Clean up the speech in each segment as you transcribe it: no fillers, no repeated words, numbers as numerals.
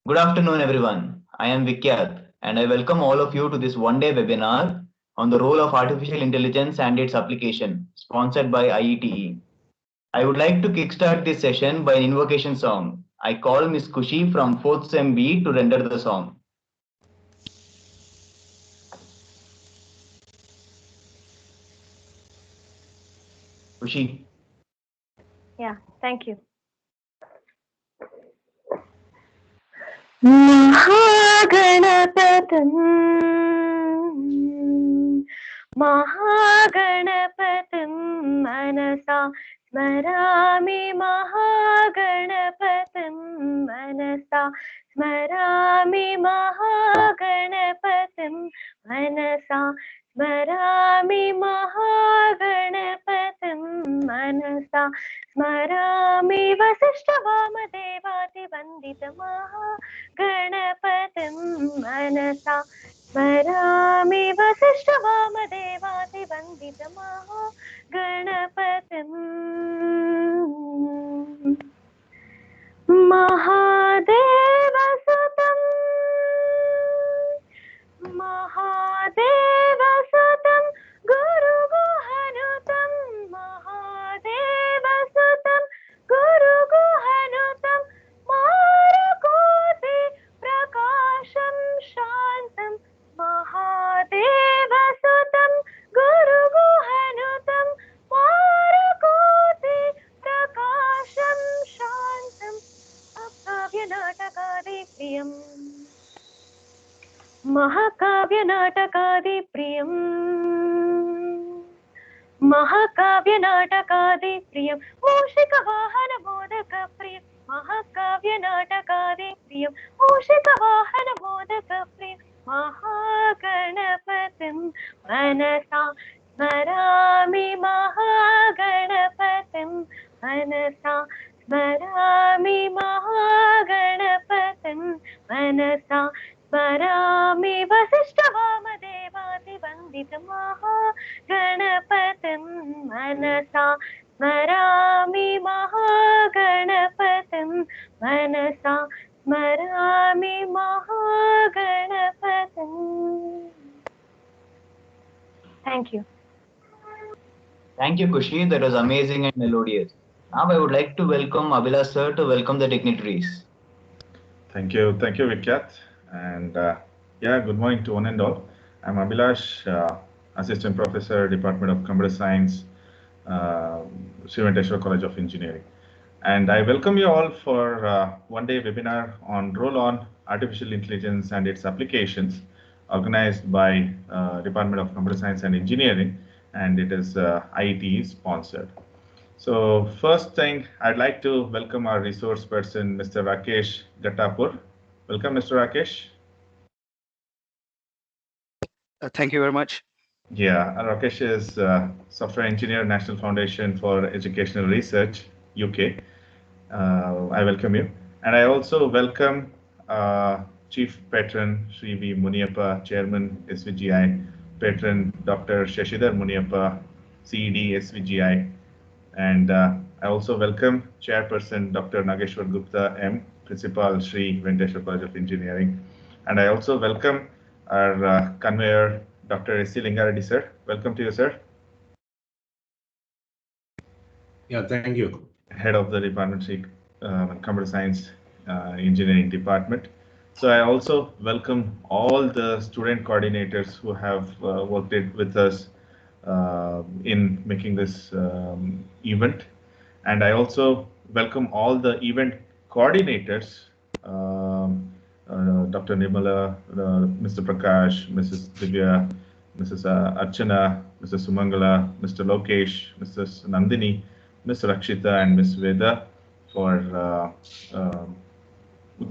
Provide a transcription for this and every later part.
Good afternoon, everyone. I am Vikyat, and I welcome all of you to this one-day webinar on the role of artificial intelligence and its application, sponsored by IETE. I would like to kickstart this session by an invocation song. I call Miss Kushi from 4th Sem B to render the song. Kushi. Yeah, thank you. महागणपतिं मनसा स्मरामि महागणपतिं मनसा स्मरामि महागणपतिं मनसा स्मरामि महागणपतिं मनसा स्मरामि वसिष्ठवामदेवादिवन्दितमहागणपतिं मनसा स्मरामि वसिष्ठवामदेवादिवन्दितमहागणपतिं महादेवसुतं गुरुगुहनुतं महादेवसुतं गुरुगुहनुतं मारुकोटि प्रकाशं शान्तं महादेवसुतं गुरुगुहनुतं मारुकोटि प्रकाशं शान्तम् अकाव्यनाटकादिप्रियम् महाकाव्यनाटकादिप्रियम् महाकाव्यनाटकादिप्रियं मूषिकवाहनमोदकप्रियं महाकाव्यनाटकादिप्रियं मूषिकवाहनमोदकप्रियं महागणपतिं मनसा स्मरामि महागणपतिं मनसा स्मरामि महागणपतिं मनसा स्मरामि वसिष्ठवामदेवादिवन्दितमहागणपतिं मनसा स्मरामि महागणपतिं मनसा स्मरामि महागणपतिं. Thank you. Thank you, Kushi. That was amazing and melodious. Now I would like to welcome Abhilash sir to welcome the dignitaries. Thank you, Vikyat. And good morning to one and all. I'm Abhilash, Assistant Professor, Department of Computer Science, Venkateshwara College of Engineering. And I welcome you all for one-day webinar on role on artificial intelligence and its applications, organized by Department of Computer Science and Engineering, and it is IETE sponsored. So first thing, I'd like to welcome our resource person, Mr. Rakesh Gattapur. Welcome, Mr. Rakesh. Thank you very much. Yeah, Rakesh is software engineer, National Foundation for Educational Research, UK. I welcome you. And I also welcome Chief Patron, Sri V. Muniappa, Chairman, SVCEI, Patron, Dr. Shashidhar Muniappa, CED, SVCEI. And I also welcome Chairperson, Dr. Nageshwar Gupta M, Principal, Sri Venkateshwara College of Engineering. And I also welcome our conveyor, Dr. C Lingareddy, sir. Welcome to you, sir. Yeah, thank you. Head of the Department of Computer Science Engineering Department. So I also welcome all the student coordinators who have worked with us in making this event. And I also welcome all the event coordinators, Dr. Nirmala, Mr. Prakash, Mrs. Divya, Mrs. Archana, Mr. Sumangala, Mr. Lokesh, Mrs. Nandini, Ms. Rakshitha, and Ms. Veda for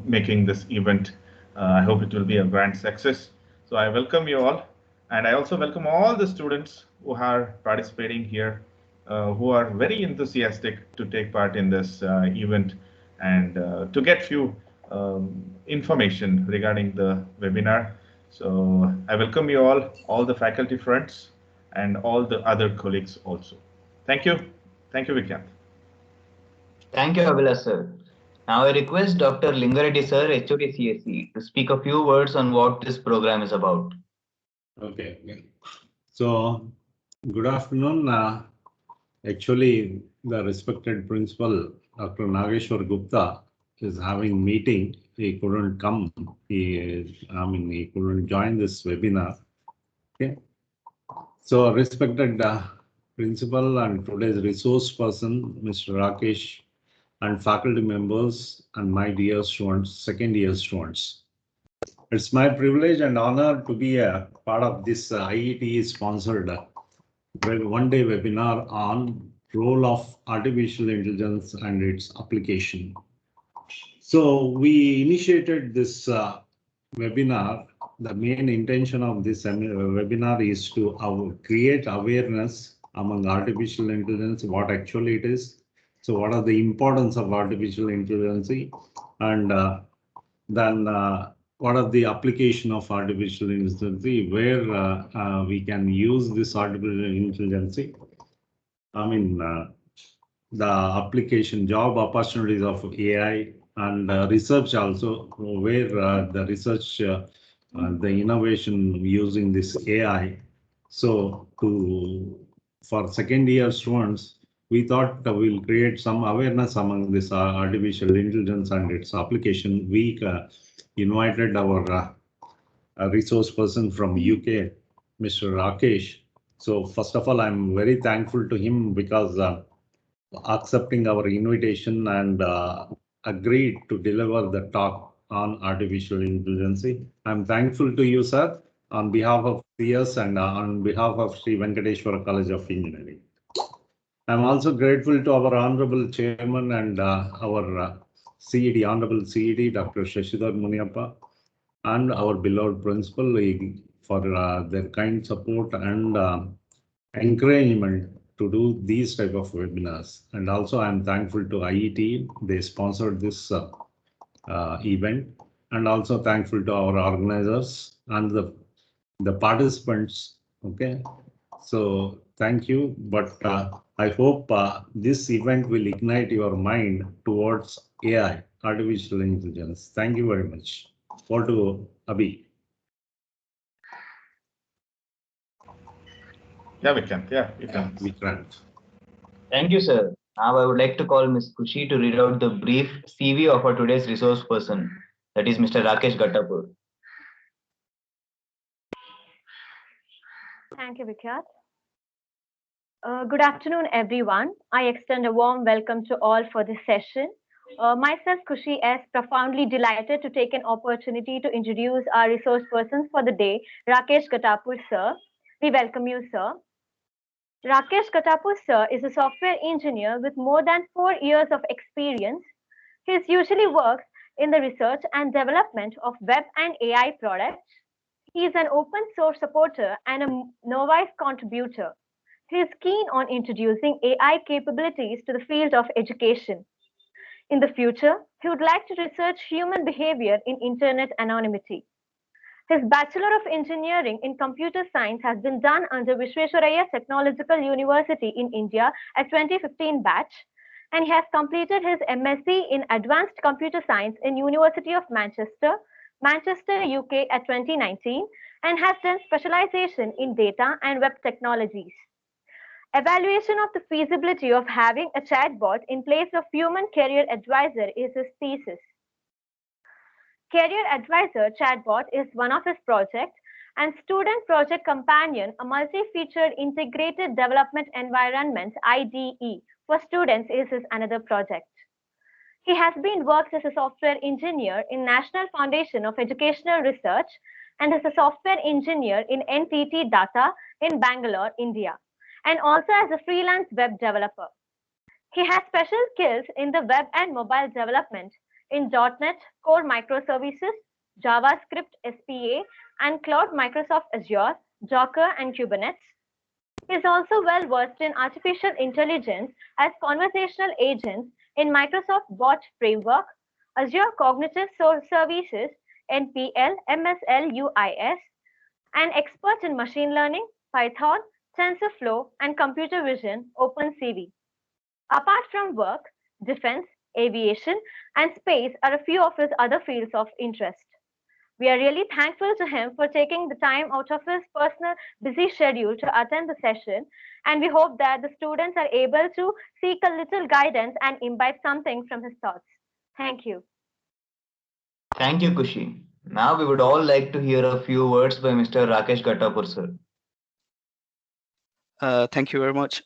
making this event. I hope it will be a grand success. So I welcome you all. And I also welcome all the students who are participating here, who are very enthusiastic to take part in this event and to get few information regarding the webinar. So I welcome you all the faculty friends and all the other colleagues also. Thank you. Thank you, Vikyat. Thank you, Abhilash sir. Now I request Dr. Lingareddy sir, HOD CSE, to speak a few words on what this program is about. Okay. So, good afternoon. Actually, the respected principal, Dr. Nageshwar Gupta, is having meeting. He couldn't come. He couldn't join this webinar. Okay. So, respected principal and today's resource person, Mr. Rakesh, and faculty members, and my dear students, second year students. It's my privilege and honor to be a part of this IETE sponsored one-day webinar on role of artificial intelligence and its application. So we initiated this webinar. The main intention of this webinar is to create awareness among artificial intelligence, what actually it is. So what are the importance of artificial intelligence, and then what are the application of artificial intelligence, where we can use this artificial intelligence. The application job opportunities of AI and research also, where the research, the innovation using this AI. So for second year students, we thought we'll create some awareness among this artificial intelligence and its application. We invited our resource person from UK, Mr. Rakesh. So first of all, I'm very thankful to him because accepting our invitation and agreed to deliver the talk on artificial intelligence. I'm thankful to you, sir, on behalf of CS and on behalf of Sri Venkateshwara College of Engineering. I'm also grateful to our Honorable Chairman and our CED, Honorable CED, Dr. Shashidhar Muniappa, and our beloved principal for their kind support and encouragement to do these type of webinars. And also I'm thankful to IETE. They sponsored this event, and also thankful to our organizers and the participants. Okay, so thank you. But I hope this event will ignite your mind towards AI, artificial intelligence. Thank you very much. Over to Abhi. Yeah, we can. Yeah, we can. We can't. Thank you, sir. Now I would like to call Ms. Kushi to read out the brief CV of our today's resource person, that is Mr. Rakesh Gattapur. Thank you, Vikyat. Good afternoon, everyone. I extend a warm welcome to all for this session. Myself, Kushi S, profoundly delighted to take an opportunity to introduce our resource persons for the day, Rakesh Gattapur, sir. We welcome you, sir. Rakesh Gattapur, sir, is a software engineer with more than 4 years of experience. He usually works in the research and development of web and AI products. He is an open source supporter and a novice contributor. He is keen on introducing AI capabilities to the field of education. In the future, he would like to research human behavior in internet anonymity. His Bachelor of Engineering in Computer Science has been done under Visvesvaraya Technological University in India at 2015 batch, and he has completed his MSc in Advanced Computer Science in University of Manchester, Manchester, UK at 2019, and has done specialization in data and web technologies. Evaluation of the feasibility of having a chatbot in place of human career advisor is his thesis. Career Advisor chatbot is one of his projects, and Student Project Companion, a multi-featured integrated development environment IDE for students, is his another project. He has been worked as a software engineer in National Foundation of Educational Research and as a software engineer in NTT Data in Bangalore, India, and also as a freelance web developer. He has special skills in the web and mobile development in .NET Core Microservices, JavaScript SPA, and Cloud Microsoft Azure, Docker, and Kubernetes. He is also well versed in artificial intelligence as conversational agents in Microsoft Bot Framework, Azure Cognitive Services, NPL, MSLUIS, and expert in machine learning, Python, TensorFlow, and computer vision, OpenCV. Apart from work, defense, aviation, and space are a few of his other fields of interest. We are really thankful to him for taking the time out of his personal busy schedule to attend the session, and we hope that the students are able to seek a little guidance and imbibe something from his thoughts. Thank you. Thank you, Kushi. Now we would all like to hear a few words by Mr. Rakesh Gattapur, sir. Thank you very much.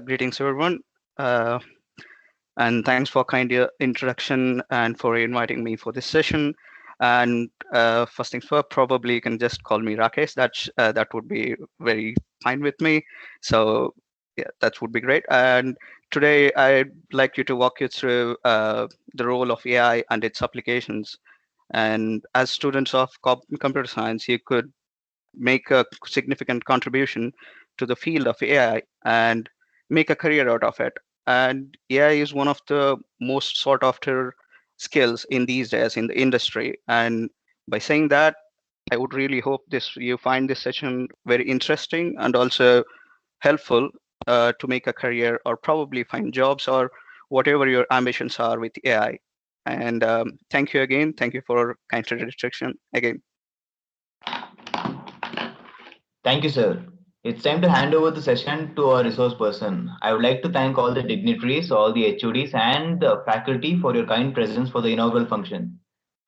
Greetings, everyone. And thanks for kind introduction and for inviting me for this session. And first things first, probably you can just call me Rakesh. That would be very fine with me. So yeah, that would be great. And today I'd like you to walk you through the role of AI and its applications. And as students of computer science, you could make a significant contribution to the field of AI and make a career out of it. And AI is one of the most sought after skills in these days in the industry. And by saying that, I would really hope this you find this session very interesting and also helpful to make a career or probably find jobs or whatever your ambitions are with AI. And thank you again. Thank you for kind introduction again. Thank you, sir. It's time to hand over the session to our resource person. I would like to thank all the dignitaries, all the HODs, and the faculty for your kind presence for the inaugural function.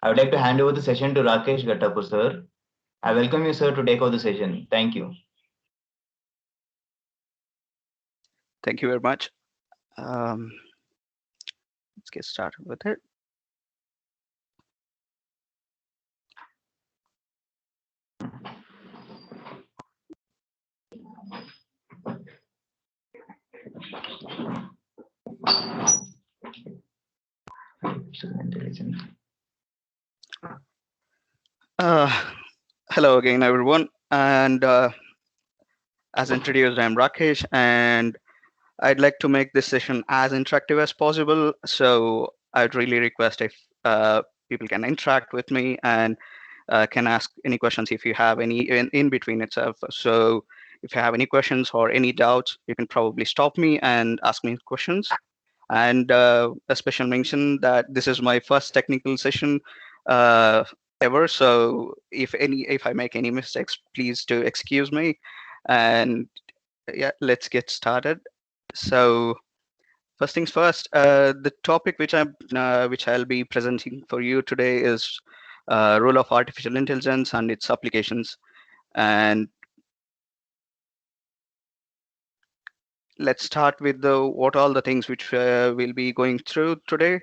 I would like to hand over the session to Rakesh Gattapur, sir. I welcome you, sir, to take over the session. Thank you. Thank you very much. Let's get started with it. Hello again, everyone. And as introduced, I'm Rakesh, and I'd like to make this session as interactive as possible. So I'd really request if people can interact with me and can ask any questions if you have any in between itself. So if you have any questions or any doubts, you can probably stop me and ask me questions. And a special mention that this is my first technical session ever. So if I make any mistakes, please do excuse me. And yeah, let's get started. So first things first, the topic which I'll be presenting for you today is role of artificial intelligence and its applications. And let's start with what all the things which we'll be going through today.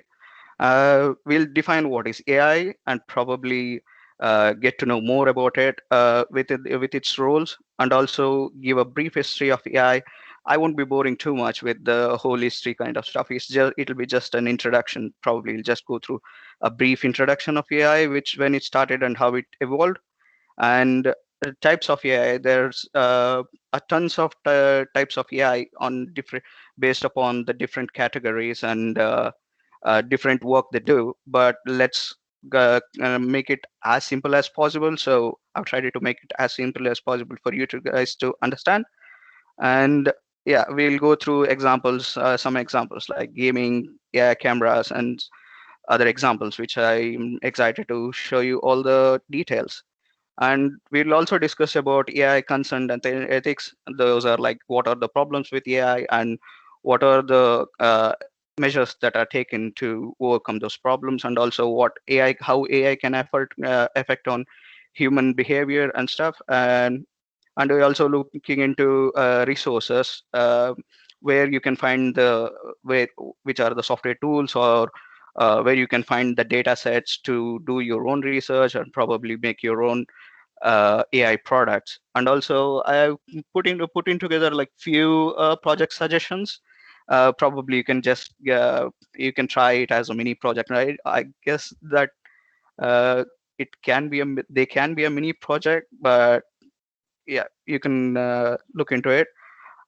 We'll define what is AI and probably get to know more about it with its roles, and also give a brief history of AI. I won't be boring too much with the whole history kind of stuff. It'll be just an introduction. Probably we'll just go through a brief introduction of AI, which when it started and how it evolved, and types of AI. There's a tons of types of AI on different based upon the different categories and different work they do. But let's make it as simple as possible. So I've tried to make it as simple as possible for you to guys to understand. And yeah, we'll go through examples, some examples like gaming, AI cameras, and other examples, which I'm excited to show you all the details. And we'll also discuss about AI consent and ethics. Those are like what are the problems with AI and what are the measures that are taken to overcome those problems, and also how AI can affect on human behavior and stuff. And we're also looking into resources where you can find which are the software tools, or where you can find the data sets to do your own research and probably make your own AI products. And also I putting together like few project suggestions. Probably you can try it as a mini project, right? I guess that they can be a mini project, but yeah, you can look into it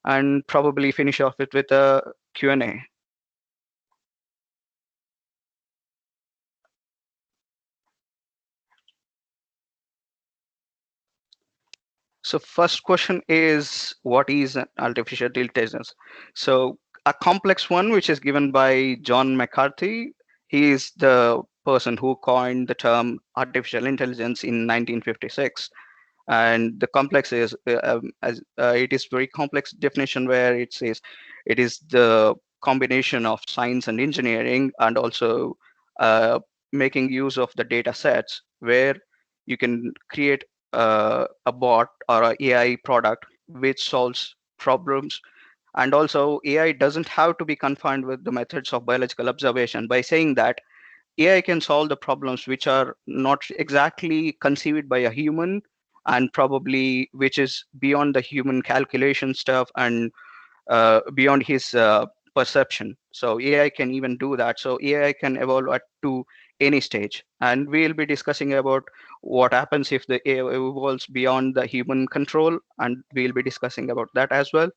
and probably finish off it with a Q&A. So first question is, what is an artificial intelligence? So a complex one, which is given by John McCarthy. He is the person who coined the term artificial intelligence in 1956. And the complex is, it is very complex definition where it says it is the combination of science and engineering, and also making use of the data sets where you can create a bot or a AI product which solves problems. And also AI doesn't have to be confined with the methods of biological observation. By saying that, AI can solve the problems which are not exactly conceived by a human, and probably which is beyond the human calculation stuff, and beyond his perception. So AI can even do that. So AI can evolve at to any stage. And we'll be discussing about what happens if the AI evolves beyond the human control, and we'll be discussing about that as well.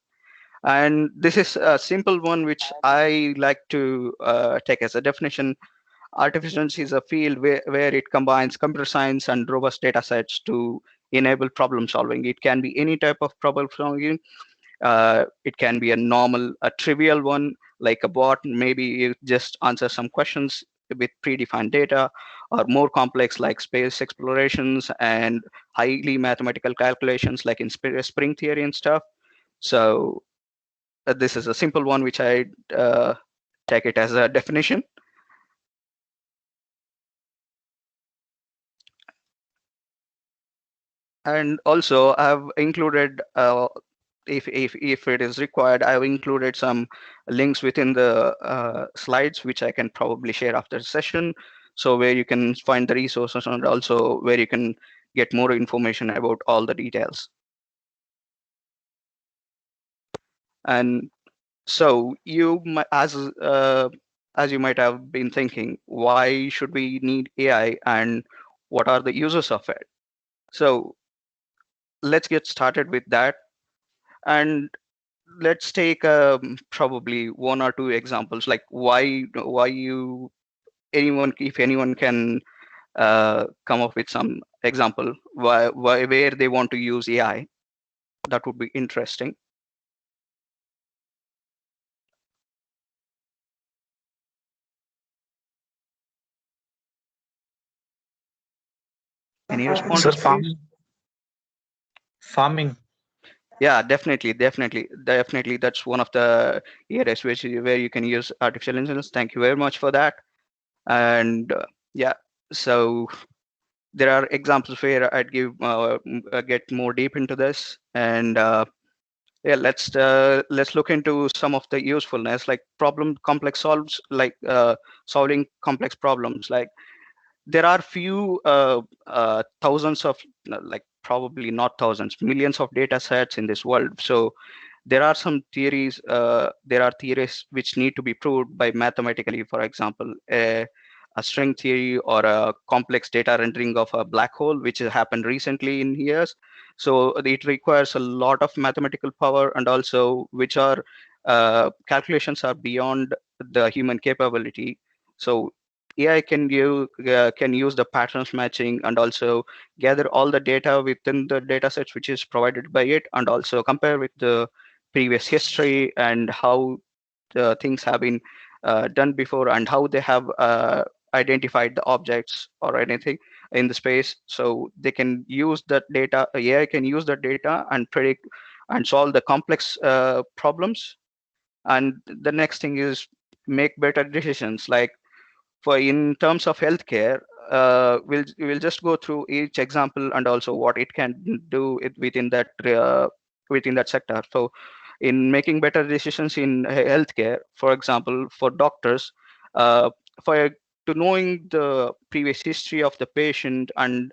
And this is a simple one which I like to take as a definition. Artificial intelligence is a field where it combines computer science and robust data sets to enable problem solving. It can be any type of problem solving. It can be a trivial one like a bot. Maybe you just answer some questions with predefined data, or more complex like space explorations and highly mathematical calculations like in string theory and stuff. So this is a simple one which I take it as a definition. And also I've included, if it is required, I've included some links within the slides, which I can probably share after the session. So where you can find the resources, and also where you can get more information about all the details. And so as you might have been thinking, why should we need AI and what are the uses of it? So let's get started with that. And let's take probably one or two examples, like why you anyone if anyone can come up with some example why where they want to use AI. That would be interesting. Any responses, please? Farming. Yeah, definitely. That's one of the areas where you can use artificial intelligence. Thank you very much for that. And yeah, so there are examples where I'd get more deep into this. And yeah, let's look into some of the usefulness, like solving complex problems. Like there are few thousands of, like probably not thousands, millions of data sets in this world. So there are some theories, there are theories which need to be proved by mathematically. For example, a string theory or a complex data rendering of a black hole, which has happened recently in years. So it requires a lot of mathematical power, and also which are calculations are beyond the human capability. So AI can use the patterns matching, and also gather all the data within the data sets which is provided by it, and also compare with the previous history and how the things have been done before, and how they have identified the objects or anything in the space. So they can use that data, AI can use that data and predict and solve the complex problems. And the next thing is make better decisions. Like for in terms of healthcare, we'll just go through each example and also what it can do within that sector. So in making better decisions in healthcare, for example, for doctors, uh, for to knowing the previous history of the patient, and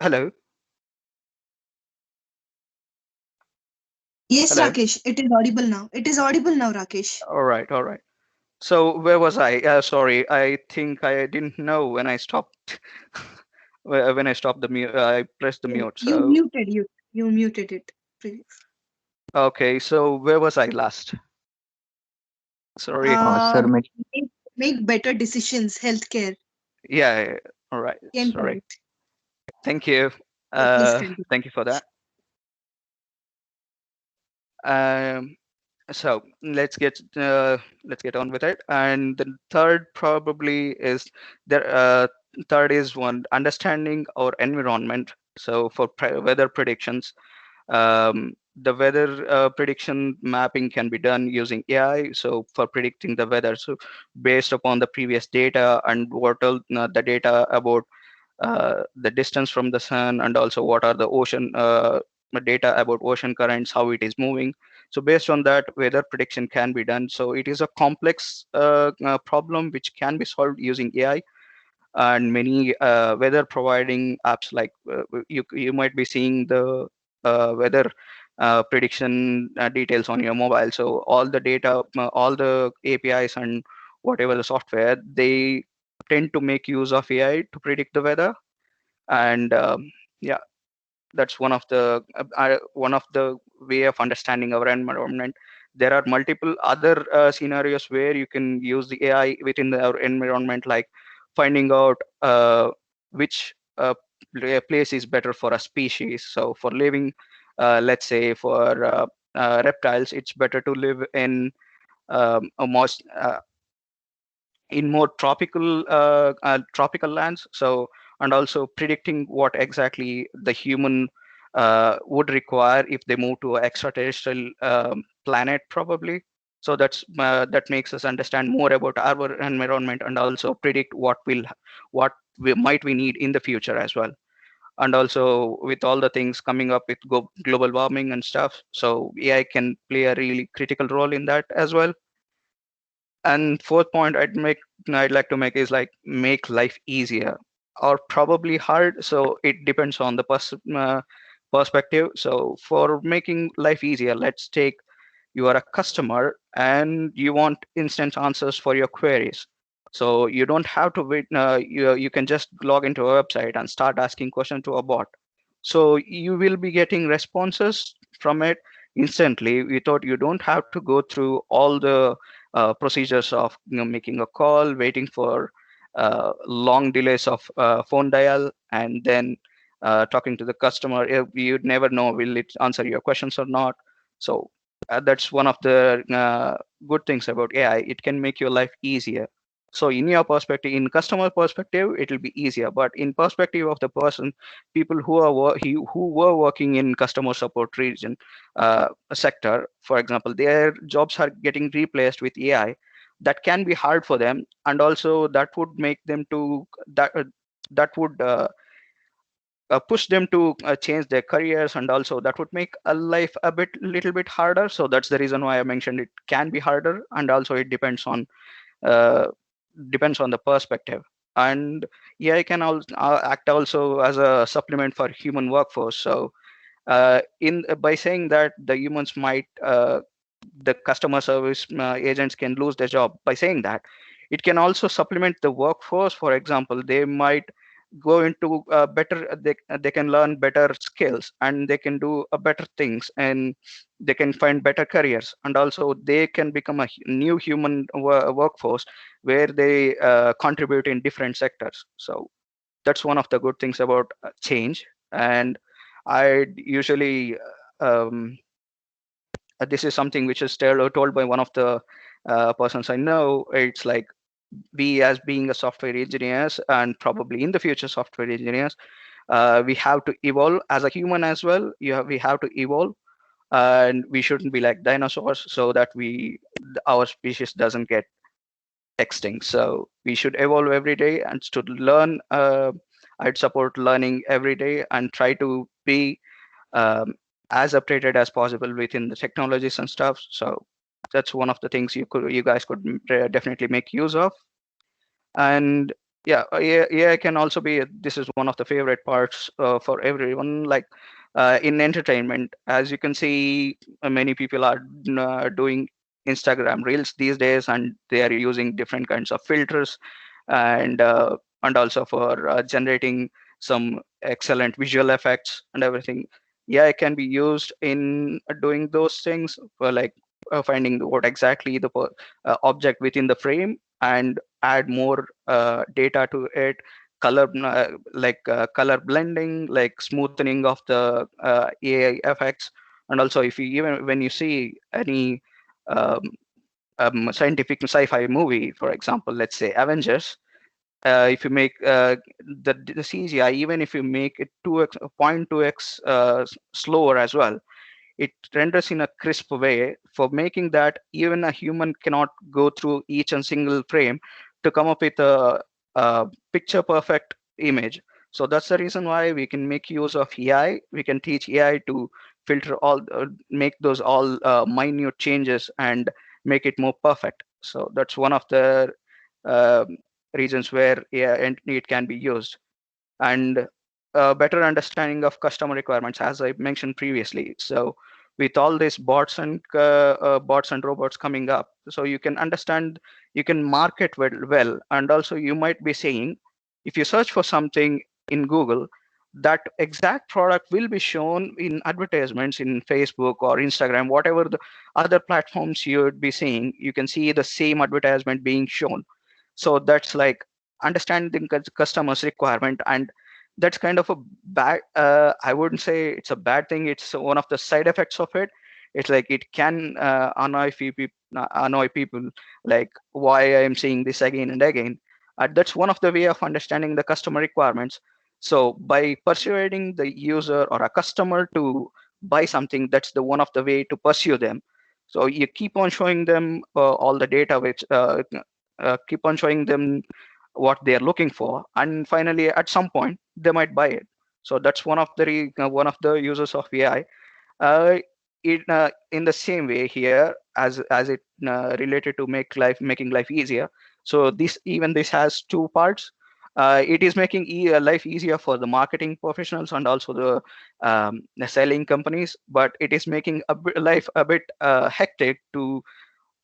Hello. Yes, Hello. Rakesh, it is audible now. It is audible now, Rakesh. All right. All right. So where was I? Sorry, I think I didn't know when I stopped. When I stopped the mute, I pressed the mute. You So muted you muted it. okay. So where was I last? Sorry. Sir, Make better decisions. Healthcare Yeah. Yeah. All right. can Sorry. correct. Thank you. Please continue. Thank you for that. Um, so let's get on with it. And the third probably is there. Third is one understanding our environment. So for weather predictions, the weather prediction mapping can be done using AI. So for predicting the weather, so based upon the previous data and what all the data about the distance from the sun, and also what are the ocean data about ocean currents, how it is moving. So based on that, weather prediction can be done. So it is a complex problem which can be solved using AI. And many weather providing apps, like you might be seeing the weather prediction details on your mobile. So all the data, all the APIs and whatever the software, they tend to make use of AI to predict the weather. And yeah, that's one of the way of understanding our environment. There are multiple other scenarios where you can use the AI within our environment, like finding out which place is better for a species. So for living, let's say for reptiles, it's better to live in a most in more tropical lands. So, and also predicting what exactly the human would require if they move to an extraterrestrial planet, probably. So that makes us understand more about our environment, and also predict what we might we need in the future as well. And also with all the things coming up with global warming and stuff, so AI can play a really critical role in that as well. And fourth point I'd like to make is like make life easier or probably hard. So it depends on the perspective. So for making life easier, let's take you are a customer and you want instant answers for your queries. So you don't have to wait. You can just log into a website and start asking questions to a bot. So you will be getting responses from it instantly, without you don't have to go through all the procedures of making a call, waiting for long delays of phone dial, and then talking to the customer. You'd never know will it answer your questions or not. So that's one of the good things about AI. It can make your life easier. So in your perspective, in customer perspective, it will be easier. But in perspective of the person, people who were working in customer support region sector, for example, their jobs are getting replaced with AI. That can be hard for them, and also that would make them to that would push them to change their careers, and also that would make a life a little bit harder. So that's the reason why I mentioned it can be harder, and also it uh, depends on the perspective. And AI can also act also as a supplement for human workforce. So in by saying that the humans might the customer service agents can lose their job, by saying that it can also supplement the workforce. For example, they might go into better they can learn better skills, and they can do better things, and they can find better careers, and also they can become a new human workforce where they contribute in different sectors. So that's one of the good things about change. And I usually this is something which is told by one of the persons I know. It's like, we as being a software engineers, and probably in the future software engineers, we have to evolve as a human as well. We have to evolve, and we shouldn't be like dinosaurs, so that our species doesn't get extinct. So we should evolve every day and to learn. I'd support learning every day and try to be um, as updated as possible within the technologies and stuff. So that's one of the things you guys could definitely make use of. And Yeah, AI can also be, this is one of the favorite parts for everyone, like in entertainment. As you can see, many people are doing Instagram reels these days, and they are using different kinds of filters, and also for generating some excellent visual effects and everything. AI can be used in doing those things, for like finding what exactly the object within the frame, and add more data to it, color color blending, like smoothing of the AI effects. And also, if you even when you see any um, scientific sci-fi movie, for example, let's say Avengers, if you make the CGI, even if you make it 2x, 0.2x slower as well, it renders in a crisp way. For making that, even a human cannot go through each and single frame to come up with a picture perfect image. So that's the reason why we can make use of AI. We can teach AI to filter all, make those all minute changes and make it more perfect. So that's one of the um reasons where AI and it can be used. And a better understanding of customer requirements, as I mentioned previously. So with all these bots and robots coming up, so you can understand, you can market well. And also you might be saying, if you search for something in Google, that exact product will be shown in advertisements in Facebook or Instagram, whatever the other platforms you would be seeing, you can see the same advertisement being shown. So that's like understanding customers requirement. And that's kind of a bad, I wouldn't say it's a bad thing, it's one of the side effects of it. It's like it can annoy people, like why I am seeing this again and again. That's one of the way of understanding the customer requirements. So by persuading the user or a customer to buy something, that's the one of the way to pursue them. So you keep on showing them all the data, which keep on showing them what they are looking for, and finally at some point they might buy it. So that's one of the one of the uses of AI. In the same way here, as it related to making life easier. So this has two parts. It is making life easier for the marketing professionals and also the selling companies, but it is making life a bit hectic to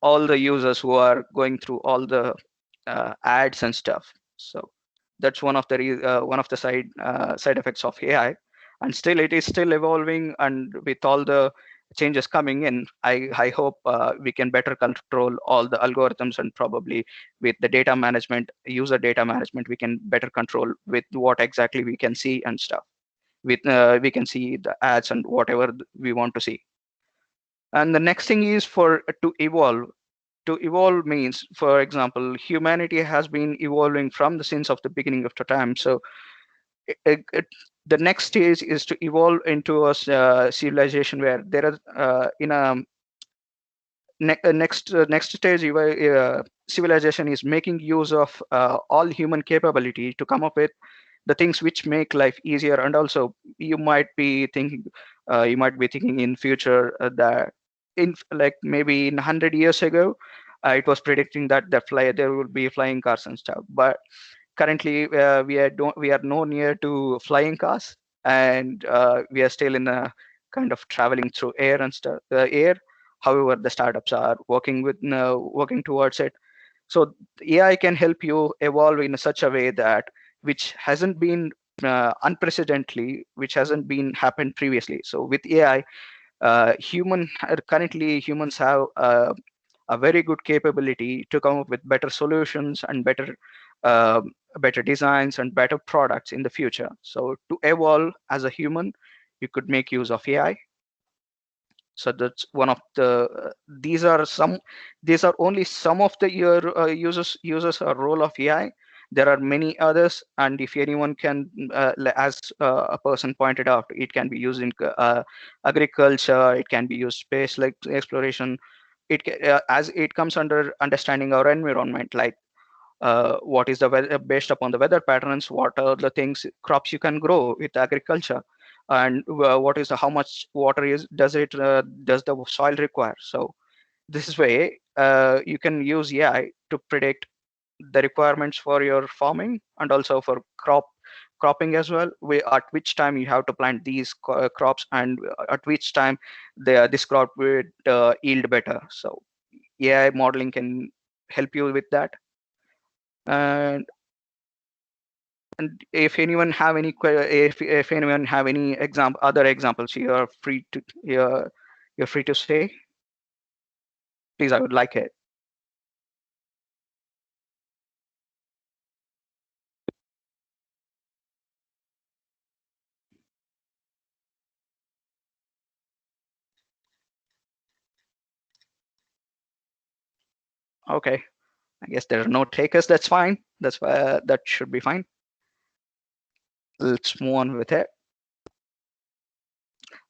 all the users who are going through all the ads and stuff. So that's one of the one of the side effects of AI. And still, it is still evolving, and with all the changes coming in, I hope we can better control all the algorithms, and probably with the data management, user data management, we can better control with what exactly we can see and stuff. With we can see the ads and whatever we want to see. And the next thing is for to evolve. To evolve means, for example, humanity has been evolving from the since of the beginning of the time. So the next stage is to evolve into a civilization where there are in a next stage civilization is making use of all human capability to come up with the things which make life easier. And also you might be thinking in future that in like maybe in 100 years ago, it was predicting that there will be flying cars and stuff. But currently we are no near to flying cars, and we are still in a kind of traveling through air and stuff air. However, the startups are working towards it. So AI can help you evolve in such a way that which hasn't been unprecedentedly, which hasn't been happened previously. So with AI, currently humans have a very good capability to come up with better solutions and uh, better designs and better products in the future. So to evolve as a human, you could make use of AI. So that's one of the these are only some of the your users or role of AI. There are many others, and if anyone can as a person pointed out, it can be used in agriculture, it can be used space like exploration. As it comes under understanding our environment, like what is the weather, based upon the weather patterns, what are the things crops you can grow with agriculture, and what is how much water does the soil require. So this way you can use AI to predict the requirements for your farming and also for cropping as well. At which time you have to plant these crops, and at which time this crop would yield better. So AI modeling can help you with that. And if anyone have any if anyone have any other examples, you're free to say. Please, I would like it. Okay, I guess there are no takers. That's fine. That should be fine. Let's move on with it.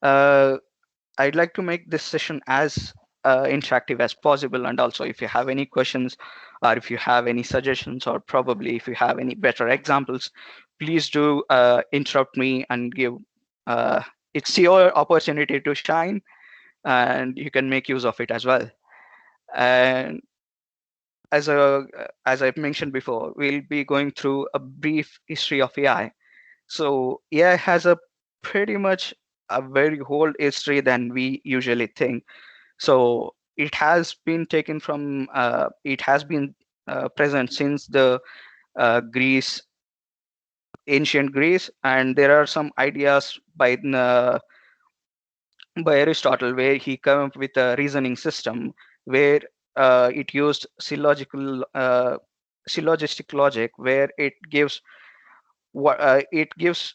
I'd like to make this session as interactive as possible, and also if you have any questions or if you have any suggestions, or probably if you have any better examples, please do interrupt me and give it's your opportunity to shine, and you can make use of it as well. And as I've mentioned before, we'll be going through a brief history of AI. So AI has a pretty much a very old history than we usually think. So it has been taken from it has been present since the Greece, ancient Greece, and there are some ideas by Aristotle where he came up with a reasoning system where it used syllogistic logic, where it gives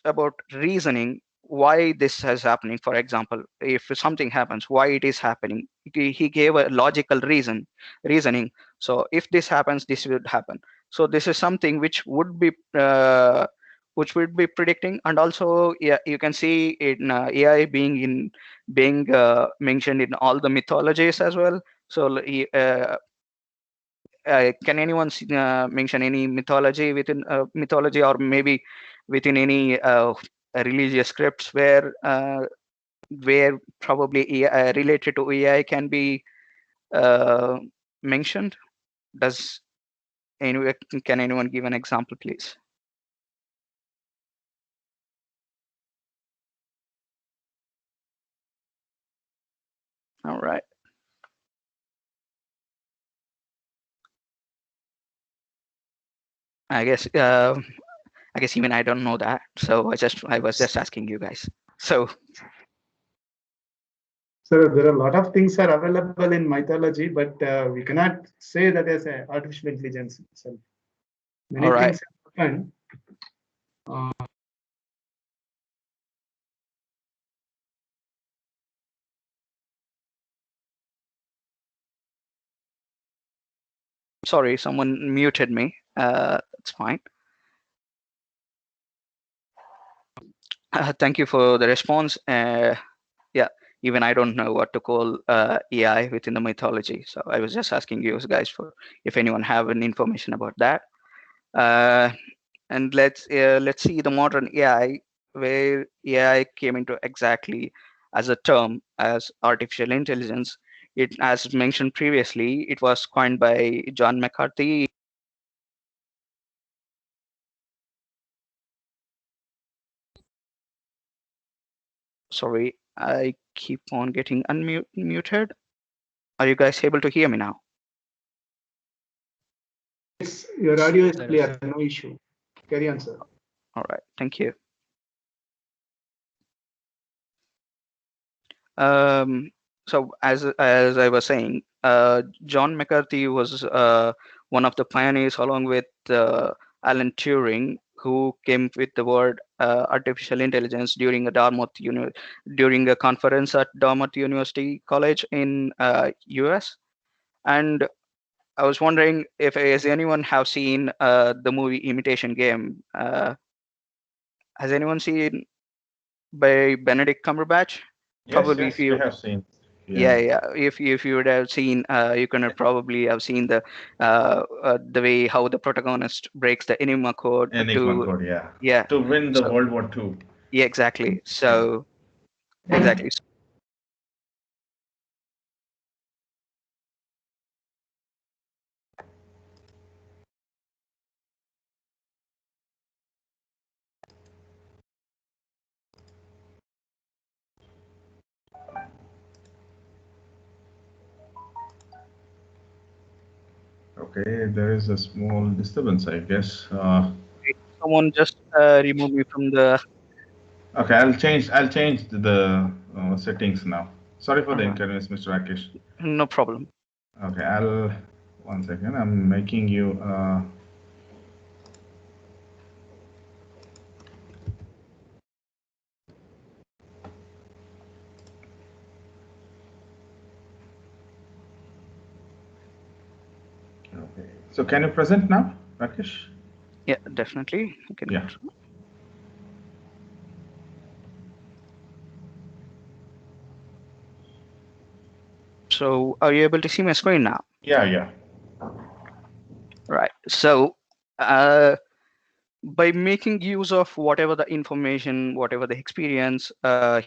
about reasoning why this is happening. For example, if something happens, why it is happening. He gave a logical reasoning. So if this happens, this would happen. So this is something which would be predicting. And also, yeah, you can see in AI being mentioned in all the mythologies as well. So can anyone mention any mythology within mythology, or maybe within any religious scripts where probably AI, related to AI can be mentioned? Does can anyone give an example, please? All right. I guess even I don't know that. So I was just asking you guys. So there are a lot of things are available in mythology, but we cannot say that as a artificial intelligence itself. Many all right. things happen. Sorry, someone muted me. That's fine. Thank you for the response. Yeah, even I don't know what to call AI within the mythology. So I was just asking you guys for if anyone have any information about that. And let's see the modern AI, where AI came into exactly as a term as artificial intelligence. It, as mentioned previously, it was coined by John McCarthy. Sorry, I keep on getting unmuted. Are you guys able to hear me now? Yes, your audio is clear. No issue. Carry on, sir. All right, thank you. So as I was saying, John McCarthy was one of the pioneers, along with Alan Turing, who came with the word artificial intelligence during a conference at Dartmouth University College in US. And I was wondering if has anyone have seen the movie Imitation Game? Has anyone seen by Benedict Cumberbatch? Probably Yes, if you we have seen. yeah. If you would have seen, you can probably have seen the way how the protagonist breaks the Enigma code to win the World War II. Yeah, exactly. So exactly. Okay, there is a small disturbance, I guess. Someone just remove me from the. Okay, I'll change the settings now. Sorry for the Uh, inconvenience, Mr. Rakesh. no problem. Okay, I'll one second. I'm making you. Okay. So can you present now, Rakesh? Yeah, definitely. Okay. Yeah. So, are you able to see my screen now? Yeah, yeah. Right. So, by making use of whatever the information, whatever the experience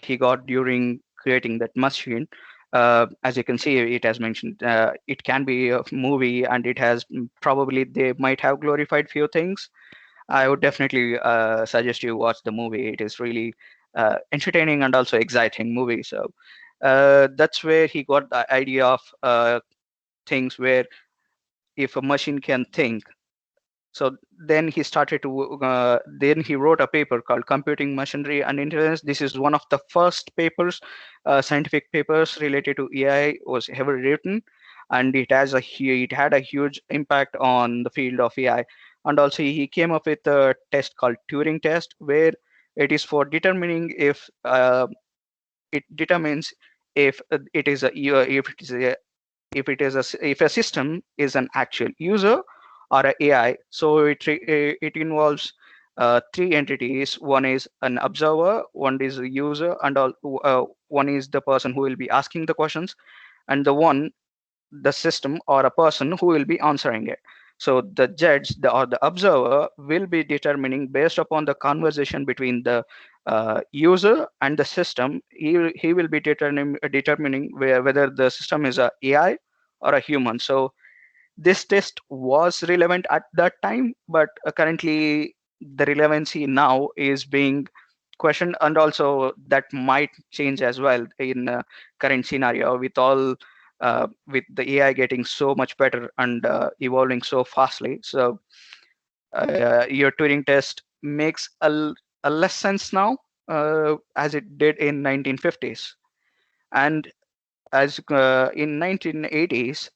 he got during creating that machine, as you can see, it has mentioned it can be a movie, and it has probably they might have glorified few things. I would definitely suggest you watch the movie. It is really entertaining and also exciting movie. So that's where he got the idea of things where if a machine can think. So then he started to then he wrote a paper called Computing Machinery and Intelligence. This is one of the first papers, scientific papers related to AI was ever written, and it had a huge impact on the field of AI. And also he came up with a test called Turing test, where it is for determining if it determines if it is a if it is a if a system is an actual user or a AI. So it involves three entities. One is an observer, one is a user, and one is the person who will be asking the questions, and the system or a person who will be answering it. So the judge or the observer will be determining based upon the conversation between the user and the system. He will be determining whether the system is a AI or a human. So this test was relevant at that time, but currently the relevancy now is being questioned, and also that might change as well in current scenario with all with the AI getting so much better and evolving so fastly. So your Turing test makes a less sense now as it did in 1950s. And as in 1980s,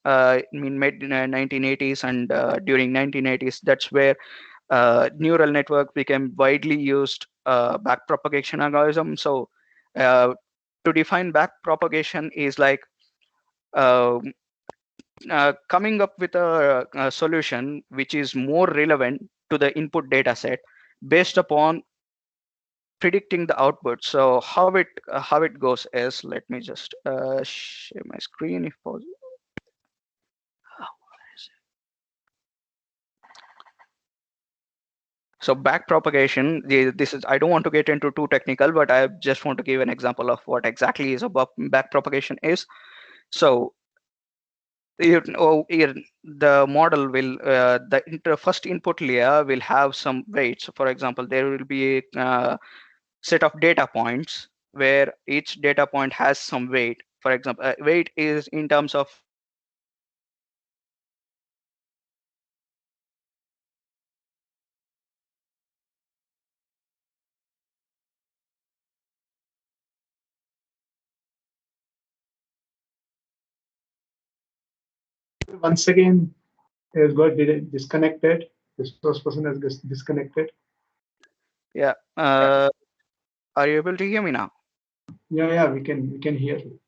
in mid 1980s and during 1980s, that's where neural network became widely used backpropagation algorithm. So to define backpropagation is like uh, coming up with a solution which is more relevant to the input data set based upon predicting the output. So how it goes is, let me just share my screen if possible. So backpropagation, this is, I don't want to get into too technical, but I just want to give an example of what exactly is a backpropagation is. So the model will, the first input layer will have some weights. For example, there will be a set of data points where each data point has some weight. For example, weight is in terms of Once again, has got disconnected. This first person has disconnected. yeah. Are you able to hear me now? Yeah, we can hear you.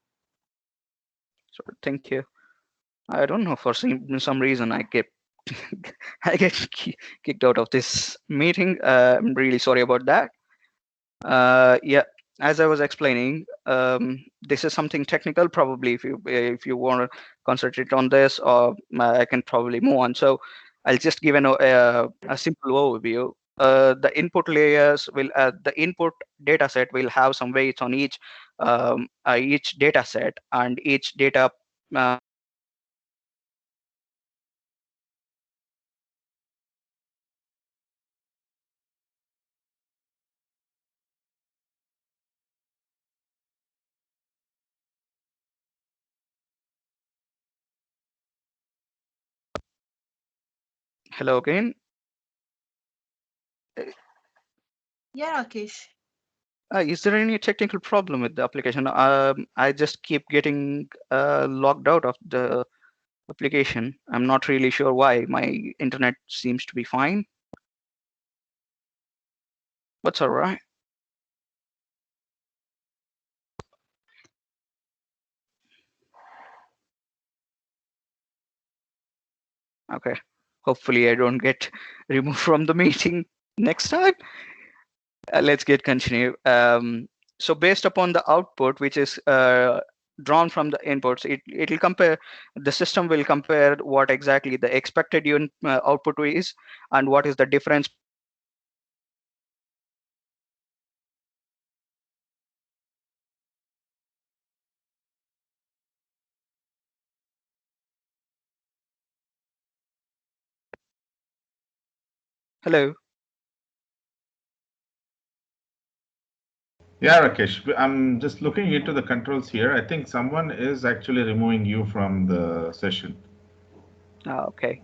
So thank you. I don't know, for some reason I get I get kicked out of this meeting. I'm really sorry about that. Yeah, as I was explaining, this is something technical. Probably if you want to concentrate on this, or I can probably move on. So I'll just give a simple overview. The input layers will the input data set will have some weights on each data set, and each data Hello again. Yeah, Rakesh. Is there any technical problem with the application? I just keep getting logged out of the application. I'm not really sure why. My internet seems to be fine. What's all right? Okay. Hopefully I don't get removed from the meeting next time. Let's get continue. So based upon the output, which is drawn from the inputs, it'll compare, the system will compare what exactly the expected unit output is and what is the difference. Hello. Yeah, Rakesh, I'm just looking into the controls here. I think someone is actually removing you from the session. Okay.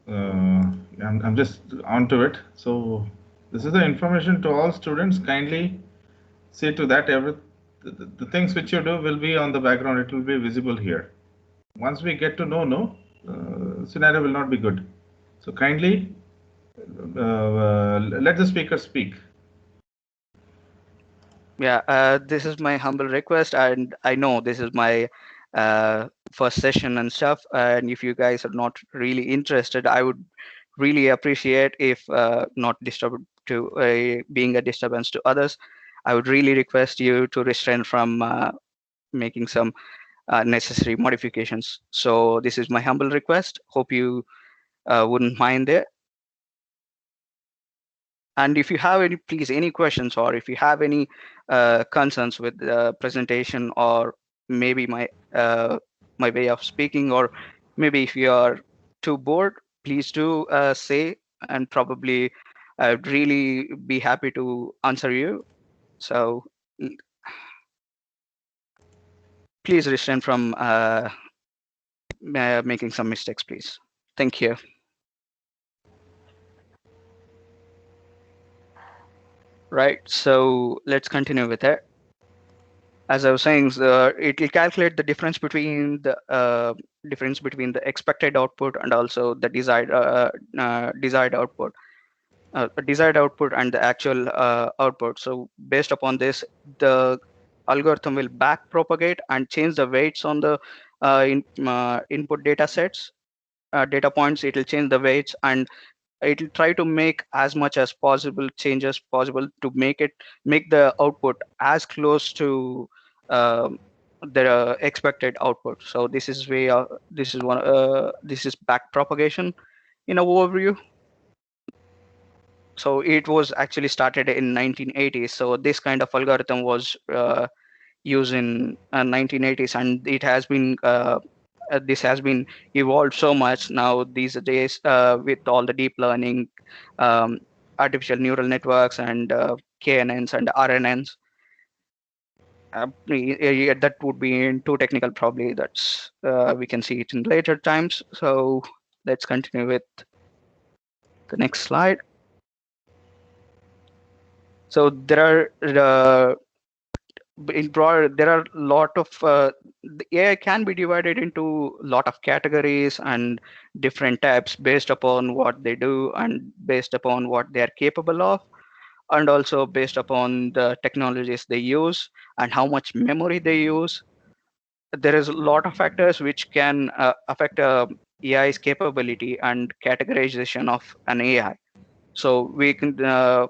I'm just onto it. So this is the information to all students. Kindly see to that the things which you do will be on the background. It will be visible here. Once we get to know, scenario will not be good. So kindly let the speaker speak. Yeah, this is my humble request, and I know this is my first session and stuff. And if you guys are not really interested, I would really appreciate if not disturb to being a disturbance to others. I would really request you to restrain from making some necessary modifications. So this is my humble request. Hope you wouldn't mind it. And if you have any, please, any questions, or if you have any concerns with the presentation, or maybe my way of speaking, or maybe if you are too bored, please do say, and probably I'd really be happy to answer you. So please refrain from making some mistakes, please. Thank you. Right, so let's continue with it. As I was saying, it will calculate the difference between the expected output and also the desired output, desired output and the actual output. So based upon this, the algorithm will back propagate and change the weights on the input data sets, data points. It will change the weights, and it will try to make as much as possible changes possible to make the output as close to um, the expected output. So this is this is back propagation in an overview. So it was actually started in 1980s. So this kind of algorithm was used in 1980s, and it has been this has been evolved so much now these days with all the deep learning, um, artificial neural networks, and KNNs and RNNs. Yeah, that would be in too technical, probably. That's we can see it in later times. So let's continue with the next slide. So there are in broad, there are a lot of the AI can be divided into a lot of categories and different types based upon what they do and based upon what they are capable of, and also based upon the technologies they use and how much memory they use. There is a lot of factors which can affect AI's capability and categorization of an AI. So we can,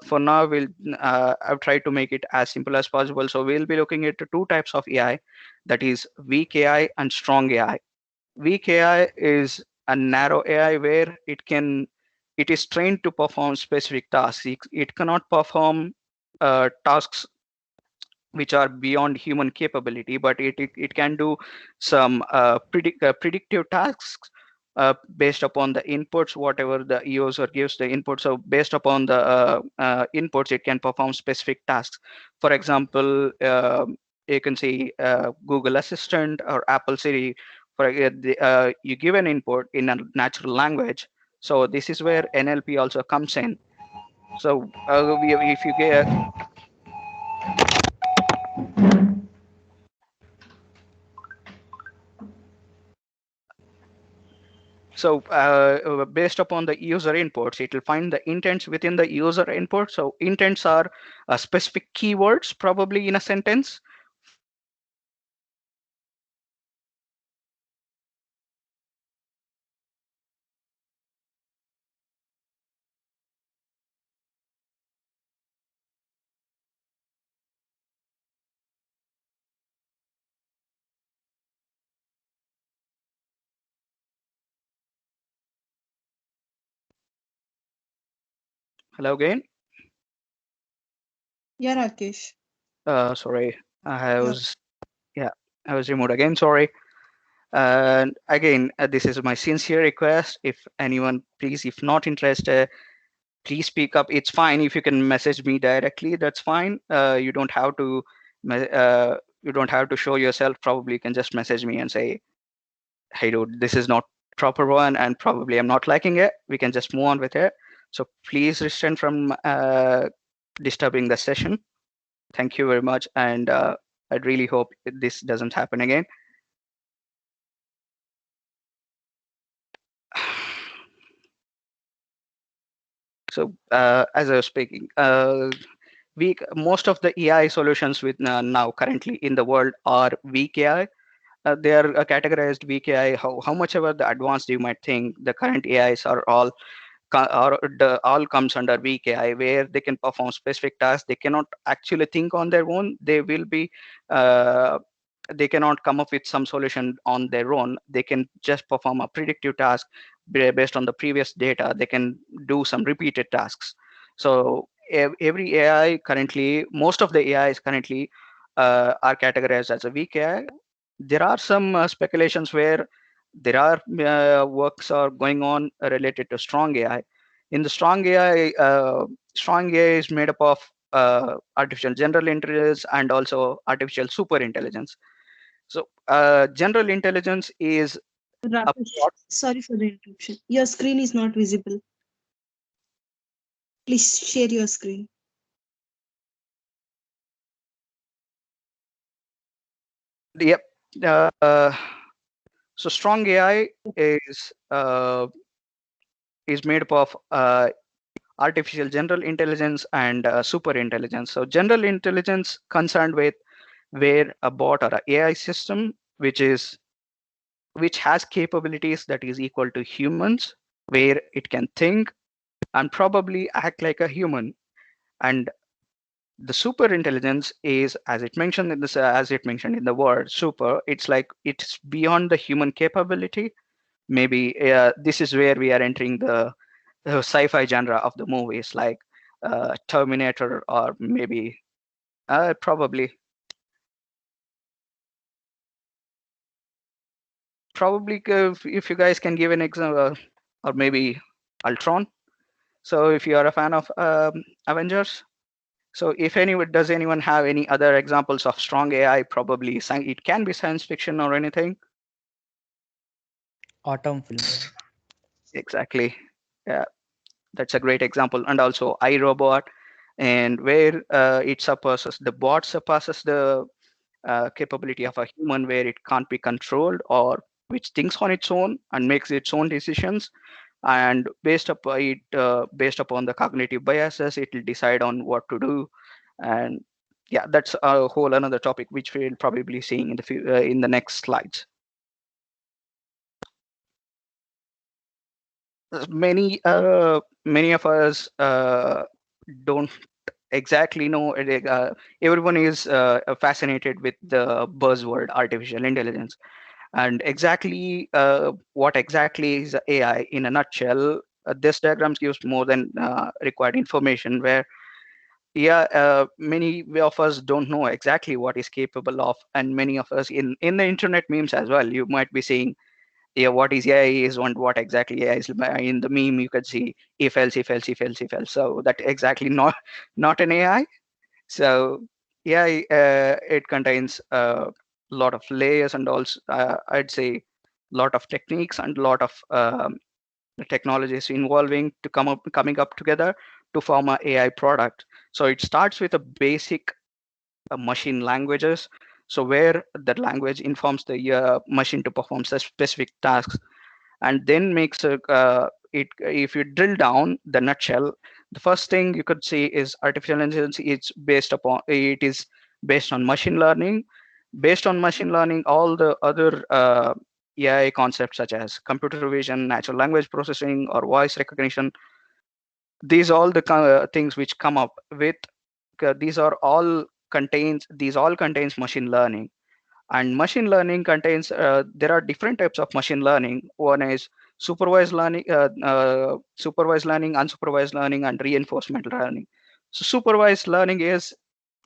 for now, I've tried to make it as simple as possible. So we'll be looking at two types of AI, that is weak AI and strong AI. Weak AI is a narrow AI where it is trained to perform specific tasks. It cannot perform tasks which are beyond human capability, but it can do some predictive tasks based upon the inputs, whatever the user gives the input. So based upon the inputs, it can perform specific tasks. For example, you can see Google Assistant or Apple Siri. You give an input in a natural language, So this is where NLP also comes in. So if you get so based upon the user inputs, it will find the intents within the user input. So intents are specific keywords probably in a sentence. Hello again. Yeah, Rakesh. Sorry, I Yeah. was I was removed again. Sorry. And again, this is my sincere request. If anyone, please, if not interested, please speak up. It's fine if you can message me directly. That's fine. You don't have to. You don't have to show yourself. Probably you can just message me and say, "Hey, dude, this is not proper one, and probably I'm not liking it." We can just move on with it. So please restrain from disturbing the session. Thank you very much, and I'd really hope this doesn't happen again. So as I was speaking, most of the AI solutions with now currently in the world are weak AI. They are categorized weak AI. How much ever the advanced you might think, the current AIs are all all comes under weak AI, where they can perform specific tasks. They cannot actually think on their own. Uh, they cannot come up with some solution on their own. They can just perform a predictive task based on the previous data. They can do some repeated tasks. So every AI currently, most of the AIs currently are categorized as a weak AI. There are some speculations where there are works are going on related to strong AI. In the strong AI is made up of artificial general intelligence and also artificial super intelligence. So general intelligence is a Rakesh, sorry for the interruption. Your screen is not visible. Please share your screen. yep. So strong AI is made up of artificial general intelligence and super intelligence. So general intelligence concerned with where a bot or a AI system which has capabilities that is equal to humans, where it can think and probably act like a human. And the super intelligence is, as it mentioned in this, as it mentioned in the word super, it's like it's beyond the human capability. Maybe this is where we are entering the sci-fi genre of the movies, like Terminator, or maybe probably if you guys can give an example, or maybe Ultron. So if you are a fan of Avengers, so if anyone does anyone have any other examples of strong AI? Probably it can be science fiction or anything. Autumn film. Exactly. Yeah, that's a great example. And also iRobot, and where it surpasses the bot surpasses the capability of a human, where it can't be controlled, or which thinks on its own and makes its own decisions, and based upon the cognitive biases, it will decide on what to do. And yeah, that's a whole another topic which we'll probably be seeing in the next slides. Many of us don't exactly know. Everyone is fascinated with the buzzword artificial intelligence, and exactly what exactly is AI in a nutshell. This diagram gives more than required information, where many of us don't know exactly what is capable of, and many of us in the internet memes as well, you might be seeing, what is AI is and what exactly AI is. In the meme you could see if else, if else, if else, if else. So that exactly not an AI. So yeah, it contains a lot of layers, and also I'd say lot of techniques and lot of technologies involving to coming up together to form a AI product. So it starts with a basic machine languages. So where that language informs the machine to perform such specific tasks, and then makes it. If you drill down the nutshell, the first thing you could see is artificial intelligence. It is based on machine learning. Based on machine learning, all the other AI concepts such as computer vision, natural language processing, or voice recognition, these all the things which come up with these all contains machine learning. And machine learning contains there are different types of machine learning. One is supervised learning, unsupervised learning, and reinforcement learning. So supervised learning is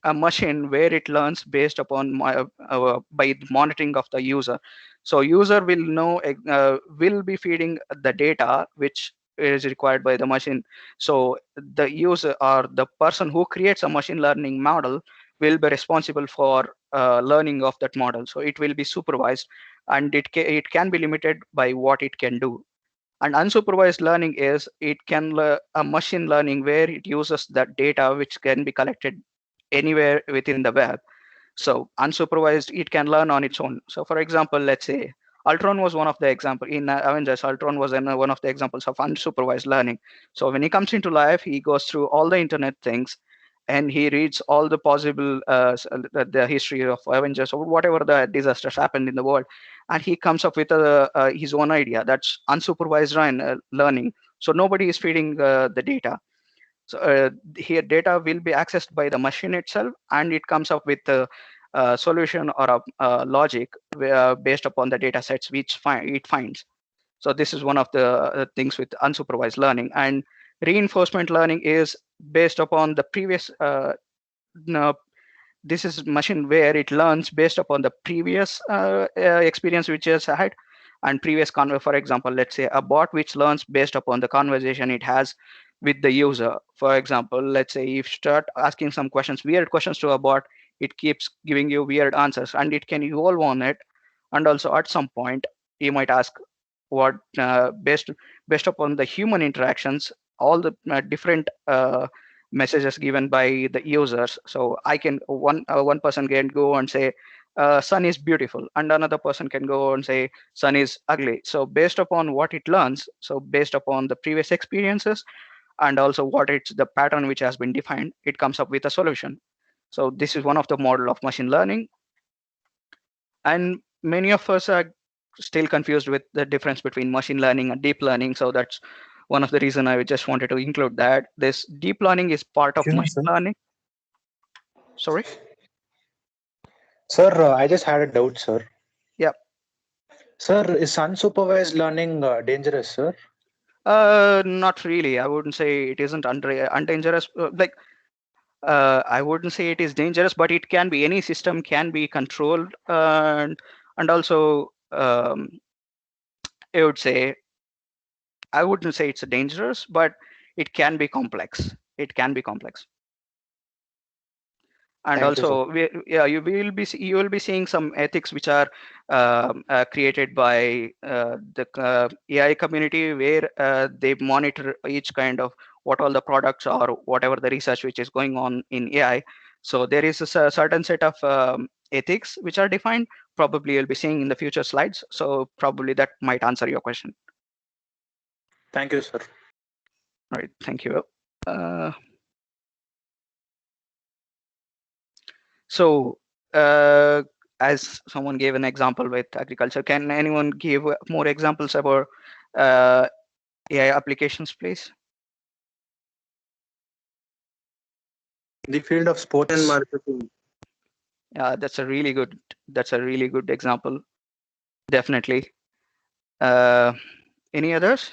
a machine where it learns based upon by monitoring of the user. So user will know will be feeding the data which is required by the machine. So the user or the person who creates a machine learning model will be responsible for learning of that model. So it will be supervised, and it can be limited by what it can do. And unsupervised learning is a machine learning where it uses that data which can be collected anywhere within the web. So unsupervised, it can learn on its own. So for example, let's say Ultron was one of the example in Avengers. Ultron was one of the examples of unsupervised learning. So when he comes into life, he goes through all the internet things, and he reads all the possible the history of Avengers or whatever the disasters happened in the world, and he comes up with his own idea. That's unsupervised learning. So nobody is feeding the data. So here data will be accessed by the machine itself, and it comes up with a solution or a logic based upon the data sets which it finds. So this is one of the things with unsupervised learning. And reinforcement learning is based upon the previous no, this is machine where it learns based upon the previous experience which it has had, and previous for example, let's say a bot which learns based upon the conversation it has with the user. For example, let's say if you start asking some questions, weird questions to a bot, it keeps giving you weird answers, and it can evolve on it. And also at some point you might ask what based upon the human interactions, all the different messages given by the users. So I can one person can go and say sun is beautiful, and another person can go and say sun is ugly. So based upon what it learns, so based upon the previous experiences, and also what it's the pattern which has been defined, it comes up with a solution. So this is one of the model of machine learning. And many of us are still confused with the difference between machine learning and deep learning. So that's one of the reason I just wanted to include that. This deep learning is part of machine learning. Sorry? Sir, I just had a doubt, sir. Yeah. Sir, is unsupervised learning dangerous, sir? Not really. I wouldn't say it isn't undangerous. I wouldn't say it is dangerous, but it can be. Any system can be controlled, and also I would say I wouldn't say it's dangerous, but it can be complex. It can be complex. And Thank also, you will be seeing some ethics which are created by the AI community, where they monitor each kind of what all the products or whatever the research which is going on in AI. So there is a certain set of ethics which are defined. Probably you'll be seeing in the future slides. So probably that might answer your question. Thank you, sir. All right, thank you. So as someone gave an example with agriculture, can anyone give more examples about AI applications, please? The field of sports and marketing. Yeah, that's a really good example. Definitely. Any others?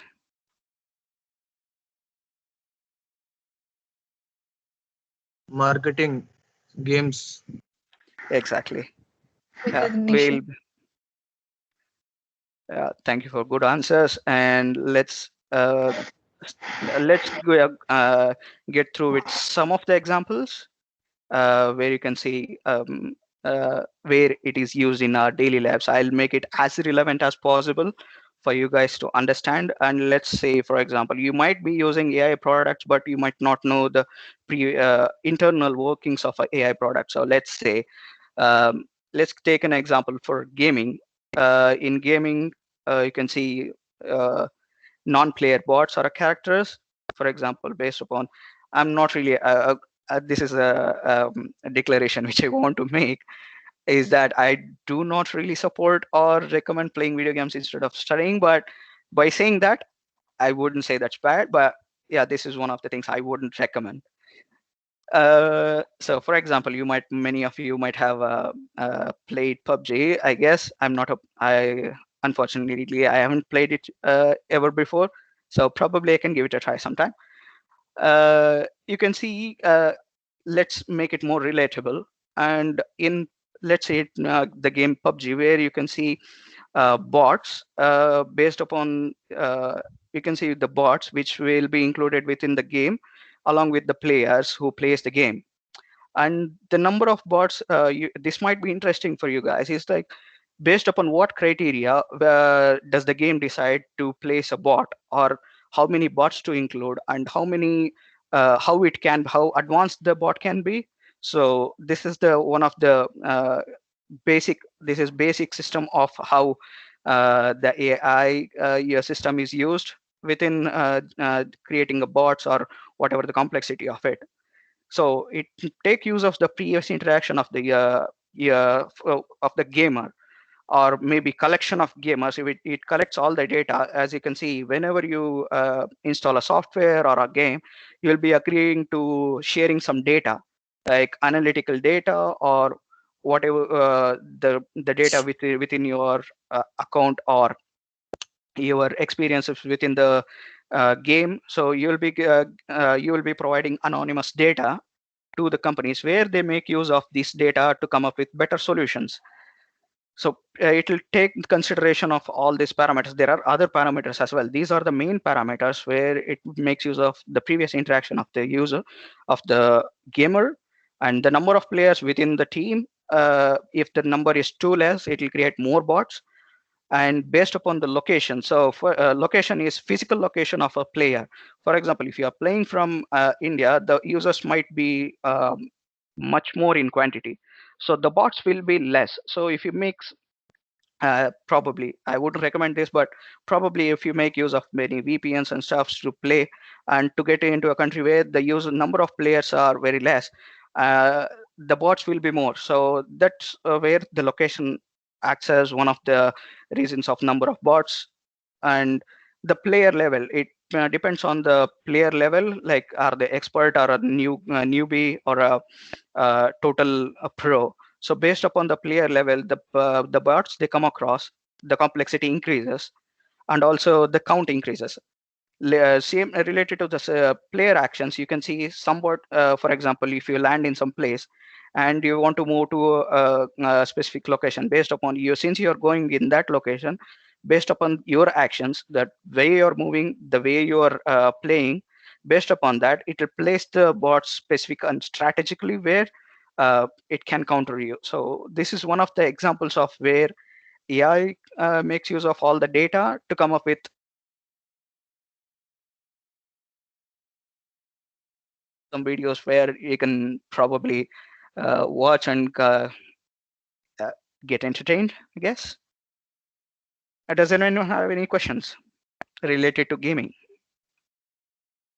Marketing, games. Exactly. Recognition. Thank you for good answers, and let's go, get through with some of the examples where you can see where it is used in our daily lives. I'll make it as relevant as possible for you guys to understand. And let's say, for example, you might be using AI products, but you might not know the internal workings of an AI product. So let's say, let's take an example for gaming. In gaming, you can see non-player bots or characters, for example, based upon, I'm not really, this is a declaration which I want to make, is that I do not really support or recommend playing video games instead of studying. But by saying that, I wouldn't say that's bad, but yeah, this is one of the things I wouldn't recommend. So for example, many of you might have played PUBG. I guess unfortunately, I haven't played it ever before. So probably I can give it a try sometime. You can see, let's make it more relatable. And let's say the game PUBG, where you can see bots based upon, you can see the bots which will be included within the game along with the players who plays the game. And the number of bots, this might be interesting for you guys, is like based upon what criteria does the game decide to place a bot, or how many bots to include, and how advanced the bot can be. So this is the one of the basic system of how the AI your system is used within creating a bots or whatever the complexity of it. So it take use of the previous interaction of the gamer, or maybe collection of gamers. If it collects all the data. As you can see, whenever you install a software or a game, you'll be agreeing to sharing some data, like analytical data or whatever the data within your account or your experiences within the game. So you will be providing anonymous data to the companies, where they make use of this data to come up with better solutions. So it will take consideration of all these parameters. There are other parameters as well. These are the main parameters where it makes use of the previous interaction of the user, of the gamer, and the number of players within the team. If the number is too less, it will create more bots. And based upon the location, so for location is physical location of a player. For example, if you are playing from India, the users might be much more in quantity, so the bots will be less. So if you make probably, I wouldn't recommend this, but probably if you make use of many VPNs and stuff to play and to get into a country where the user number of players are very less, the bots will be more. So that's where the location acts as one of the reasons of number of bots. And the player level, it depends on the player level, like are they expert or a newbie or a total pro. So based upon the player level, the bots they come across, the complexity increases, and also the count increases. Same related to the player actions, you can see somewhat, for example, if you land in some place and you want to move to a specific location, based upon you, since you're going in that location, based upon your actions, that way you're moving, the way you're playing, based upon that, it will place the bot specific and strategically where it can counter you. So this is one of the examples of where AI makes use of all the data to come up with some videos where you can probably watch and get entertained, I guess. Does anyone have any questions related to gaming?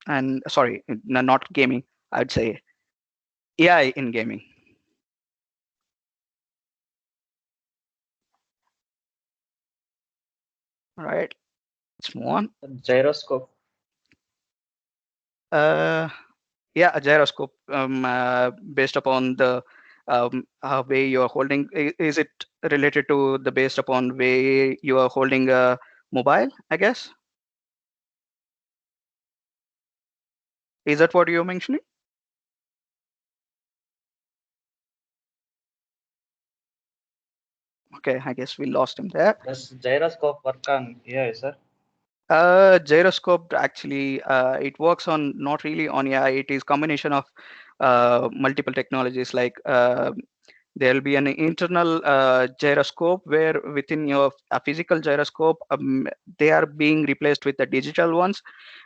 And sorry, not gaming, I'd say AI in gaming. All right, let's move on. Gyroscope. Yeah, a gyroscope, based upon the way you are holding. Is it related to the based upon way you are holding a mobile, I guess? Is that what you're mentioning? Okay, I guess we lost him there. Does gyroscope work on AI, sir? Gyroscope actually, it works on not really on AI. It is combination of multiple technologies like There will be an internal gyroscope where within your physical gyroscope, they are being replaced with the digital ones,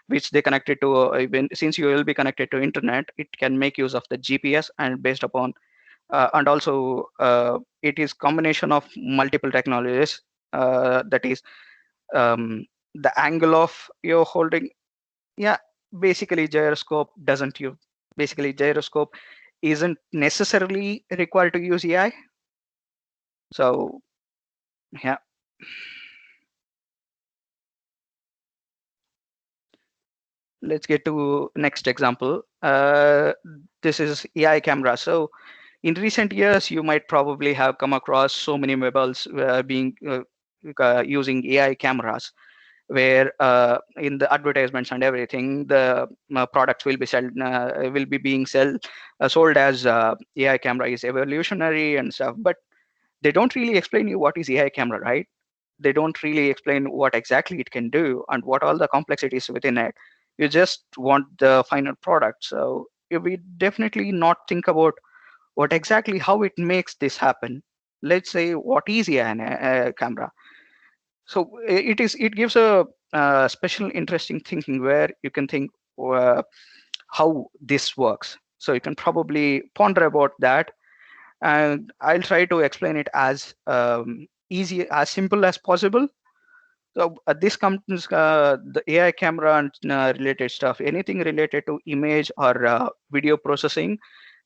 which they connected to. Since you will be connected to internet, it can make use of the GPS, and based upon and also it is combination of multiple technologies. That is the angle of your holding. Yeah, basically gyroscope doesn't use. Basically gyroscope isn't necessarily required to use AI. So yeah. Let's get to next example. This is AI camera. So in recent years, you might probably have come across so many mobiles being using AI cameras, where in the advertisements and everything, the products will be being sold as AI camera is evolutionary and stuff. But they don't really explain you what is AI camera, right? They don't really explain what exactly it can do and what all the complexities within it. You just want the final product. So we definitely not think about what exactly how it makes this happen. Let's say what is AI camera. So it gives a special interesting thinking where you can think how this works. So you can probably ponder about that, and I'll try to explain it as easy, as simple as possible. So this comes the AI camera and related stuff, anything related to image or video processing.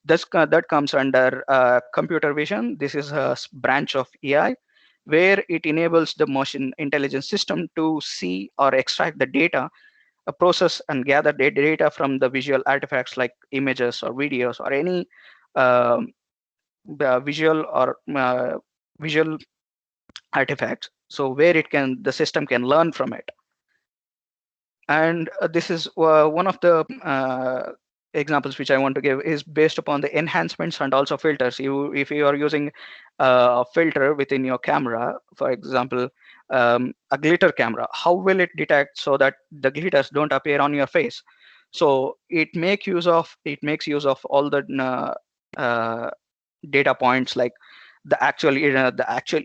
That comes under computer vision. This is a branch of AI where it enables the machine intelligence system to see or extract the data, process and gather data from the visual artifacts like images or videos or any um, visual artifacts. So where the system can learn from it. And this is one of the examples which I want to give is based upon the enhancements and also filters. If you are using a filter within your camera, for example, a glitter camera, how will it detect so that the glitters don't appear on your face? So it makes use of all the data points like the actual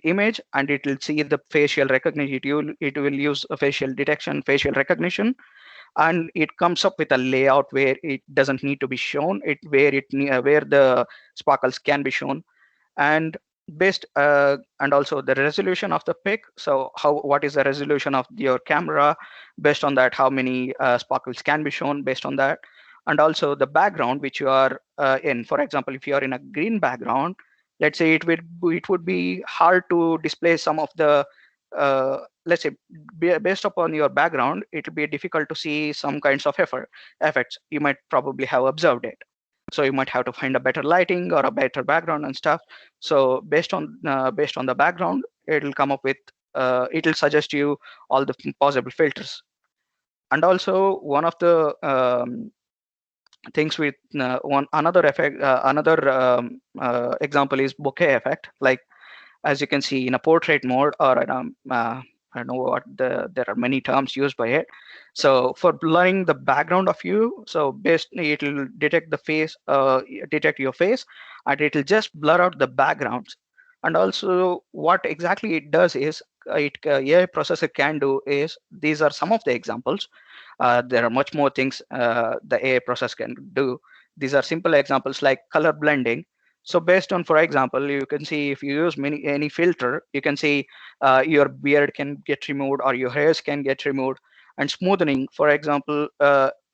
image, and it will see the facial recognition. It will use a facial detection, facial recognition, and it comes up with a layout where it doesn't need to be shown, where the sparkles can be shown, and and also the resolution of the pic. So what is the resolution of your camera? Based on that, how many sparkles can be shown based on that, and also the background which you are in. For example, if you are in a green background, let's say it would be hard to display some of the let's say based upon your background, it will be difficult to see some kinds of effects. You might probably have observed it. So you might have to find a better lighting or a better background and stuff. So based on the background, it'll come up with it'll suggest you all the possible filters. And also one of the things with one another effect, another example is bokeh effect. Like as you can see in a portrait mode, or in I don't know what there are many terms used by it. So for blurring the background of you, so basically it will detect the face, detect your face, and it will just blur out the backgrounds. And also what exactly it does is AI processor can do is, these are some of the examples. There are much more things the AI process can do. These are simple examples like color blending. So based on, for example, you can see if you use any filter, you can see your beard can get removed or your hairs can get removed. And smoothing, for example,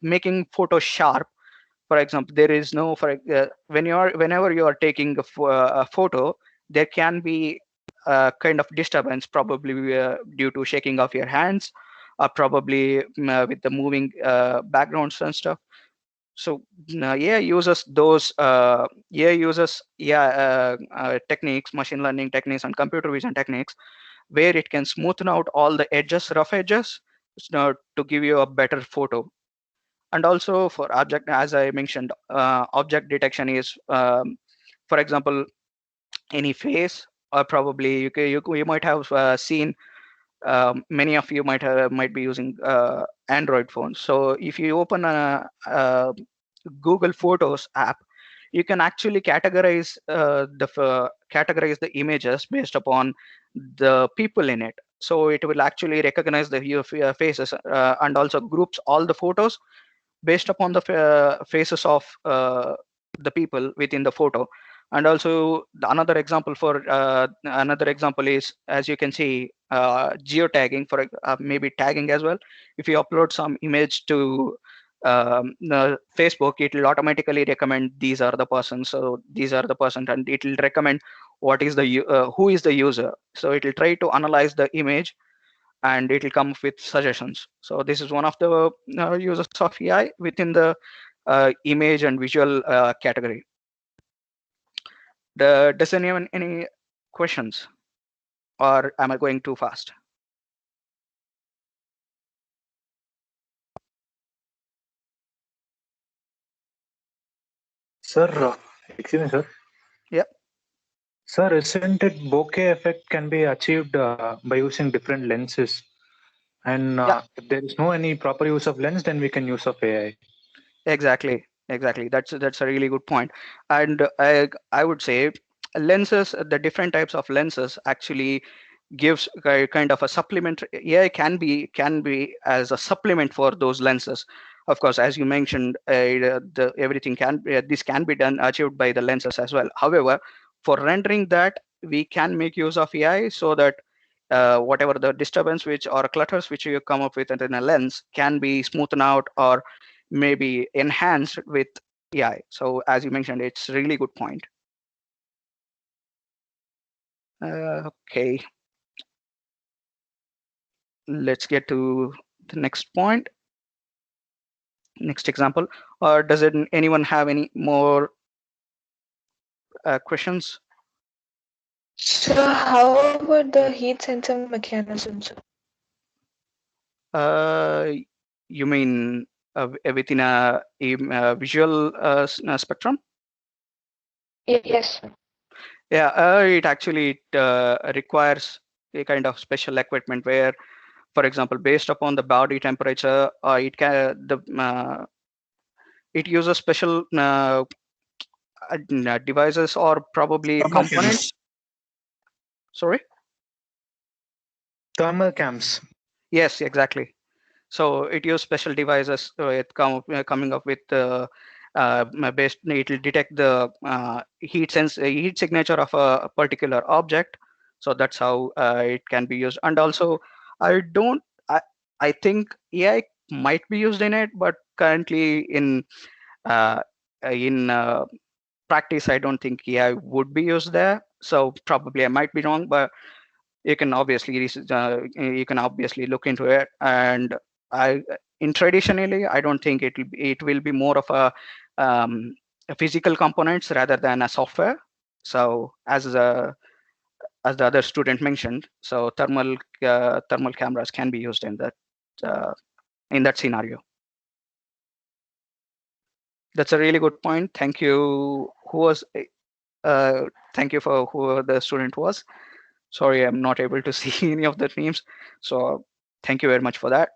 making photos sharp. For example, there is no whenever you are taking a photo, there can be a kind of disturbance, probably due to shaking of your hands, or probably with the moving backgrounds and stuff. So AI uses those techniques, machine learning techniques and computer vision techniques, where it can smoothen out all the edges, rough edges, to give you a better photo. And also for object, as I mentioned, object detection is, for example, any face, or probably you might have seen, many of you might be using Android phones. So if you open a Google Photos app, you can actually categorize the images based upon the people in it. So it will actually recognize the faces and also groups all the photos based upon the faces of the people within the photo. And also another example is, as you can see, geotagging for maybe tagging as well. If you upload some image to the Facebook, it will automatically recommend these are the persons. So these are the person, and it will recommend what is the who is the user. So it will try to analyze the image and it will come up with suggestions. So this is one of the uses of AI within the image and visual category. Does anyone any questions, or am I going too fast? Sir, excuse me, sir. Yeah. Sir, isn't it bokeh effect can be achieved by using different lenses? And if there is no any proper use of lens, then we can use of AI. Exactly. That's a really good point. And I would say lenses, the different types of lenses actually gives kind of a supplement. AI can be as a supplement for those lenses. Of course, as you mentioned, everything this can be done achieved by the lenses as well. However, for rendering that, we can make use of AI so that whatever the disturbance which or clutters which you come up with in a lens can be smoothened out or maybe enhanced with AI. So as you mentioned, it's a really good point. Okay, let's get to the next point, next example. Or does anyone have any more questions? So how about the heat sensor mechanism, sir? You mean within a visual spectrum? Yes, sir. Yeah, it actually requires a kind of special equipment where, for example, based upon the body temperature, it uses special devices or probably components. Sorry? Thermal cams. Yes, exactly. So it uses special devices coming up with based. It will detect the heat signature of a particular object. So that's how it can be used. And also, I don't. I think AI might be used in it, but currently uh, in practice, I don't think AI would be used there. So probably I might be wrong, but you can obviously look into it. And traditionally, I don't think it will be more of a physical components rather than a software. So as the other student mentioned, so thermal cameras can be used in that scenario. That's a really good point. Thank you. Thank you for who the student was. Sorry, I'm not able to see any of the names. So thank you very much for that.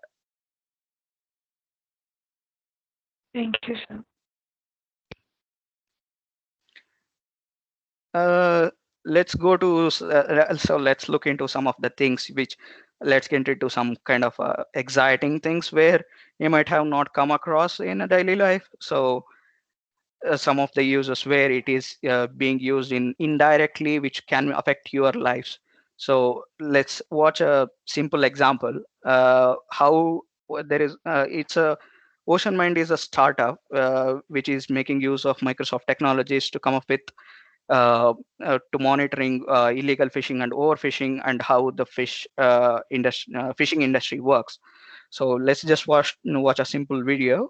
Thank you, sir. Let's go to so let's look into some of the things which let's get into some kind of exciting things where you might have not come across in a daily life. So some of the uses where it is being used in indirectly, which can affect your lives. So let's watch a simple example. How there is it's a Ocean Mind is a startup which is making use of Microsoft technologies to come up with to monitoring illegal fishing and overfishing and how the fishing industry works. So let's just watch a simple video.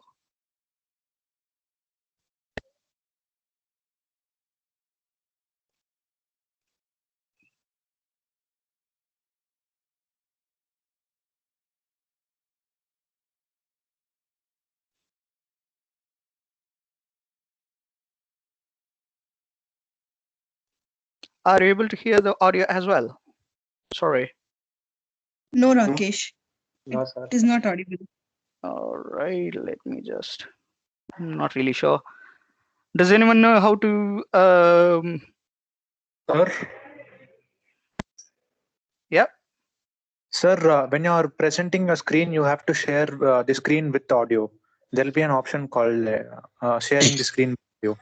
Are you able to hear the audio as well? Sorry. No, Rakesh. No, sir. It is not audible. All right, let me just, I'm not really sure. Does anyone know how to? Sir? Yeah. Sir, when you are presenting a screen, you have to share the screen with audio. There will be an option called sharing the screen with you.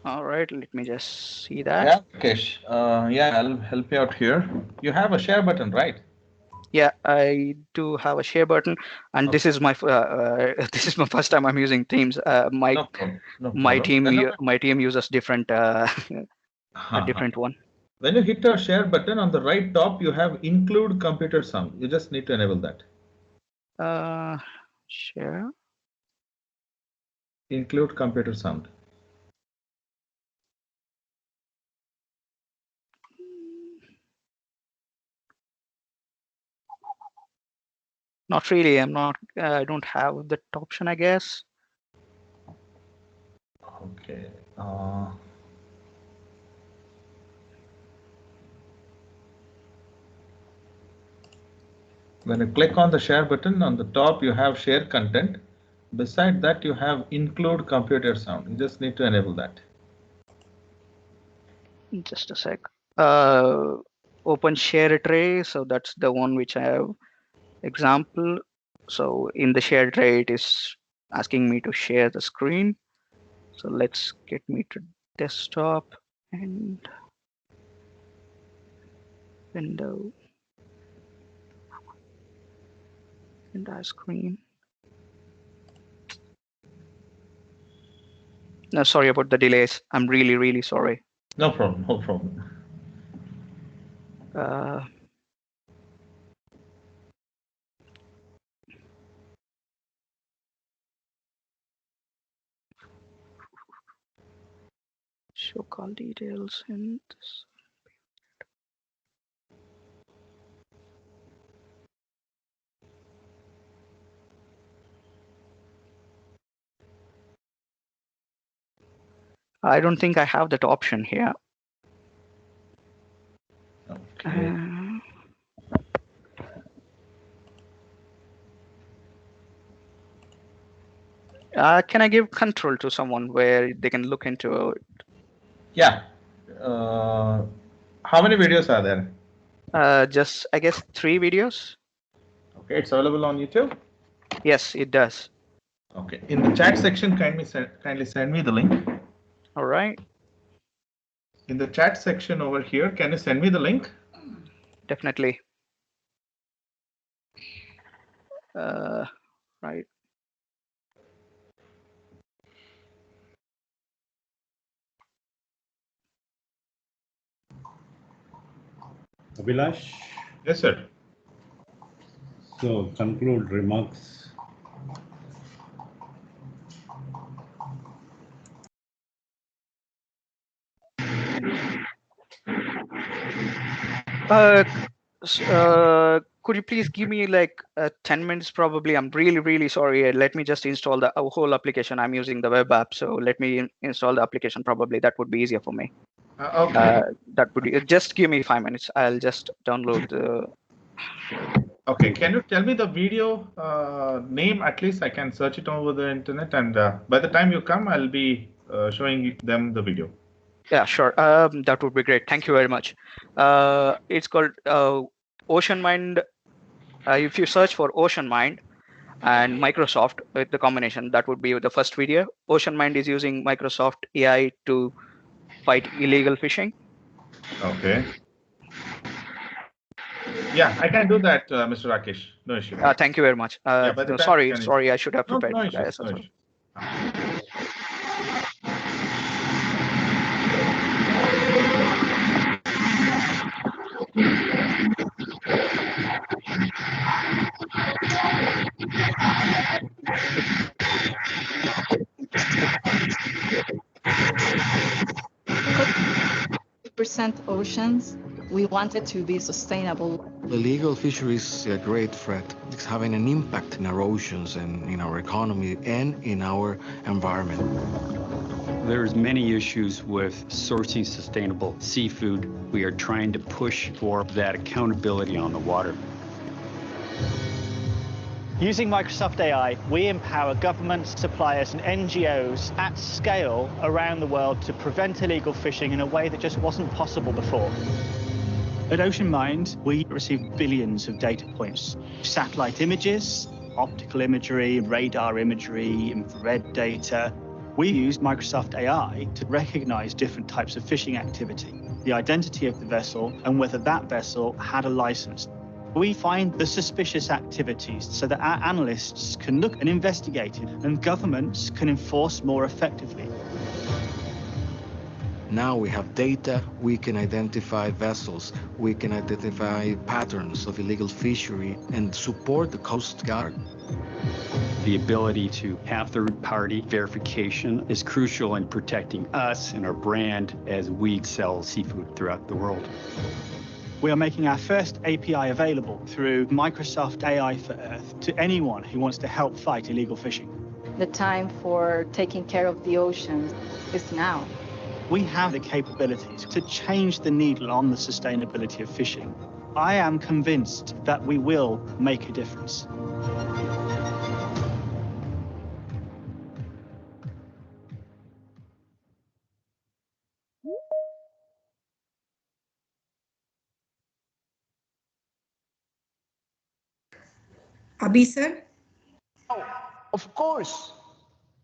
All right, let me just see that. Yeah, Rakesh. Yeah, I'll help you out here. You have a share button, right? Yeah, I do have a share button, and Okay. this is my this is my first time I'm using Teams. No problem. No problem. My team uses different a different one. When you hit a share button on the right top, you have include computer sound. You just need to enable that. Share. Include computer sound. Not really. I'm not. I don't have that option, I guess. Okay. When you click on the share button on the top, you have share content. Beside that, you have include computer sound. You just need to enable that. Just a sec. Open share tray. So that's the one which I have example. So in the share tray, it is asking me to share the screen. So let's get me to desktop and window and our screen. No, sorry about the delays. I'm really, really sorry. No problem. No problem. Show call details and this. I don't think I have that option here. Okay. Can I give control to someone where they can look into it? Yeah. How many videos are there? Just, I guess, 3 videos. Okay, it's available on YouTube? Yes, it does. Okay. In the chat section, kindly send me the link. All right. In the chat section over here, can you send me the link? Definitely. Right. Abhilash? Yes, sir. So conclude remarks. Could you please give me like 10 minutes probably? I'm really, really sorry. Let me just install the whole application. I'm using the web app, so let me install the application probably. That would be easier for me. Okay. That would be, just give me 5 minutes. I'll just download the. Okay, can you tell me the video name at least? I can search it over the internet, and by the time you come, I'll be showing them the video. Yeah, sure. That would be great. Thank you very much. It's called Ocean Mind. If you search for Ocean Mind and Microsoft with the combination, that would be the first video. Ocean Mind is using Microsoft AI to fight illegal fishing. Okay. Yeah, I can do that, Mr. Rakesh. No issue. Thank you very much. Yeah, no, sorry, I should have prepared no for that. issues, no issues. Percent oceans, we want it to be sustainable. Illegal fisheries is a great threat. It's having an impact in our oceans and in our economy and in our environment. There's many issues with sourcing sustainable seafood. We are trying to push for that accountability on the water. Using Microsoft AI, we empower governments, suppliers, and NGOs at scale around the world to prevent illegal fishing in a way that just wasn't possible before. At Ocean Mind, we receive billions of data points, satellite images, optical imagery, radar imagery, infrared data. We use Microsoft AI to recognize different types of fishing activity, the identity of the vessel, and whether that vessel had a license. We find the suspicious activities so that our analysts can look and investigate it, and governments can enforce more effectively. Now we have data, we can identify vessels, we can identify patterns of illegal fishery and support the Coast Guard. The ability to have third-party verification is crucial in protecting us and our brand as we sell seafood throughout the world. We are making our first API available through Microsoft AI for Earth to anyone who wants to help fight illegal fishing. The time for taking care of the oceans is now. We have the capabilities to change the needle on the sustainability of fishing. I am convinced that we will make a difference. Abhi sir? Oh, of course,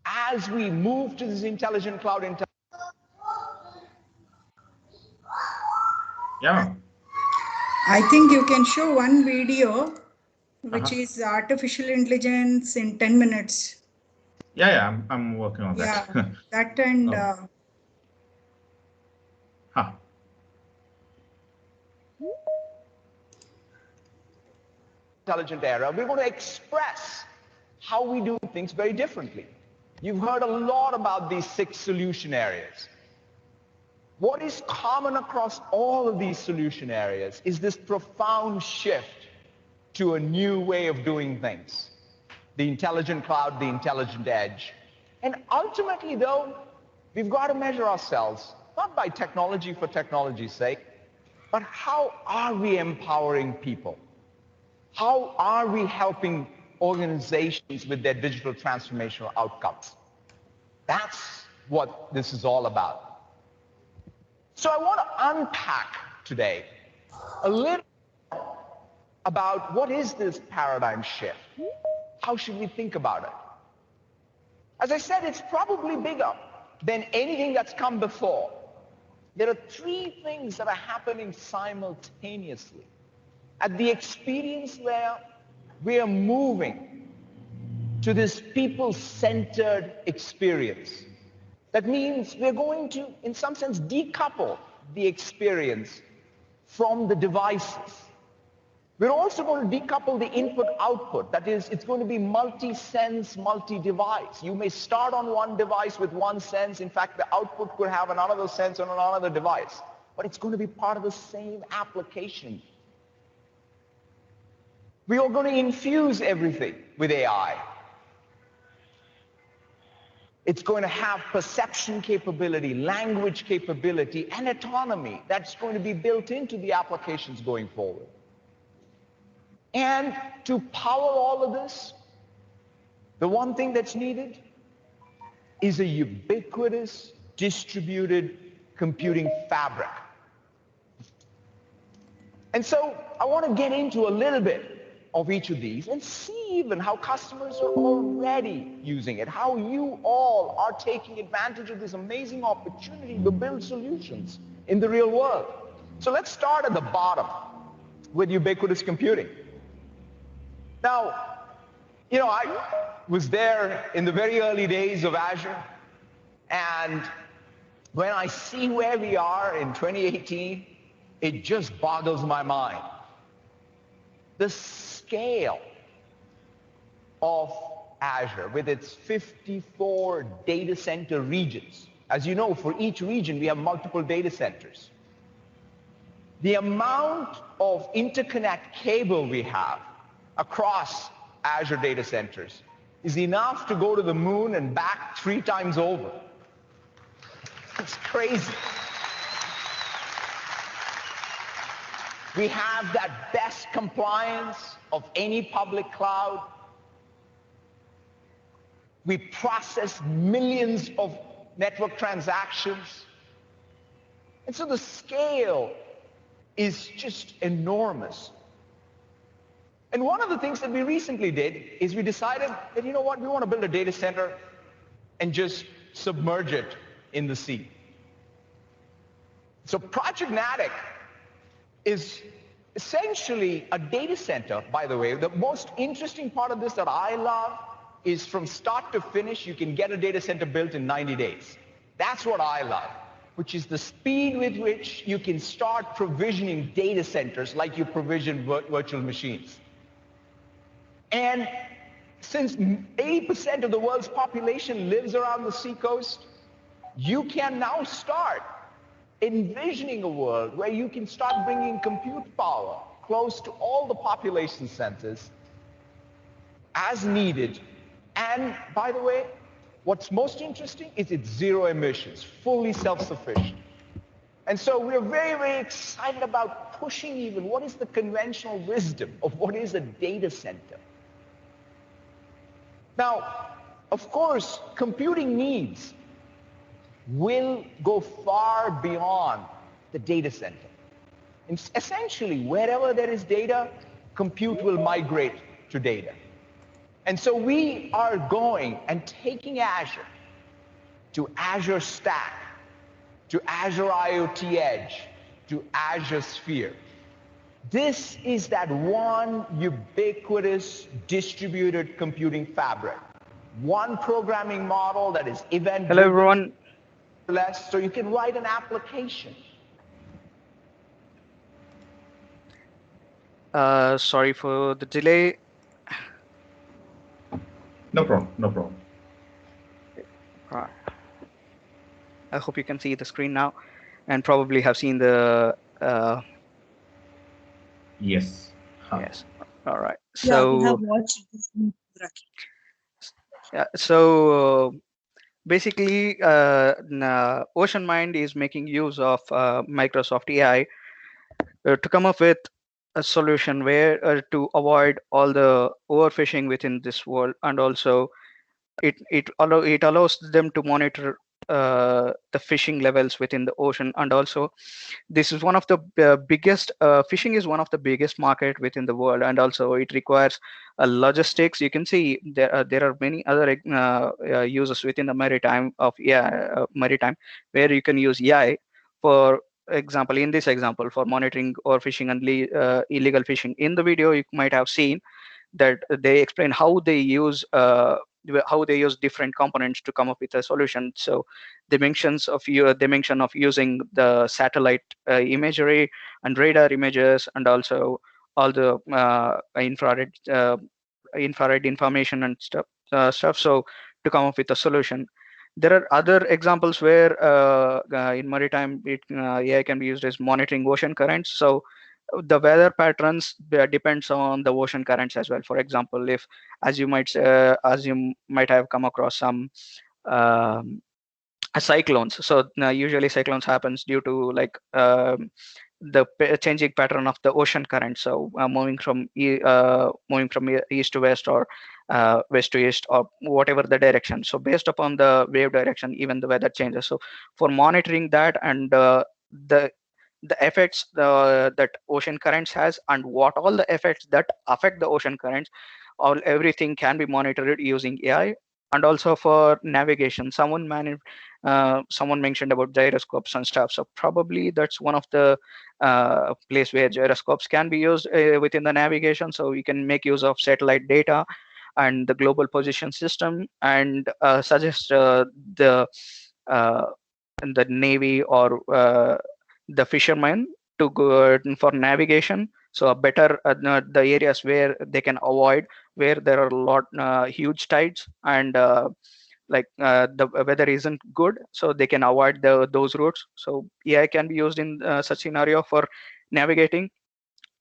as we move to this intelligent cloud Yeah. I think you can show one video, which is artificial intelligence in 10 minutes. Yeah, I'm working on that. Yeah, that and... intelligent era, we're going to express how we do things very differently. You've heard a lot about these 6 solution areas. What is common across all of these solution areas is this profound shift to a new way of doing things. The intelligent cloud, the intelligent edge. And ultimately, though, we've got to measure ourselves, not by technology for technology's sake, but how are we empowering people? How are we helping organizations with their digital transformational outcomes? That's what this is all about. So I want to unpack today a little about what is this paradigm shift? How should we think about it? As I said, it's probably bigger than anything that's come before. There are 3 things that are happening simultaneously. At the experience layer, we are moving to this people-centered experience. That means we're going to, in some sense, decouple the experience from the devices. We're also going to decouple the input-output. That is, it's going to be multi-sense, multi-device. You may start on one device with one sense. In fact, the output could have another sense on another device. But it's going to be part of the same application. We are going to infuse everything with AI. It's going to have perception capability, language capability, and autonomy that's going to be built into the applications going forward. And to power all of this, the one thing that's needed is a ubiquitous, distributed computing fabric. And so I want to get into a little bit of each of these and see even how customers are already using it, how you all are taking advantage of this amazing opportunity to build solutions in the real world. So let's start at the bottom with ubiquitous computing. Now, you know, I was there in the very early days of Azure, and when I see where we are in 2018, it just boggles my mind. The scale of Azure with its 54 data center regions. As you know, for each region, we have multiple data centers. The amount of interconnect cable we have across Azure data centers is enough to go to the moon and back 3 times over. It's crazy. We have that best compliance of any public cloud. We process millions of network transactions. And so the scale is just enormous. And one of the things that we recently did is we decided that, you know what, we want to build a data center and just submerge it in the sea. So Project Natick is essentially a data center, by the way. The most interesting part of this that I love is from start to finish, you can get a data center built in 90 days. That's what I love, which is the speed with which you can start provisioning data centers like you provision virtual machines. And since 80% of the world's population lives around the seacoast, you can now start envisioning a world where you can start bringing compute power close to all the population centers as needed. And by the way, what's most interesting is it's zero emissions, fully self-sufficient. And so we're very, very excited about pushing even what is the conventional wisdom of what is a data center. Now, of course, computing needs will go far beyond the data center. And essentially, wherever there is data, compute will migrate to data. And so we are going and taking Azure to Azure Stack, to Azure IoT Edge, to Azure Sphere. This is that one ubiquitous distributed computing fabric. One programming model that is event-driven. Hello, everyone. So you can write an application. Sorry for the delay. No problem, no problem. Right. I hope you can see the screen now and probably have seen the... Yes. Yes. All right. Yeah, we So, have watched this movie, Rakesh. yeah, so basically, OceanMind is making use of Microsoft AI to come up with a solution where to avoid all the overfishing within this world, and also it allows them to monitor the fishing levels within the ocean. And also this is one of the biggest fishing is one of the biggest market within the world, and also it requires logistics. You can see there are many other uses within the maritime where you can use AI. For example, in this example, for monitoring overfishing and illegal fishing. In the video you might have seen that they explain how they use different components to come up with a solution. So they mention of using the satellite imagery and radar images, and also all the infrared information and stuff. So to come up with a solution. There are other examples where in maritime AI can be used as monitoring ocean currents. So the weather patterns depends on the ocean currents as well. For example, if as you might have come across some cyclones. So usually cyclones happens due to like the changing pattern of the ocean current. So moving from east to west, or west to east, or whatever the direction. So based upon the wave direction, even the weather changes. So for monitoring that, and the effects that ocean currents has, and what all the effects that affect the ocean currents, everything can be monitored using AI. And also for navigation, someone mentioned about gyroscopes and stuff. So probably that's one of the place where gyroscopes can be used within the navigation. So you can make use of satellite data and the global position system, and suggest the navy or the fishermen to go for navigation. So a better the areas where they can avoid, where there are a lot huge tides, and the weather isn't good, so they can avoid those routes. So AI can be used in such scenario for navigating.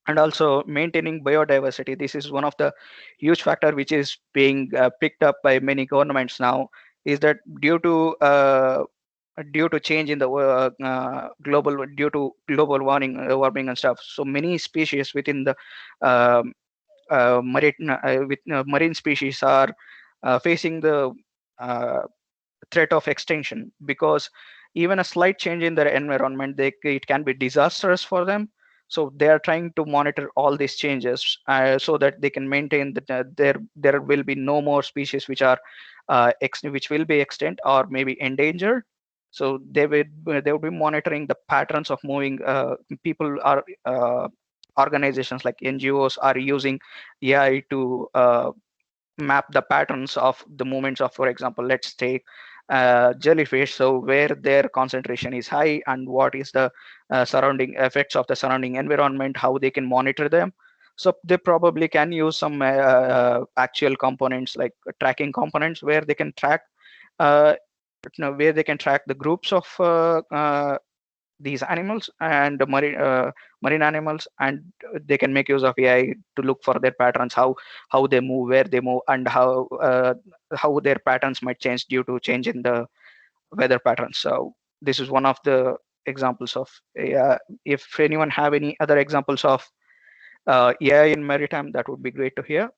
And also maintaining biodiversity. This is one of the huge factor which is being picked up by many governments now, is that due to change in the due to global warming and stuff. So many species within the marine species are facing the threat of extinction, because even a slight change in their environment, it can be disastrous for them. So they are trying to monitor all these changes so that they can maintain that there will be no more species which are which will be extinct or maybe endangered. So they will be monitoring the patterns of moving. People are organizations like NGOs are using AI to map the patterns of the movements of, for example, let's take jellyfish. So where their concentration is high and what is the surrounding effects of the surrounding environment, how they can monitor them. So they probably can use some actual components like tracking components where they can track where they can track the groups of these animals and marine animals, and they can make use of AI to look for their patterns, how they move, where they move, and how their patterns might change due to change in the weather patterns. So this is one of the examples of AI. If anyone have any other examples of AI in maritime, that would be great to hear.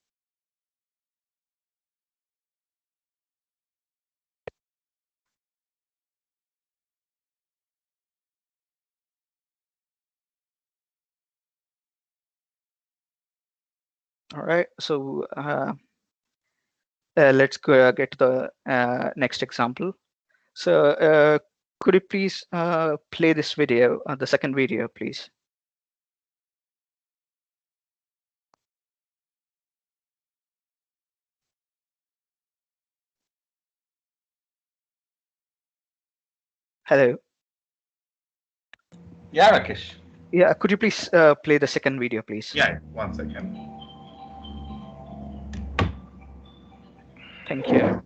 All right, so let's go get to the next example. So could you please play this video, the second video, please? Hello. Yeah, Rakesh. Yeah, could you please play the second video, please? Yeah, 1 second. Thank you.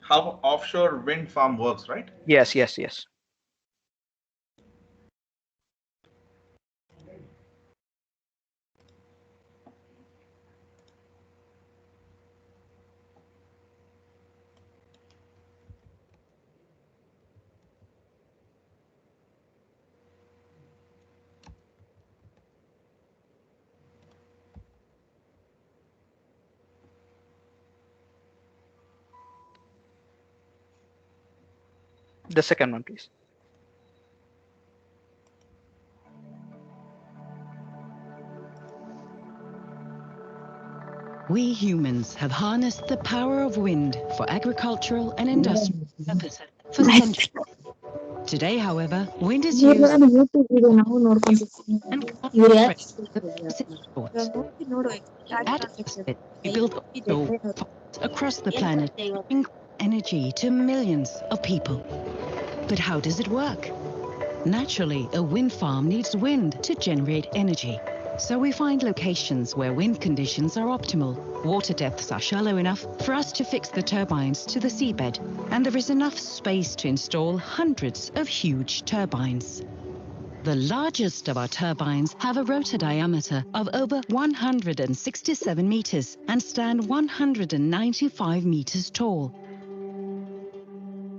How offshore wind farm works, right? Yes, yes, yes. The second one, please. We humans have harnessed the power of wind for agricultural and industrial purposes for centuries. Today, however, wind is used and at it, we build offshore farms across the planet, bringing energy to millions of people. But how does it work? Naturally, a wind farm needs wind to generate energy. So we find locations where wind conditions are optimal. Water depths are shallow enough for us to fix the turbines to the seabed, and there is enough space to install hundreds of huge turbines. The largest of our turbines have a rotor diameter of over 167 meters and stand 195 meters tall.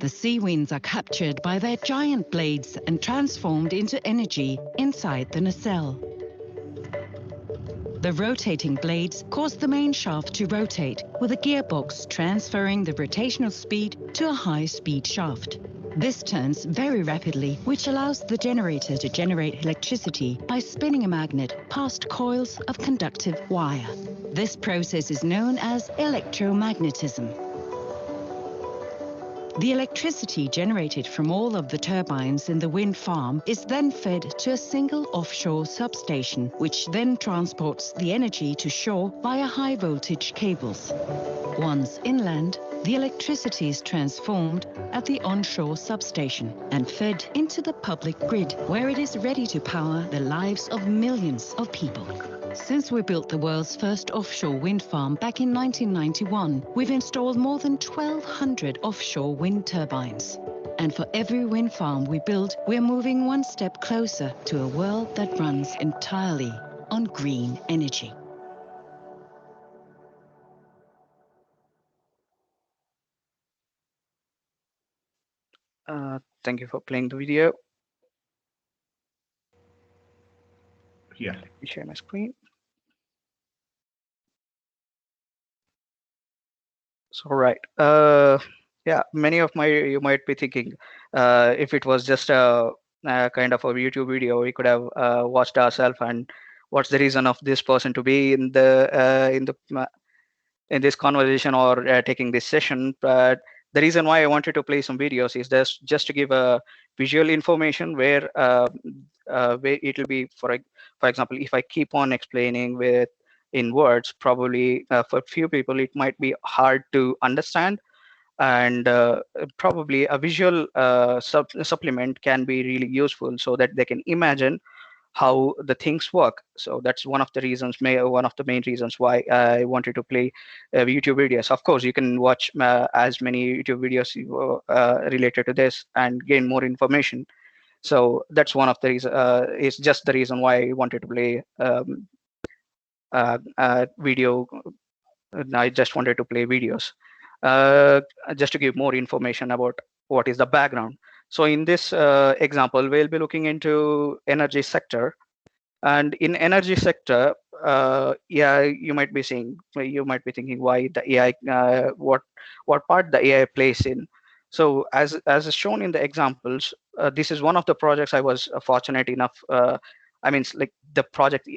The sea winds are captured by their giant blades and transformed into energy inside the nacelle. The rotating blades cause the main shaft to rotate, with a gearbox transferring the rotational speed to a high-speed shaft. This turns very rapidly, which allows the generator to generate electricity by spinning a magnet past coils of conductive wire. This process is known as electromagnetism. The electricity generated from all of the turbines in the wind farm is then fed to a single offshore substation, which then transports the energy to shore via high-voltage cables. Once inland, the electricity is transformed at the onshore substation and fed into the public grid, where it is ready to power the lives of millions of people. Since we built the world's first offshore wind farm back in 1991, we've installed more than 1,200 offshore wind turbines. And for every wind farm we build, we're moving one step closer to a world that runs entirely on green energy. Thank you for playing the video. Yeah. Let me share my screen. So right. Yeah, many of you might be thinking, if it was just a kind of a YouTube video, we could have watched ourselves, and what's the reason of this person to be in this conversation or taking this session. But the reason why I wanted to play some videos is just to give a visual information where it will be, for example, if I keep on explaining in words, probably for few people it might be hard to understand, and probably a visual supplement can be really useful so that they can imagine how the things work. So that's one of the main reasons why I wanted to play YouTube videos. Of course, you can watch as many YouTube videos related to this and gain more information. So that's one of the reasons. It's just the reason why I wanted to play video. I just wanted to play videos just to give more information about what is the background. So in this example, we'll be looking into energy sector. And in energy sector, yeah, you might be thinking why the AI, what part the AI plays in. So as shown in the examples, this is one of the projects I was fortunate enough. I mean, like the project,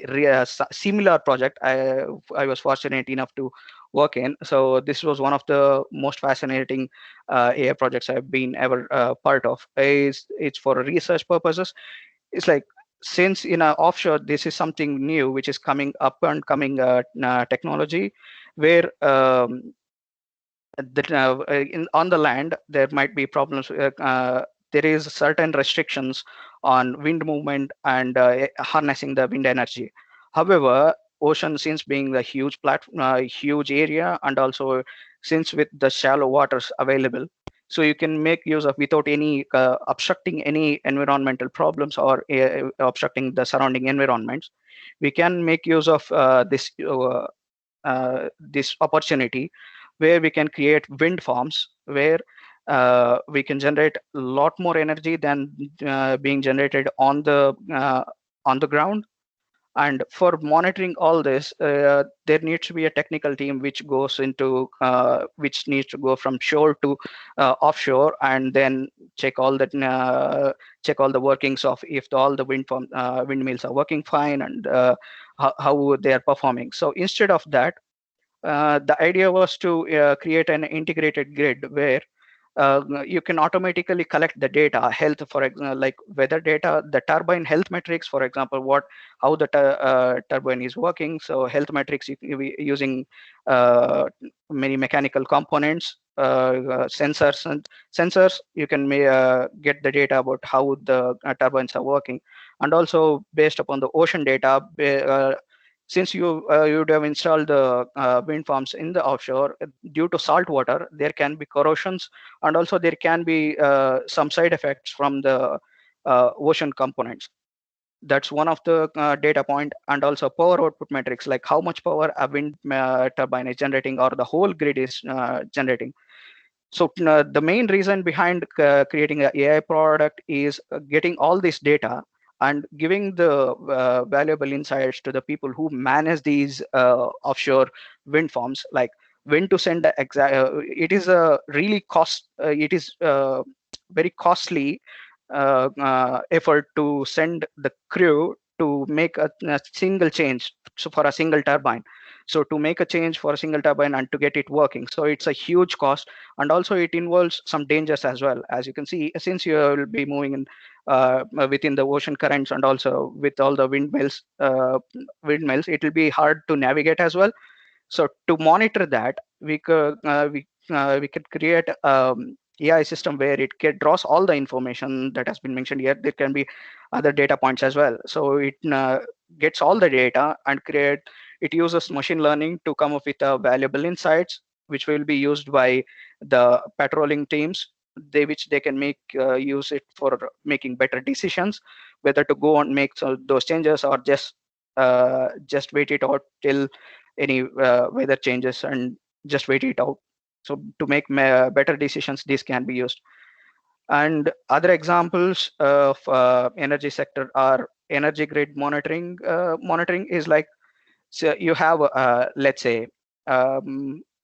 similar project I was fortunate enough to work in. So this was one of the most fascinating AI projects I've been ever part of. It's for research purposes. It's like, since in offshore, this is something new which is coming up and coming technology, where on the land there might be problems. There is certain restrictions on wind movement and harnessing the wind energy. However, ocean, since being the huge area, and also since with the shallow waters available, so you can make use of without any obstructing any environmental problems or obstructing the surrounding environments. We can make use of this opportunity where we can create wind farms where we can generate a lot more energy than being generated on the ground. And for monitoring all this, there needs to be a technical team which which needs to go from shore to offshore, and then check all the workings of if all the windmills are working fine, and how they are performing. So instead of that, the idea was to create an integrated grid where you can automatically collect the data, health, for example, like weather data, the turbine health metrics, for example, how the turbine is working. So health metrics, using many mechanical components, sensors, you can get the data about how the turbines are working. And also based upon the ocean data, since you would have installed the wind farms in the offshore, due to salt water, there can be corrosions, and also there can be some side effects from the ocean components. That's one of the data point. And also power output metrics, like how much power a wind turbine is generating or the whole grid is generating. So the main reason behind creating an AI product is getting all this data and giving the valuable insights to the people who manage these offshore wind farms, like when to send the exact. It is a really it is very costly effort to send the crew to make a single change, so for a single turbine. So to make a change for a single turbine and to get it working, so it's a huge cost. And also it involves some dangers as well. As you can see, since you will be moving in within the ocean currents, and also with all the windmills, it will be hard to navigate as well. So to monitor that, we could create AI system where it draws all the information that has been mentioned here. There can be other data points as well. So it gets all the data and it uses machine learning to come up with valuable insights, which will be used by the patrolling teams, which they can use it for making better decisions, whether to go and make those changes or just wait it out till any weather changes and just wait it out. So to make better decisions, this can be used. And other examples of energy sector are energy grid monitoring. Monitoring is like, so you have let's say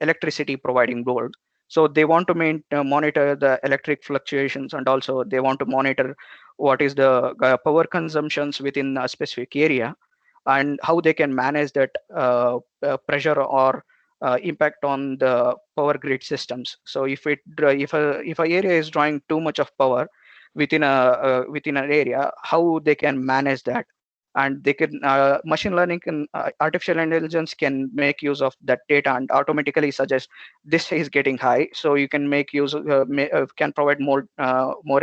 electricity providing board. So they want to monitor the electric fluctuations, and also they want to monitor what is the power consumptions within a specific area, and how they can manage that pressure or impact on the power grid systems. So if an area is drawing too much of power within an area, how they can manage that. And they can machine learning and artificial intelligence can make use of that data and automatically suggest this is getting high, so you can make use can provide more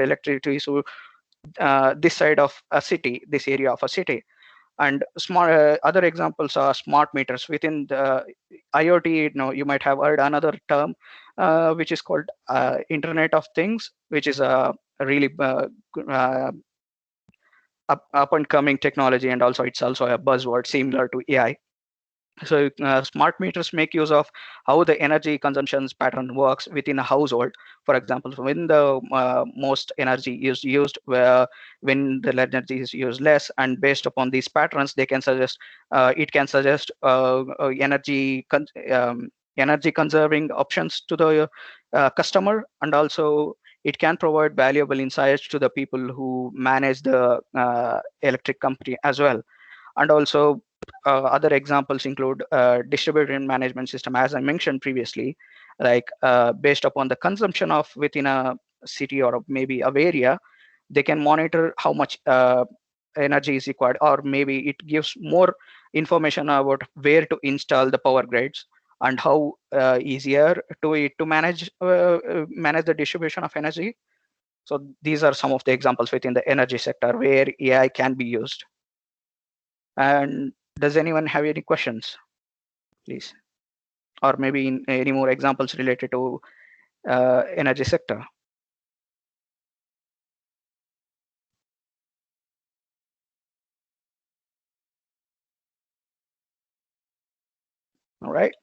electricity. So this side of a city, this area of a city. And smart other examples are smart meters within the IoT. You might have heard another term which is called Internet of Things, which is a really up and coming technology, and also it's also a buzzword similar to AI. So smart meters make use of how the energy consumption pattern works within a household. For example, when the most energy is used, when the energy is used less, and based upon these patterns, they can suggest energy conserving options to the customer, and also it can provide valuable insights to the people who manage the electric company as well. And also other examples include distributed management system, as I mentioned previously, like based upon the consumption of within a city or maybe a area, they can monitor how much energy is required, or maybe it gives more information about where to install the power grids and how easier to manage the distribution of energy. So these are some of the examples within the energy sector where AI can be used. And does anyone have any questions, please? Or maybe any more examples related to energy sector? All right.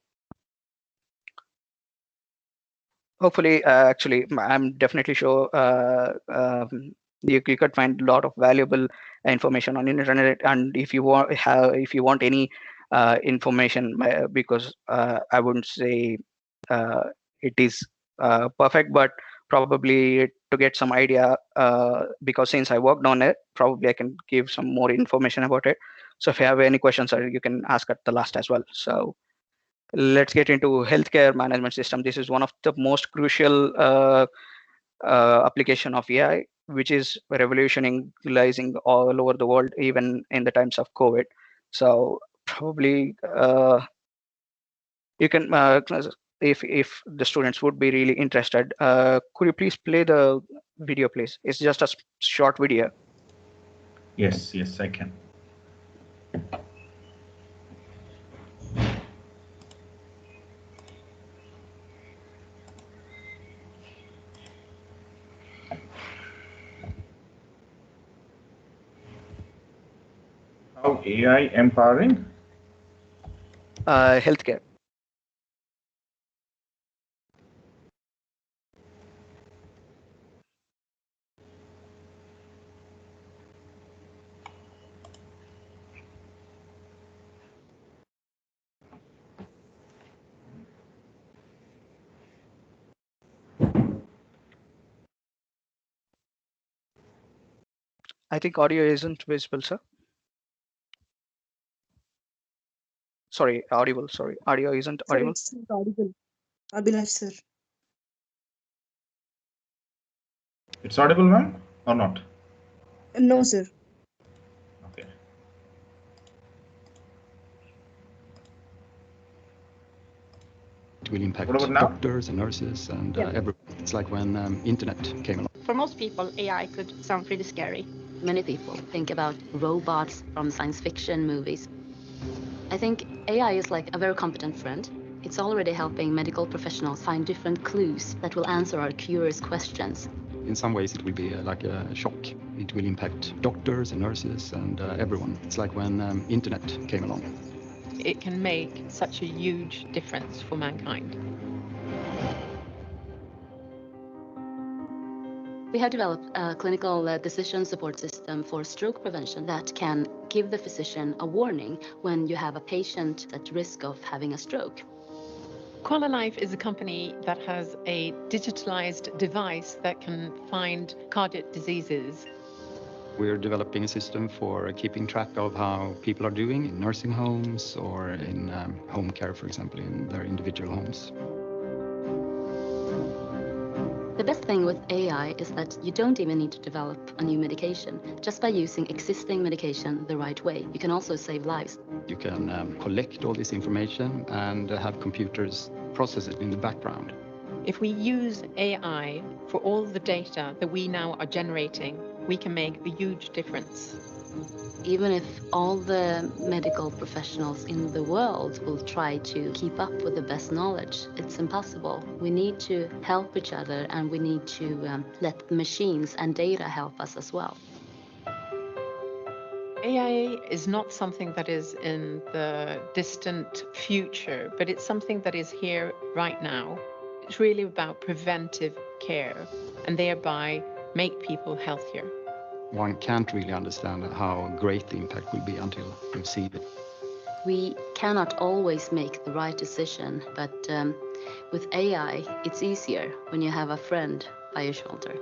Hopefully, actually, I'm definitely sure you could find a lot of valuable information on internet. And if you want any information, because I wouldn't say it is perfect, but probably to get some idea, because since I worked on it, probably I can give some more information about it. So if you have any questions, you can ask at the last as well. So let's get into healthcare management system. This is one of the most crucial application of AI, which is revolutionizing all over the world, even in the times of COVID. So probably you can, if the students would be really interested, could you please play the video, please? It's just a short video. Yes, I can. How AI empowering? Healthcare. I think audio isn't visible, sir. Sorry, audible. Sorry, audio isn't Sir, audible. it's not audible. Abhilash, sir. It's audible, ma'am, or not? No, sir. Okay. It will impact doctors and nurses and everyone. It's like when internet came along. For most people, AI could sound pretty scary. Many people think about robots from science fiction movies. I think AI is like a very competent friend. It's already helping medical professionals find different clues that will answer our curious questions. In some ways, it will be like a shock. It will impact doctors and nurses and everyone. It's like when internet came along. It can make such a huge difference for mankind. We have developed a clinical decision support system for stroke prevention that can give the physician a warning when you have a patient at risk of having a stroke. Qualilife is a company that has a digitalized device that can find cardiac diseases. We're developing a system for keeping track of how people are doing in nursing homes or in home care, for example, in their individual homes. The best thing with AI is that you don't even need to develop a new medication. Just by using existing medication the right way, you can also save lives. You can collect all this information and have computers process it in the background. If we use AI for all the data that we now are generating, we can make a huge difference. Even if all the medical professionals in the world will try to keep up with the best knowledge, it's impossible. We need to help each other, and we need to let the machines and data help us as well. AI is not something that is in the distant future, but it's something that is here right now. It's really about preventive care and thereby make people healthier. One can't really understand how great the impact will be until we've seen it. We cannot always make the right decision, but with AI, it's easier when you have a friend by your shoulder.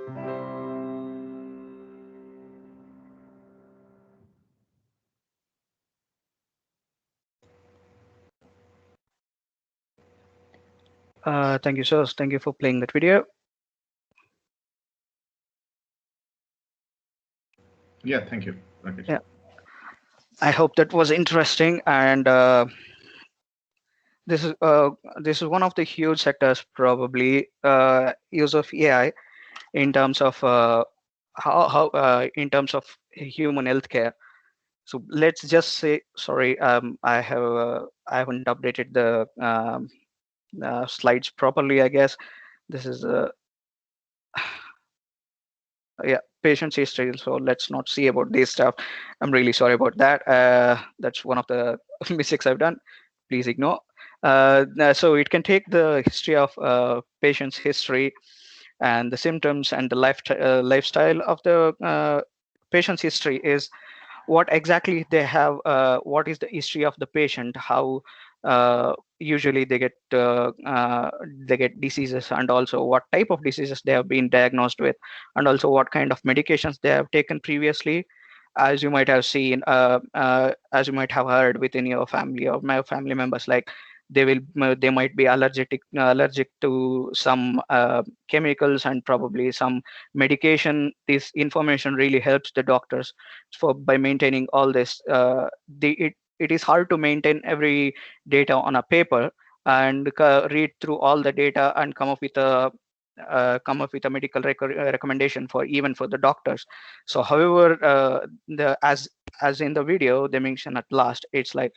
Thank you, sir. Thank you for playing that video. Yeah, thank you, Rakesh. Yeah, I hope that was interesting, and this is one of the huge sectors, probably use of AI in terms of how in terms of human healthcare. So let's just say, sorry, I haven't updated the slides properly. I guess this is yeah, patient's history. So let's not see about this stuff. I'm really sorry about that. That's one of the mistakes I've done. Please ignore. So it can take the history of patient's history and the symptoms and the lifestyle of the patient's history is what exactly they have, what is the history of the patient, how usually they get diseases, and also what type of diseases they have been diagnosed with, and also what kind of medications they have taken previously. As you might have seen, as you might have heard within your family or my family members, like they might be allergic to some chemicals and probably some medication. This information really helps the doctors for by maintaining all this. It is hard to maintain every data on a paper and read through all the data and come up with a medical recommendation for even for the doctors. So however, as in the video they mention at last, it's like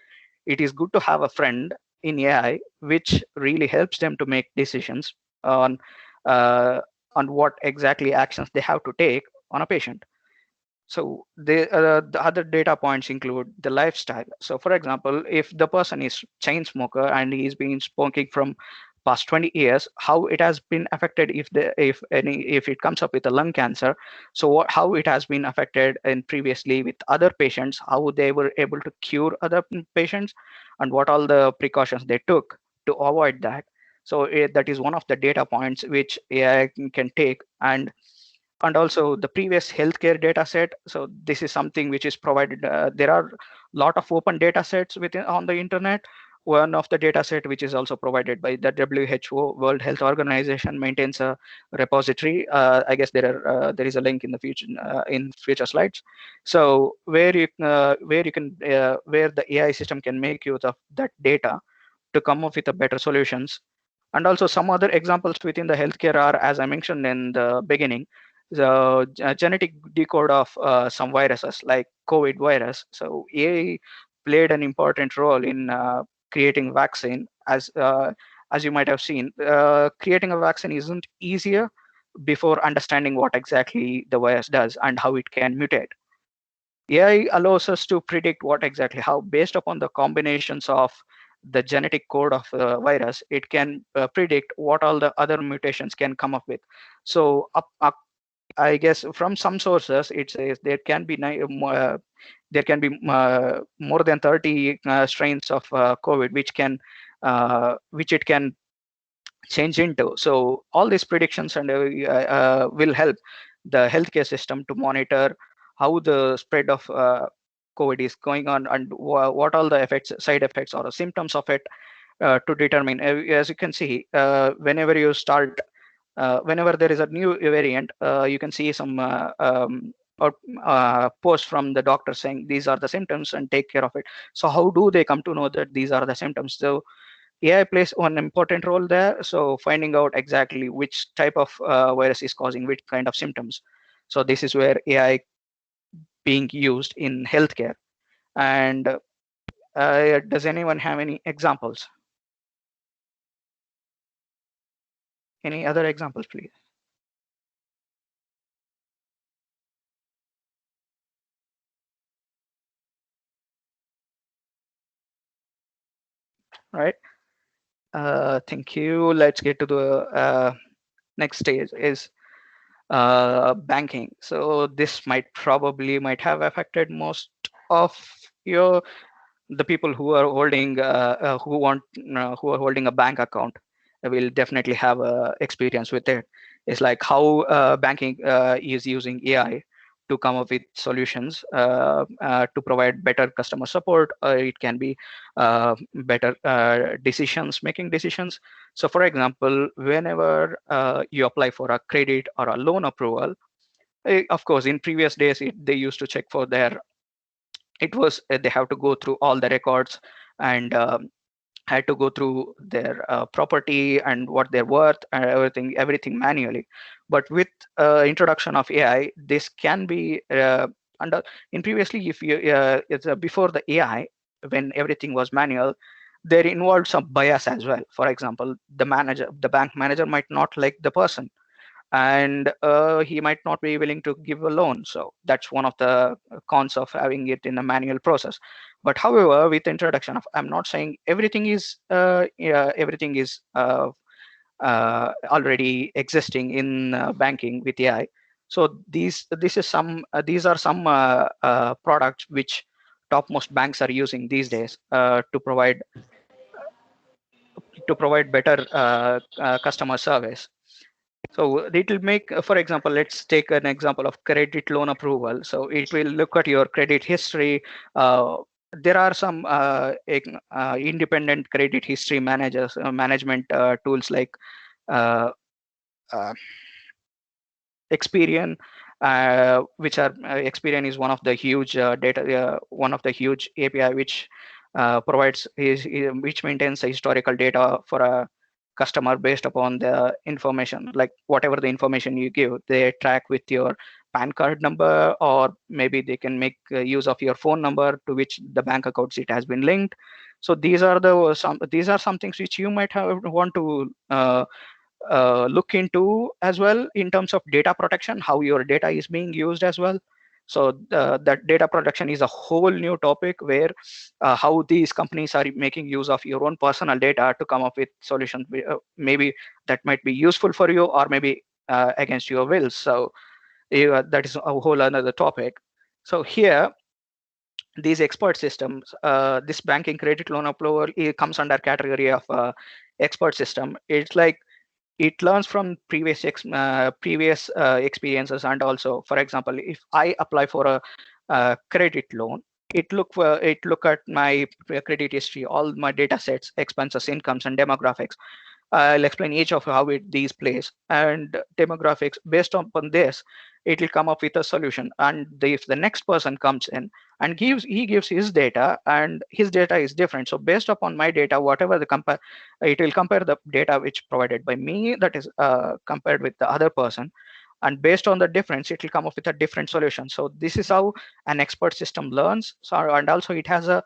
it is good to have a friend in AI which really helps them to make decisions on uh, on what exactly actions they have to take on a patient. So the other data points include the lifestyle. So for example, if the person is chain smoker and he's been smoking from past 20 years, how it has been affected if it comes up with a lung cancer. So how it has been affected in previously with other patients, how they were able to cure other patients, and what all the precautions they took to avoid that. So that is one of the data points which AI can take, and also the previous healthcare data set. So this is something which is provided. There are a lot of open data sets within on the internet. One of the data set which is also provided by the WHO, World Health Organization, maintains a repository. I guess there is a link in future slides. So where you can where the AI system can make use of that data to come up with a better solutions. And also some other examples within the healthcare are, as I mentioned in the beginning, the genetic decode of some viruses like COVID virus. So AI played an important role in creating vaccine. As you might have seen, creating a vaccine isn't easier before understanding what exactly the virus does and how it can mutate. AI allows us to predict what exactly how, based upon the combinations of the genetic code of the virus, it can predict what all the other mutations can come up with. So I guess from some sources it says there can be more than 30 strains of COVID which it can change into. So all these predictions and will help the healthcare system to monitor how the spread of COVID is going on and what all the effects, side effects or symptoms of it, to determine. As you can see, whenever you start, whenever there is a new variant, you can see some or post from the doctor saying these are the symptoms and take care of it. So how do they come to know that these are the symptoms? So AI plays one important role there. So finding out exactly which type of virus is causing which kind of symptoms. So this is where AI being used in healthcare. And does anyone have any examples? Any other examples, please? Right. Thank you. Let's get to the next stage is banking. So this might have affected most of your the people who are holding who are holding a bank account will definitely have experience with it. It's like how banking is using AI to come up with solutions to provide better customer support. It can be better making decisions. So for example, whenever you apply for a credit or a loan approval, of course, in previous days, they used to check for their, they have to go through all the records and had to go through their property and what they're worth and everything manually. But with introduction of AI, this can be under in previously, if you it's before the AI, when everything was manual, there involved some bias as well. For example, the bank manager might not like the person, and he might not be willing to give a loan. So that's one of the cons of having it in a manual process. But however, with the introduction of, I'm not saying everything is already existing in banking with AI. So these are some products which topmost banks are using these days to provide better customer service. So it will make, for example, let's take an example of credit loan approval. So it will look at your credit history. There are some independent credit history management tools like Experian, which are Experian is one of the huge one of the huge API which which maintains historical data for a customer based upon the information, like whatever the information you give, they track with your PAN card number, or maybe they can make use of your phone number to which the bank accounts it has been linked. So these are some things which you might want to look into as well in terms of data protection, how your data is being used as well. So that data protection is a whole new topic where how these companies are making use of your own personal data to come up with solutions. Maybe that might be useful for you, or maybe against your will. So that is a whole another topic. So here, these expert systems, this banking credit loan approval, it comes under category of expert system. It's like it learns from previous experiences. And also, for example, if I apply for a credit loan, it look at my credit history, all my data sets, expenses, incomes, and demographics. I'll explain each of how these plays and demographics. Based upon this, it will come up with a solution. And if the next person comes in and gives his data, and his data is different, so based upon my data, whatever it will compare the data which provided by me, that is compared with the other person, and based on the difference, it will come up with a different solution. So this is how an expert system learns. So, and also it has a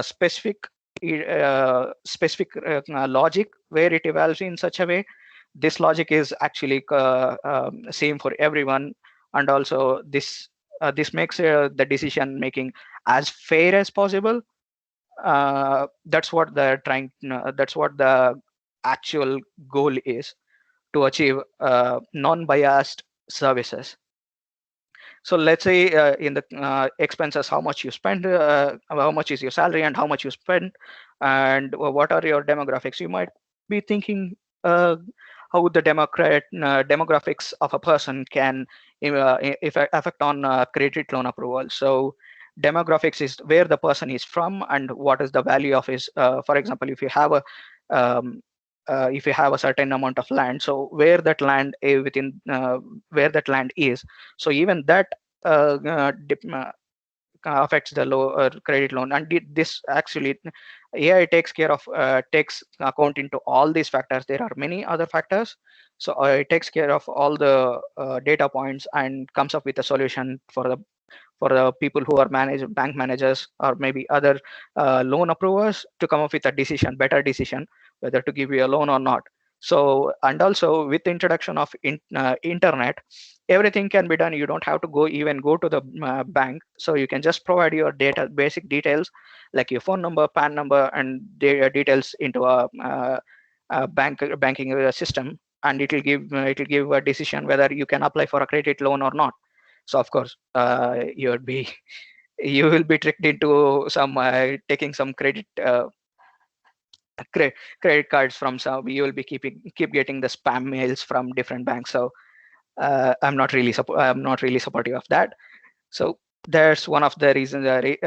specific logic where it evolves in such a way. This logic is actually same for everyone, and also this makes the decision making as fair as possible. That's what they're trying. That's what the actual goal is, to achieve non-biased services. So let's say in the expenses, how much you spend, how much is your salary, and how much you spend, and what are your demographics. You might be thinking how the demographics of a person can affect on credit loan approval. So demographics is where the person is from and what is the value of his. For example, if you have a if you have a certain amount of land, so where that land where that land is, so even that affects the credit loan. And this actually AI takes care of takes account into all these factors. There are many other factors, so it takes care of all the data points and comes up with a solution for the people who are bank managers or maybe other loan approvers to come up with a better decision whether to give you a loan or not. So, and also with the introduction of internet, everything can be done. You don't have to go to the bank. So you can just provide your basic details like your phone number, PAN number, and details into a banking system, and it will give a decision whether you can apply for a credit loan or not. So of course, you will be tricked into some taking some credit cards from some. You will be keep getting the spam mails from different banks. So I'm not really supportive of that. So there's one of the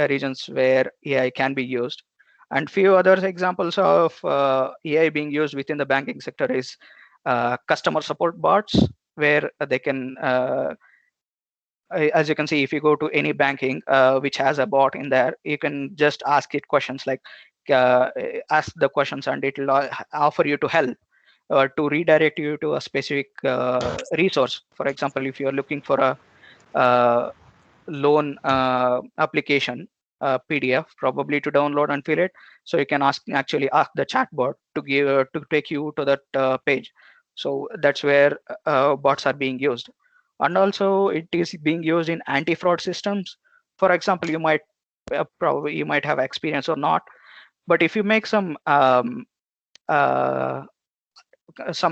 regions where AI can be used. And few other examples of AI being used within the banking sector is customer support bots, where they can as you can see, if you go to any banking which has a bot in there, you can just ask it questions like ask the questions and it will offer you to help to redirect you to a specific resource. For example, if you're looking for a loan application PDF probably to download and fill it, so you can actually ask the chatbot to take you to that page. So that's where bots are being used. And also it is being used in anti-fraud systems. For example, you might have experience or not, but if you make some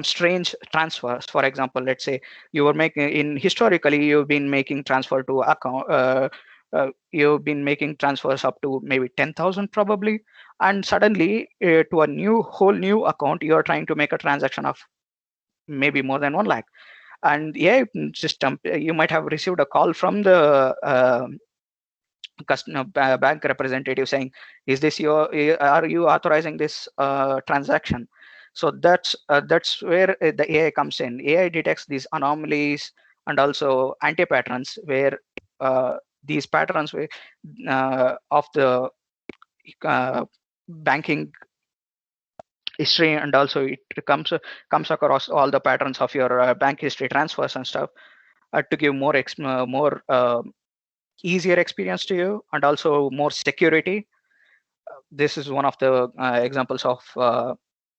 strange transfers, for example, let's say you were historically you've been making transfer to account, you've been making transfers up to maybe 10,000 probably, and suddenly to a whole new account you're trying to make a transaction of maybe more than 1 lakh. And system, you might have received a call from the bank representative saying, is this are you authorizing this transaction? So that's where the AI comes in. AI detects these anomalies and also anti-patterns, where these patterns of the banking history, and also it comes across all the patterns of your bank history transfers and stuff to give more easier experience to you and also more security. This is one of the examples of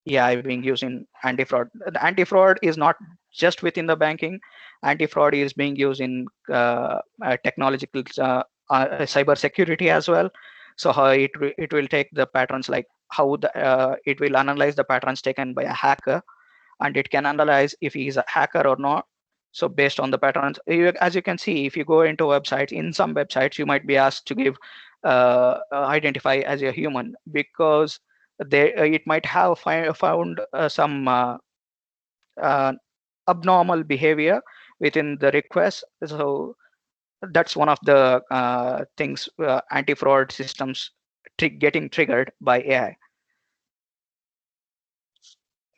AI being used in anti-fraud. The anti-fraud is not just within the banking. Anti-fraud is being used in technological cyber security as well. So how it will take the patterns, like how it will analyze the patterns taken by a hacker, and it can analyze if he is a hacker or not. So based on the patterns, as you can see, if you go into websites, in some websites you might be asked to give identify as a human, because it might have found some abnormal behavior within the request. So that's one of the things anti-fraud systems getting triggered by AI.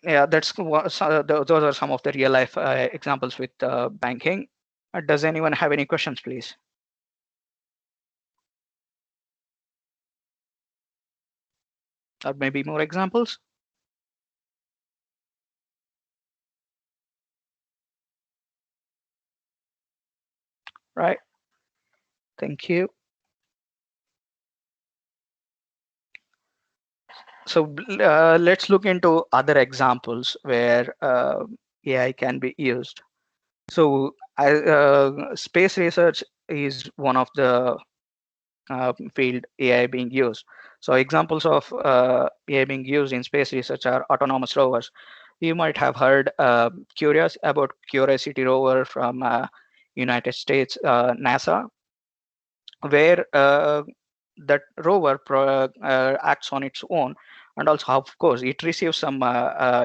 Yeah, those are some of the real life examples with banking. Does anyone have any questions, please? Or maybe more examples? Right. Thank you. So let's look into other examples where AI can be used. So space research is one of the field AI being used. So examples of AI being used in space research are autonomous rovers. You might have heard about Curiosity rover from United States, NASA, where that rover acts on its own and also of course it receives some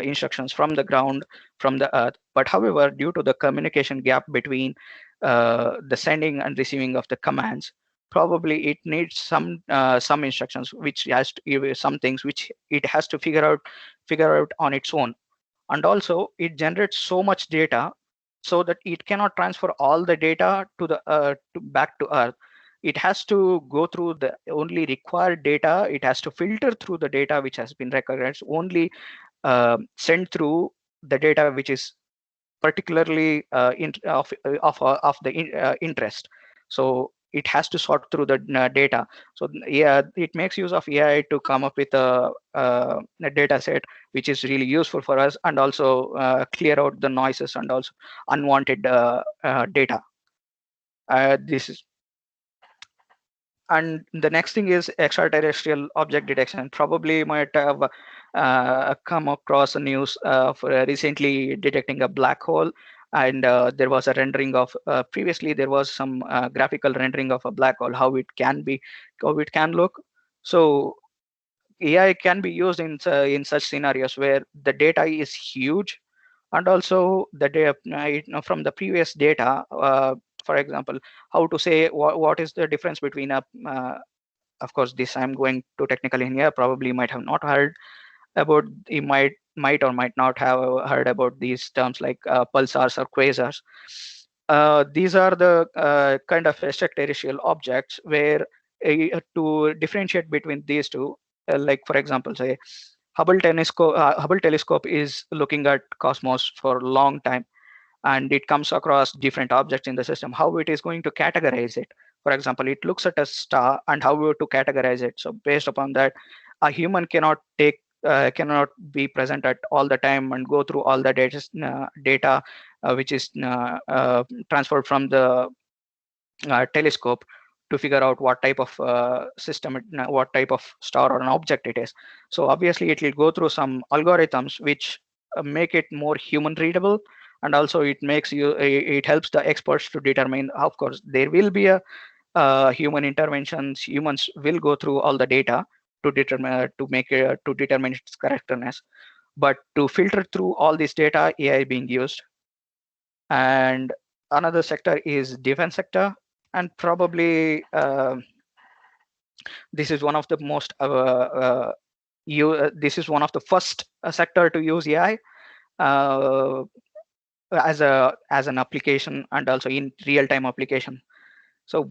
instructions from the ground, from the earth. But however, due to the communication gap between the sending and receiving of the commands, probably it needs some instructions which has to give some things which it has to figure out on its own. And also it generates so much data so that it cannot transfer all the data to the back to earth. It has to go through the only required data. It has to filter through the data which has been recognized, only send through the data which is particularly of the interest. So it has to sort through the data. So yeah, it makes use of AI to come up with a data set which is really useful for us, and also clear out the noises and also unwanted data. This is, and the next thing is extraterrestrial object detection. Probably might have come across a news for recently detecting a black hole, and there was a rendering of previously there was some graphical rendering of a black hole, how it can look. So AI can be used in such scenarios where the data is huge, and also the data from the previous data. For example, how to say what is the difference between a of course, this I'm going to technical in here. Probably might have not heard about. You might or might not have heard about these terms like pulsars or quasars. These are the kind of extraterrestrial objects where to differentiate between these two, like for example, say Hubble telescope is looking at cosmos for a long time, and it comes across different objects in the system. How it is going to categorize it? For example, it looks at a star and how to categorize it. So based upon that, a human cannot be present at all the time and go through all the data which is transferred from the telescope to figure out what type of system, what type of star or an object it is. So obviously it will go through some algorithms which make it more human readable, and also it helps the experts to determine. Of course, there will be a human interventions. Humans will go through all the data to determine its correctness, but to filter through all this data, AI being used. And another sector is defense sector, and probably this is one of the most this is one of the first sector to use AI as an application, and also in real-time application. So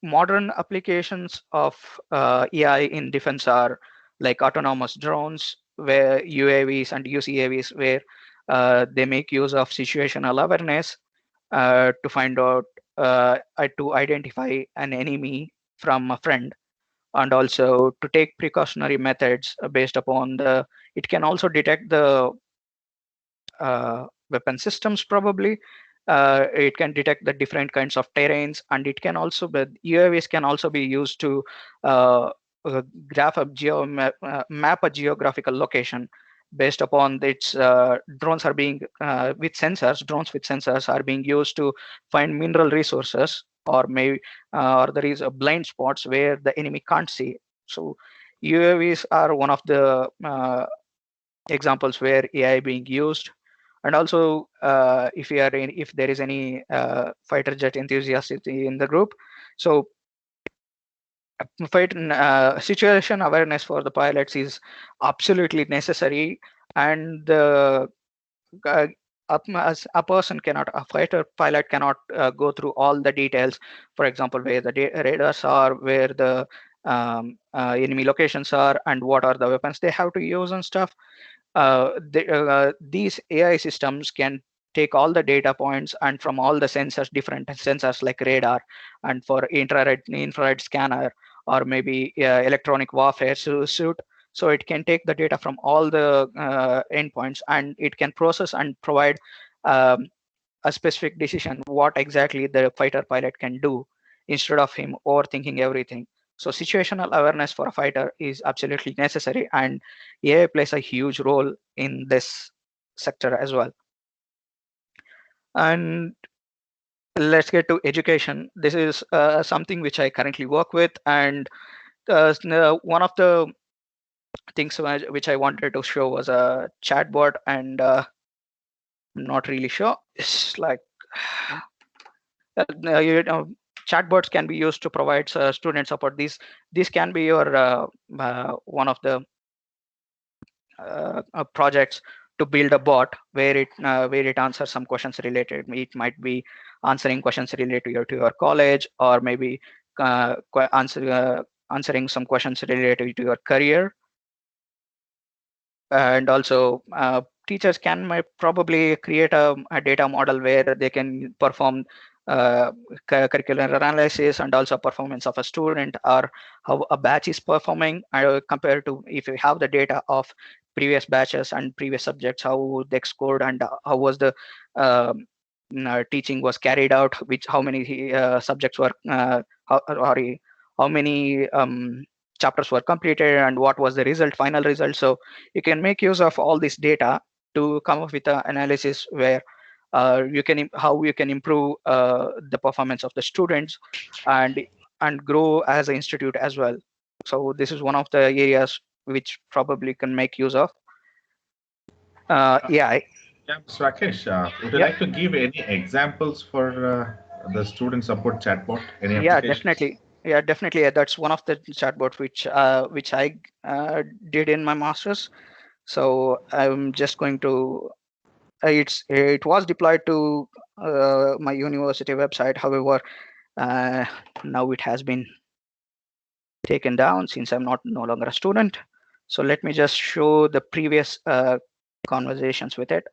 modern applications of AI in defense are like autonomous drones, where UAVs and UCAVs, where they make use of situational awareness to find out to identify an enemy from a friend, and also to take precautionary methods based upon the. It can also detect the weapon systems. Probably it can detect the different kinds of terrains, and it can also UAVs can also be used to map a geographical location based upon its drones are being drones with sensors are being used to find mineral resources, or maybe or there is a blind spots where the enemy can't see. So UAVs are one of the examples where AI being used. And also if there is any fighter jet enthusiast in the group, so situation awareness for the pilots is absolutely necessary. And as a pilot cannot go through all the details. For example, where the radars are, where the enemy locations are, and what are the weapons they have to use and stuff. These AI systems can take all the data points and from all the sensors, different sensors like radar, and for infrared scanner, or maybe electronic warfare suit. So it can take the data from all the endpoints, and it can process and provide a specific decision what exactly the fighter pilot can do, instead of him overthinking everything. So situational awareness for a fighter is absolutely necessary, and AI plays a huge role in this sector as well. And let's get to education. This is something which I currently work with, and one of the things which I wanted to show was a chatbot, and I'm not really sure. It's like chatbots can be used to provide student support. These can be your one of the projects to build a bot where it answers some questions related. It might be answering questions related to your college, or maybe answering some questions related to your career. And also teachers can probably create a data model where they can perform curricular analysis and also performance of a student, or how a batch is performing compared to if you have the data of previous batches and previous subjects, how they scored, and how was the teaching was carried out, how many subjects were how many chapters were completed, and what was the final result. So you can make use of all this data to come up with an analysis where how you can improve the performance of the students and grow as an institute as well. So this is one of the areas which probably can make use of AI. Yeah, Mr. Rakesh, would you like to give any examples for the student support chatbot? Any applications? Definitely. That's one of the chatbots which I did in my master's. So I'm just going to. It was deployed to my university website. However, now it has been taken down since I'm no longer a student. So let me just show the previous conversations with it.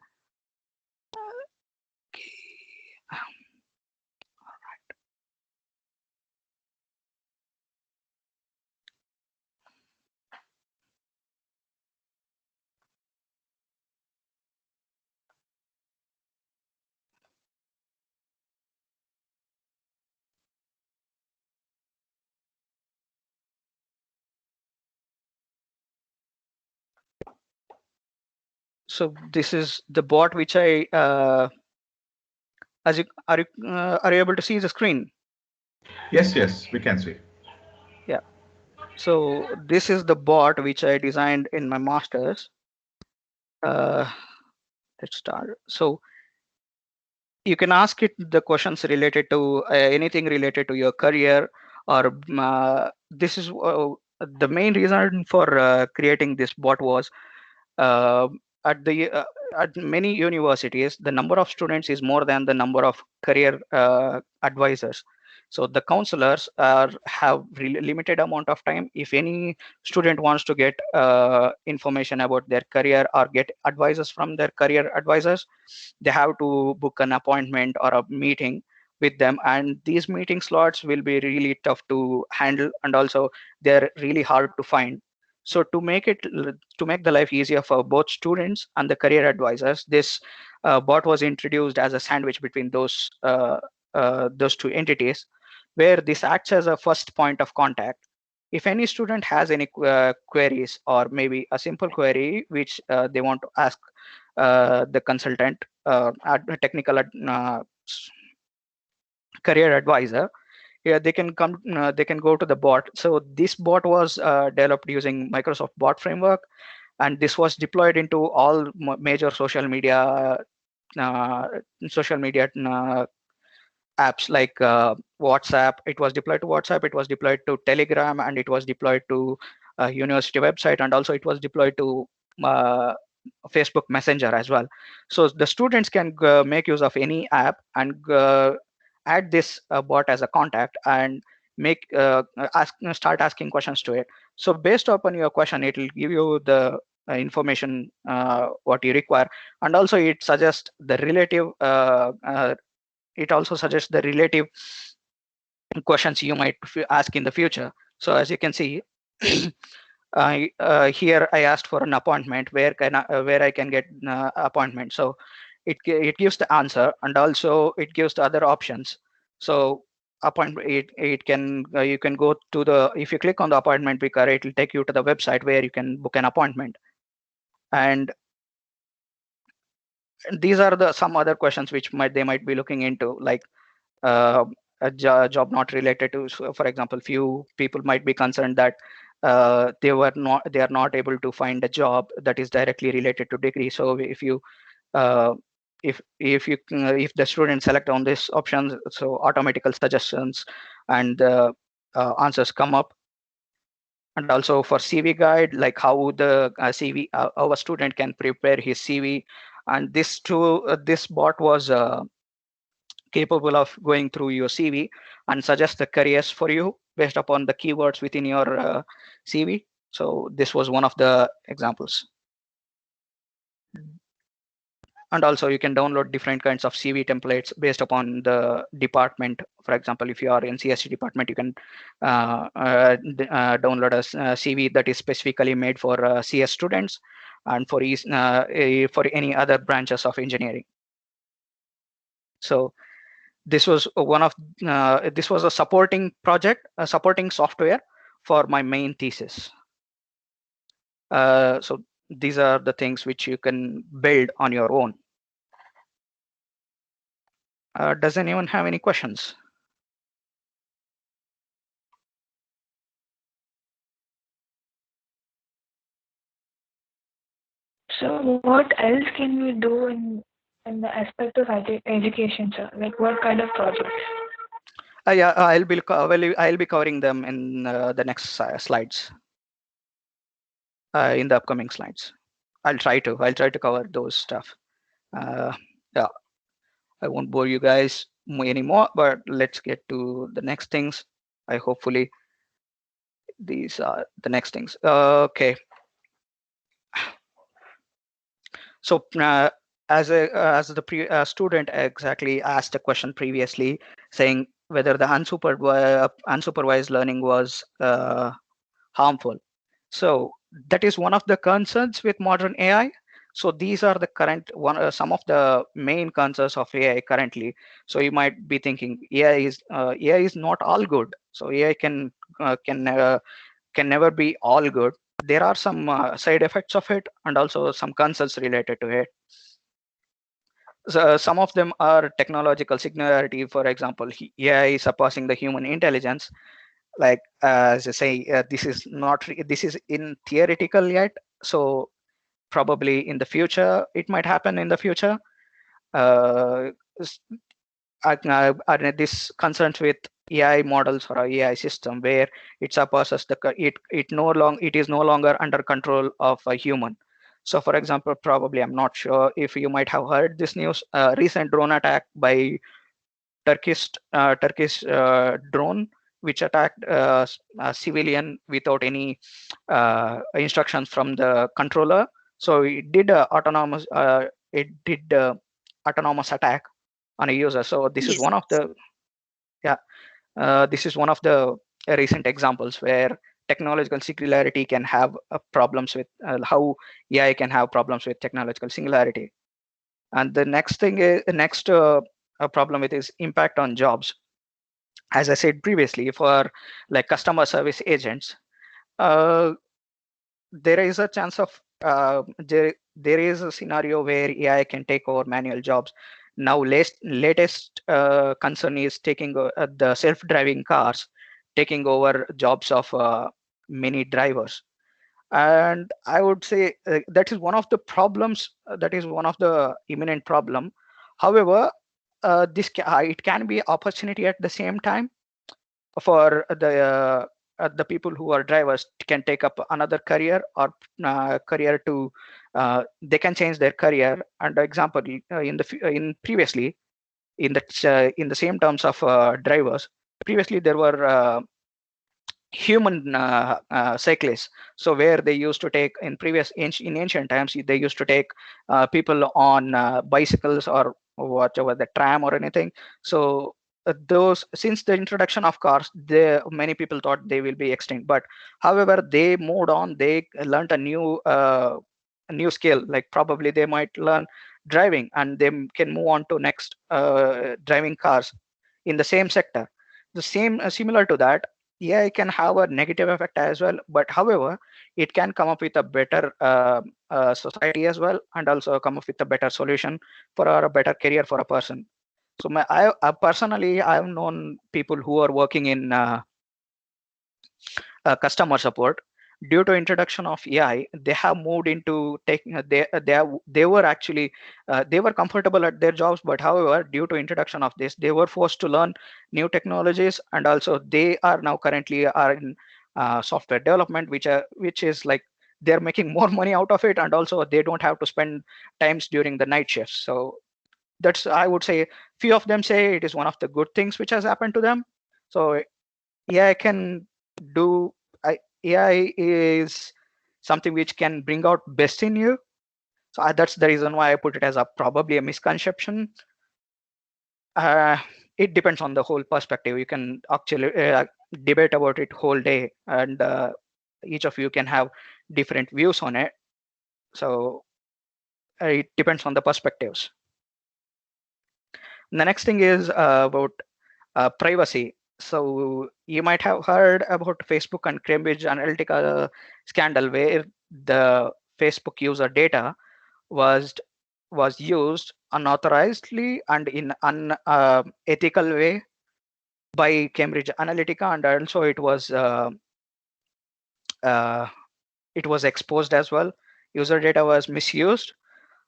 So this is the bot which I are you able to see the screen? Yes, we can see. Yeah. So this is the bot which I designed in my master's. Let's start. So you can ask it the questions related to anything related to your career, or this is the main reason for creating this bot was uh, at the at many universities the number of students is more than the number of career advisors. So the counselors have really limited amount of time. If any student wants to get information about their career or get advices from their career advisors, they have to book an appointment or a meeting with them, and these meeting slots will be really tough to handle, and also they're really hard to find. So to make the life easier for both students and the career advisors, this bot was introduced as a sandwich between those two entities, where this acts as a first point of contact. If any student has any queries, or maybe a simple query which they want to ask the consultant, technical career advisor, they can come. They can go to the bot. So this bot was developed using Microsoft Bot Framework, and this was deployed into all major social media uh, apps like WhatsApp. It was deployed to WhatsApp, it was deployed to Telegram, and it was deployed to university website, and also it was deployed to uh, Facebook Messenger as well. So the students can make use of any app and add this bot as a contact and make start asking questions to it. So based upon your question, it will give you the information what you require, and also it suggests the relative it also suggests the relative questions you might ask in the future. So as you can see, here I asked for an appointment. Where I can get appointment? So it gives the answer, and also it gives the other options. So appointment, it can you can go to the, if you click on the appointment picker, it will take you to the website where you can book an appointment. And these are the some other questions which they might be looking into, like job not related to, so for example, few people might be concerned that they are not able to find a job that is directly related to degree. So if you if the students select on this options, so automatical suggestions and answers come up. And also for CV guide, like how the our student can prepare his CV. And this bot was capable of going through your CV and suggest the careers for you based upon the keywords within your CV. So this was one of the examples. And also you can download different kinds of CV templates based upon the department. For example, if you are in CST department, you can download a CV that is specifically made for CS students and for any other branches of engineering. So this was this was a supporting project, a supporting software for my main thesis. So these are the things which you can build on your own. Does anyone have any questions? So what else can we do in the aspect of education, sir? Like what kind of projects? Yeah, I'll be covering them in the next slides. In the upcoming slides, I'll try to cover those stuff. Yeah, I won't bore you guys anymore, but let's get to the next things. Hopefully these are the next things. Okay. So as the student exactly asked a question previously, saying whether the unsupervised learning was harmful. So that is one of the concerns with modern AI. So these are the current some of the main concerns of AI currently. So you might be thinking AI is not all good. So AI can never be all good. There are some side effects of it and also some concerns related to it. So some of them are technological singularity. For example, AI surpassing the human intelligence. Like as I say, this is in theoretical yet. So probably in the future, it might happen in the future. This concerns with AI models or AI system where it surpasses it is no longer under control of a human. So for example, probably I'm not sure if you might have heard this news, recent drone attack by Turkish drone which attacked a civilian without any instructions from the controller. So it did autonomous attack on a user. So this is one of the this is one of the recent examples where technological singularity can have problems with how AI can have problems with technological singularity. And the next thing is a problem with is impact on jobs. As I said previously, for like customer service agents, there is a chance of there is a scenario where AI can take over manual jobs. Now, latest concern is taking the self-driving cars taking over jobs of many drivers. And I would say that is one of the problems. That is one of the imminent problem. However, it can be opportunity at the same time for the people who are drivers can take up another career or career to they can change their career. And example in previously in the same terms of drivers, previously there were human cyclists. So where they used to take in ancient times, they used to take people on bicycles or whatever, the tram or anything. So those, since the introduction of cars, many people thought they will be extinct. But however, they moved on. They learned a new skill. Like probably they might learn driving, and they can move on to next driving cars in the same sector. The same similar to that, yeah, it can have a negative effect as well. But however, it can come up with a better society as well, and also come up with a better solution for a better career for a person. So personally, I've known people who are working in customer support. Due to introduction of AI, they have moved into taking. They were actually they were comfortable at their jobs, but however, due to introduction of this, they were forced to learn new technologies, and also they are now currently are in software development, which is like they're making more money out of it, and also they don't have to spend times during the night shifts. So that's, I would say, few of them say it is one of the good things which has happened to them. So AI can do. AI is something which can bring out best in you. So that's the reason why I put it as probably a misconception. It depends on the whole perspective. You can actually debate about it whole day, and each of you can have different views on it. So it depends on the perspectives. The next thing is about privacy. So you might have heard about Facebook and Cambridge Analytica scandal, where the Facebook user data was used unauthorizedly and in unethical way by Cambridge Analytica, and also it was exposed as well. User data was misused.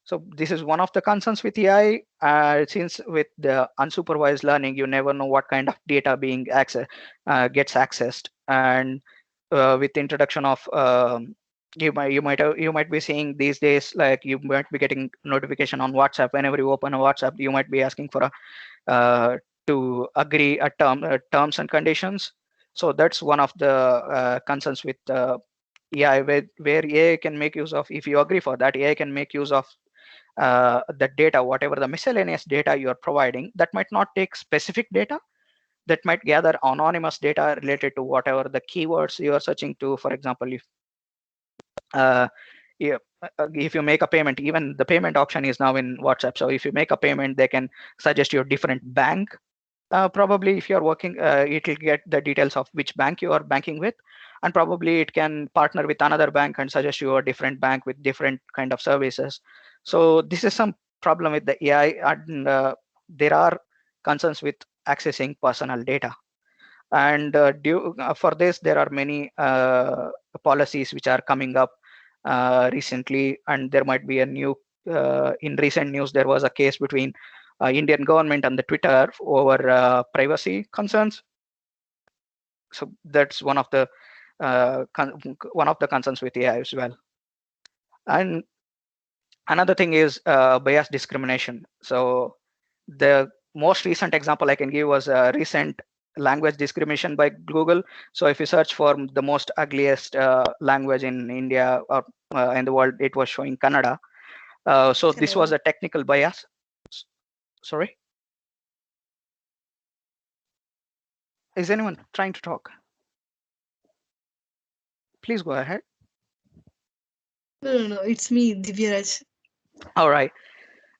So this is one of the concerns with AI. Since with the unsupervised learning, you never know what kind of data being gets accessed, and with the introduction of you might be seeing these days, like you might be getting notification on WhatsApp. Whenever you open a WhatsApp, you might be asking for a to agree a terms and conditions. So that's one of the concerns with AI, where AI can make use of, if you agree for that, AI can make use of the data, whatever the miscellaneous data you are providing. That might not take specific data, that might gather anonymous data related to whatever the keywords you are searching to. For example, if you make a payment, even the payment option is now in WhatsApp. So if you make a payment, they can suggest you a different bank. Probably if you're working, it will get the details of which bank you are banking with, and probably it can partner with another bank and suggest you a different bank with different kind of services. So this is some problem with the AI, and there are concerns with accessing personal data. And for this, there are many policies which are coming up recently, and there might be a new, in recent news, there was a case between Indian government and the Twitter over privacy concerns. So that's one of the concerns with AI as well. And another thing is bias discrimination. So the most recent example I can give was a recent language discrimination by Google. So if you search for the most ugliest language in India or in the world, it was showing Kannada. So this was a technical bias. Sorry? Is anyone trying to talk? Please go ahead. No, it's me, Divyaraj. All right.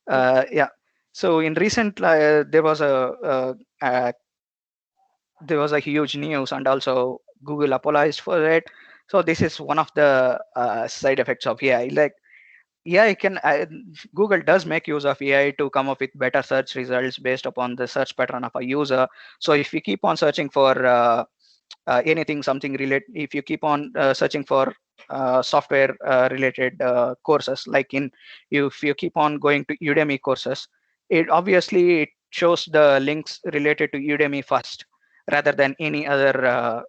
Yeah. So in recent, there was a huge news, and also Google apologized for it. So this is one of the side effects of AI. Like AI Google does make use of AI to come up with better search results based upon the search pattern of a user. So if you keep on searching for anything, something related, if you keep on searching for software related courses, like if you keep on going to Udemy courses, it obviously shows the links related to Udemy first rather than any other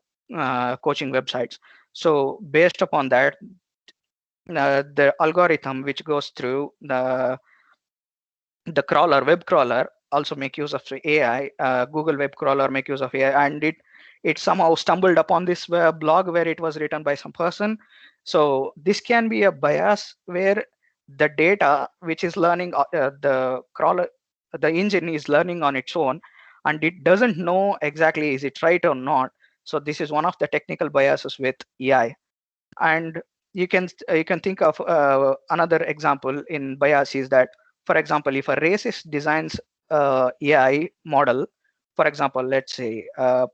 coaching websites. So based upon that, the algorithm which goes through the web crawler also make use of AI. Google web crawler make use of AI, and it somehow stumbled upon this blog where it was written by some person. So this can be a bias where the data which is learning, the engine is learning on its own, and it doesn't know exactly is it right or not. So this is one of the technical biases with AI. And you can think of another example in bias is that, for example, if a racist designs AI model, for example, let's say a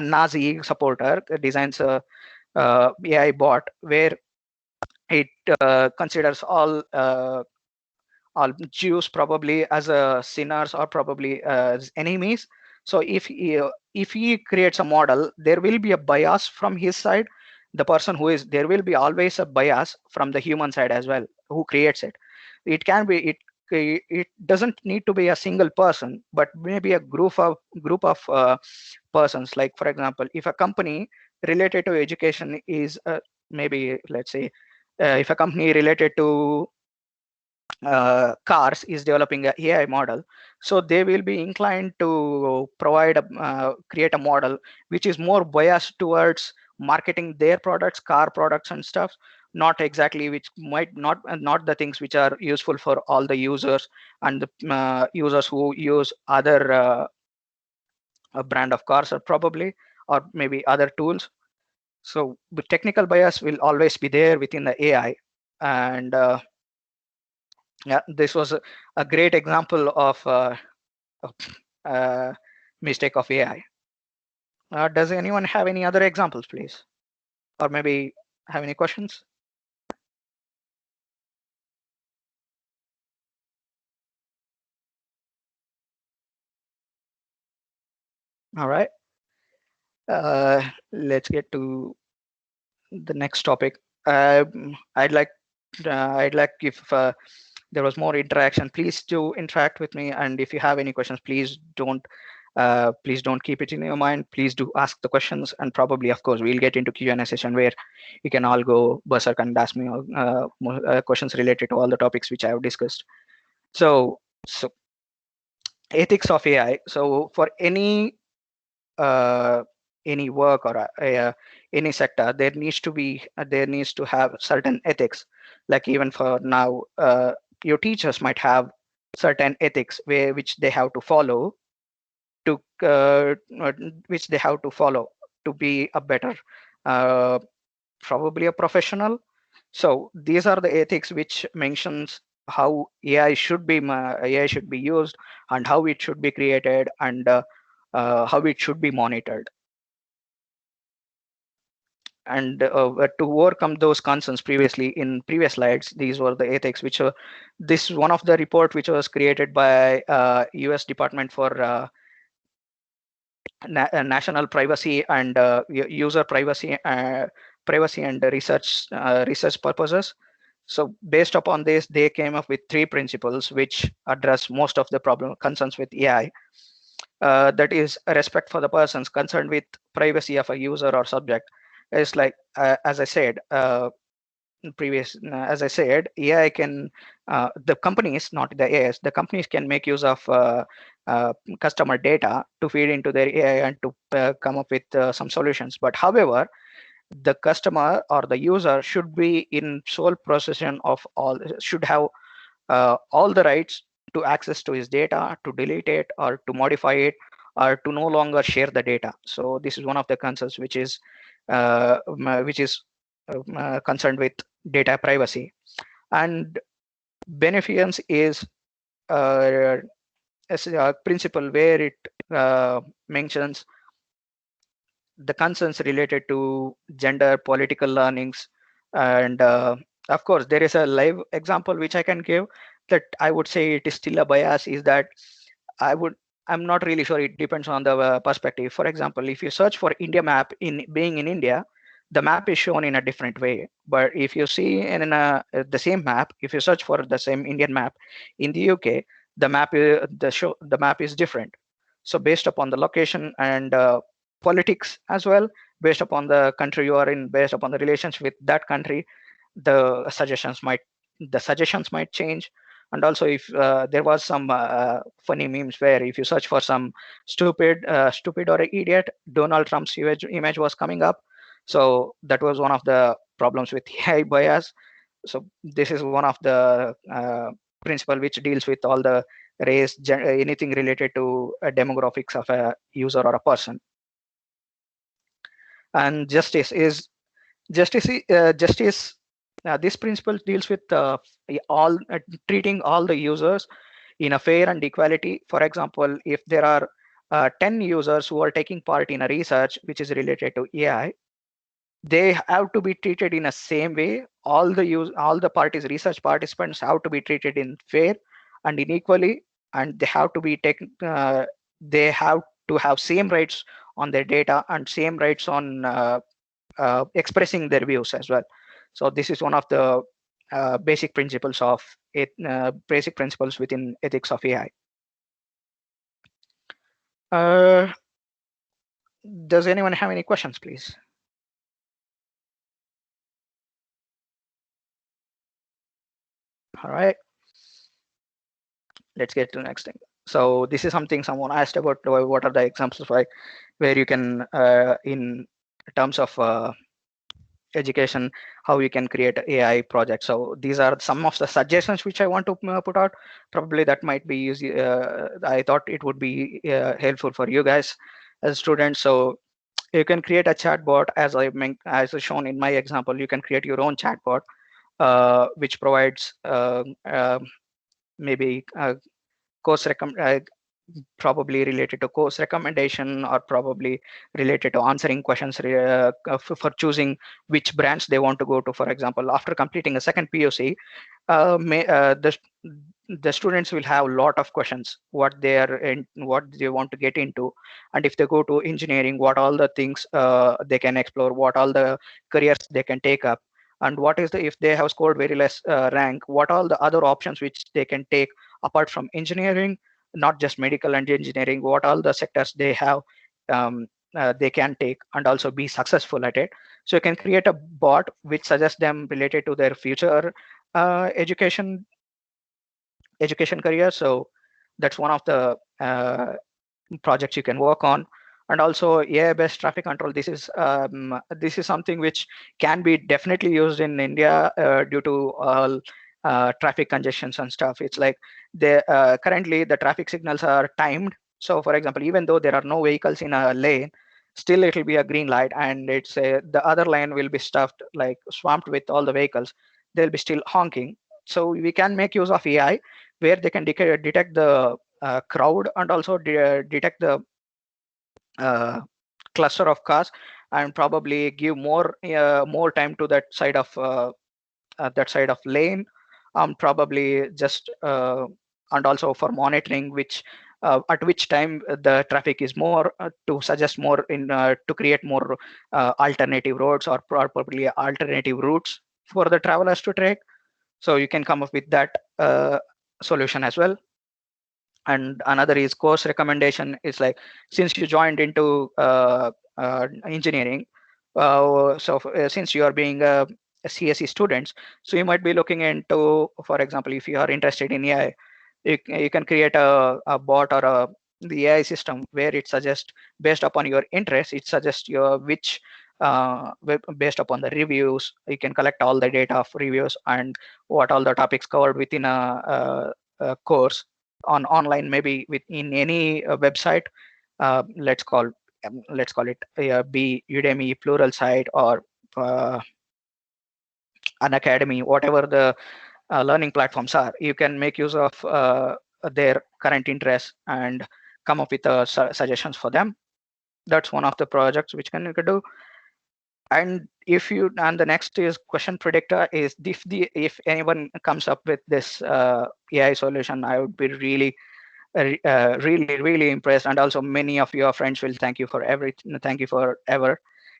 Nazi supporter designs a AI bot where it considers all all Jews probably as sinners or probably as enemies. So if he creates a model, there will be a bias from his side. The person who is there will be always a bias from the human side as well who creates it. It can be it doesn't need to be a single person, but maybe a group of persons. Like for example, if a company related to education is maybe let's say if a company related to cars is developing a AI model, so they will be inclined to provide create a model which is more biased towards marketing their products, car products and stuff, not exactly which might not the things which are useful for all the users and the users who use other a brand of cars or probably or maybe other tools. So the technical bias will always be there within the AI. And yeah, this was a great example of mistake of AI. Does anyone have any other examples, please? Or maybe have any questions? All right. Let's get to the next topic. I'd like if there was more interaction, please do interact with me. And if you have any questions, please don't keep it in your mind. Please do ask the questions, and probably, of course, we'll get into Q&A session where you can all go berserk and ask me questions related to all the topics which I have discussed. So ethics of AI. So for any work or any sector, there needs to have certain ethics. Like even for now, your teachers might have certain ethics which they have to follow to be a better probably a professional. So these are the ethics which mentions how AI should be used and how it should be created and how it should be monitored. And to overcome those concerns previously in previous slides, these were the ethics which this is one of the report which was created by US Department for National Privacy and User Privacy and research purposes. So based upon this, they came up with 3 principles which address most of the concerns with AI. That is respect for the persons concerned with privacy of a user or subject. It's like as I said AI can the companies, not the AIs, the companies can make use of customer data to feed into their AI and to come up with some solutions. But however, the customer or the user should be in sole possession of should have all the rights to access to his data, to delete it or to modify it or to no longer share the data. So this is one of the concerns which is concerned with data privacy. And beneficence is a principle where it mentions the concerns related to gender, political learnings, and of course there is a live example which I can give that I would say it is still a bias, is that I'm not really sure, it depends on the perspective. For example, if you search for India map in India, the map is shown in a different way. But if you see in the same map, if you search for the same Indian map in the UK, the map is different. So based upon the location and politics as well, based upon the country you are in, based upon the relations with that country, the suggestions might change. And also if there was some funny memes where if you search for some stupid or idiot, Donald Trump's image was coming up. So that was one of the problems with AI bias. So this is one of the principle which deals with all the race, anything related to demographics of a user or a person. And justice. This principle deals with treating all the users in a fair and equality. For example, if there are 10 users who are taking part in a research which is related to AI, they have to be treated in a same way. All the research participants have to be treated in fair and inequally, and they have to be taken. They have to have same rights on their data and same rights on expressing their views as well. So this is one of the basic principles of basic principles within ethics of AI. Does anyone have any questions, please? All right, let's get to the next thing. So this is something someone asked about. What are the examples where you can, in terms of education, how you can create AI projects. So these are some of the suggestions which I want to put out. Probably that might be easy. I thought it would be helpful for you guys as students. So you can create a chatbot, as shown in my example. You can create your own chatbot, which provides maybe course probably related to course recommendation, or probably related to answering questions for choosing which branch they want to go to. For example, after completing a second POC, the students will have a lot of questions, what they want to get into, and if they go to engineering, what all the things they can explore, what all the careers they can take up, and what is the, if they have scored very less rank, what all the other options which they can take apart from engineering, not just medical and engineering, what all the sectors they have, they can take and also be successful at it. So you can create a bot which suggests them related to their future education career. So that's one of the projects you can work on. And also AI-based traffic control. This is something which can be definitely used in India due to all traffic congestions and stuff. It's like currently the traffic signals are timed. So for example, even though there are no vehicles in a lane, still it will be a green light, and it's the other lane will be stuffed, like swamped with all the vehicles. They'll be still honking. So we can make use of AI where they can detect the crowd and also detect the cluster of cars, and probably give more time to that side of lane, probably just and also for monitoring at which time the traffic is more, to suggest more to create more alternative roads, or probably alternative routes for the travelers to take. So you can come up with that solution as well. And another is course recommendation. Is like, since you joined into engineering, since you are being a CSE students, so you might be looking into, for example, if you are interested in AI, you can create a bot or the AI system where it suggests, based upon your interest, it suggests your which based upon the reviews, you can collect all the data of reviews and what all the topics covered within a course on online, maybe within any website. Let's call it be Udemy, Pluralsight, or an academy, whatever the learning platforms are. You can make use of their current interests and come up with suggestions for them. That's one of the projects which you can do. And the next is question predictor. Is if anyone comes up with this AI solution, I would be really impressed, and also many of your friends will thank you for everything. Thank you for ever.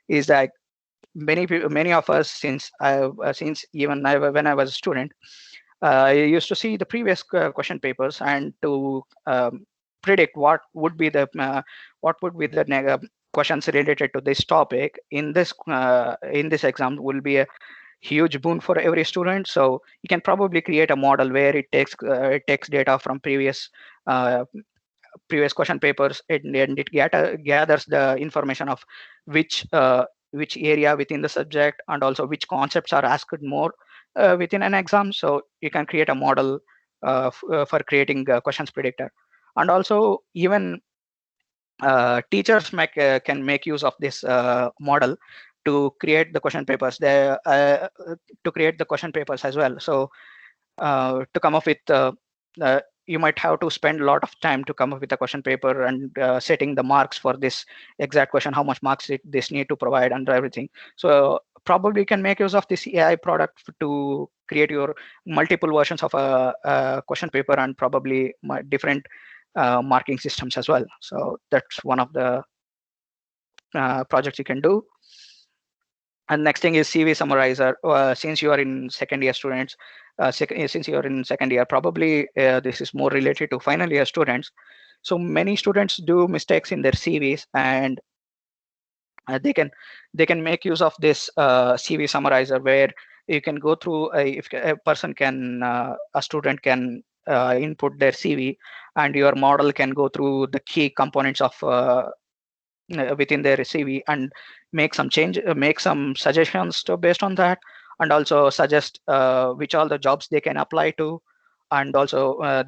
Is that many of us, since even when I was a student, I used to see the previous question papers and to predict what would be the questions related to this topic in this exam will be a huge boon for every student. So you can probably create a model where it takes data from previous question papers, and it gathers the information of which area within the subject, and also which concepts are asked more within an exam. So you can create a model for creating questions predictor. And also even teachers can make use of this model to create the question papers. To create the question papers as well. So to come up with you might have to spend a lot of time to come up with a question paper and setting the marks for this exact question, how much marks this need to provide and everything. So probably can make use of this AI product to create your multiple versions of a question paper and probably different marking systems as well. So that's one of the projects you can do. And next thing is CV summarizer. Since you are in second year students, since you are in second year, probably this is more related to final year students. So many students do mistakes in their CVs, and they can make use of this CV summarizer, where you can go through if a person can a student can input their CV, and your model can go through the key components of within their CV and make some change, make some suggestions based on that, and also suggest which all the jobs they can apply to, and also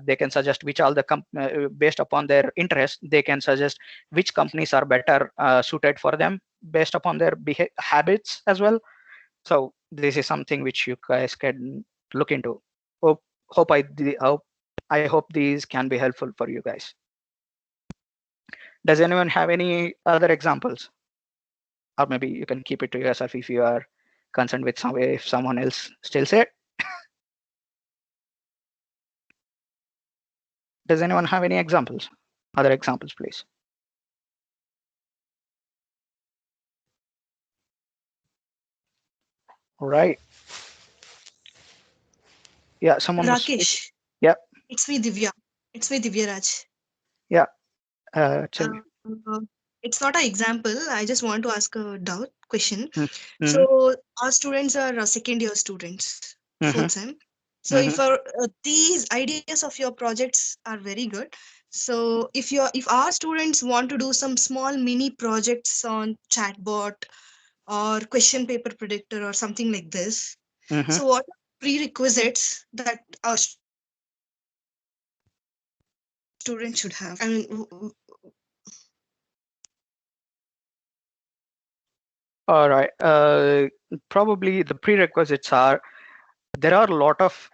they can suggest which all the based upon their interest, they can suggest which companies are better suited for them based upon their habits as well. So this is something which you guys can look into. I hope these can be helpful for you guys. Does anyone have any other examples? Or maybe you can keep it to yourself if you are concerned with if someone else still said. Does anyone have any examples? Other examples, please. All right. Yeah, someone. Rakesh. Yeah. It's me, Divya. It's me, Divyaraj. Yeah. It's not an example. I just want to ask a question. Mm-hmm. So our students are second year students, fourth sem. So if these ideas of your projects are very good, so if our students want to do some small mini projects on chatbot or question paper predictor or something like this, so what are prerequisites that our students should have? I mean, all right. Probably the prerequisites are, there are a lot of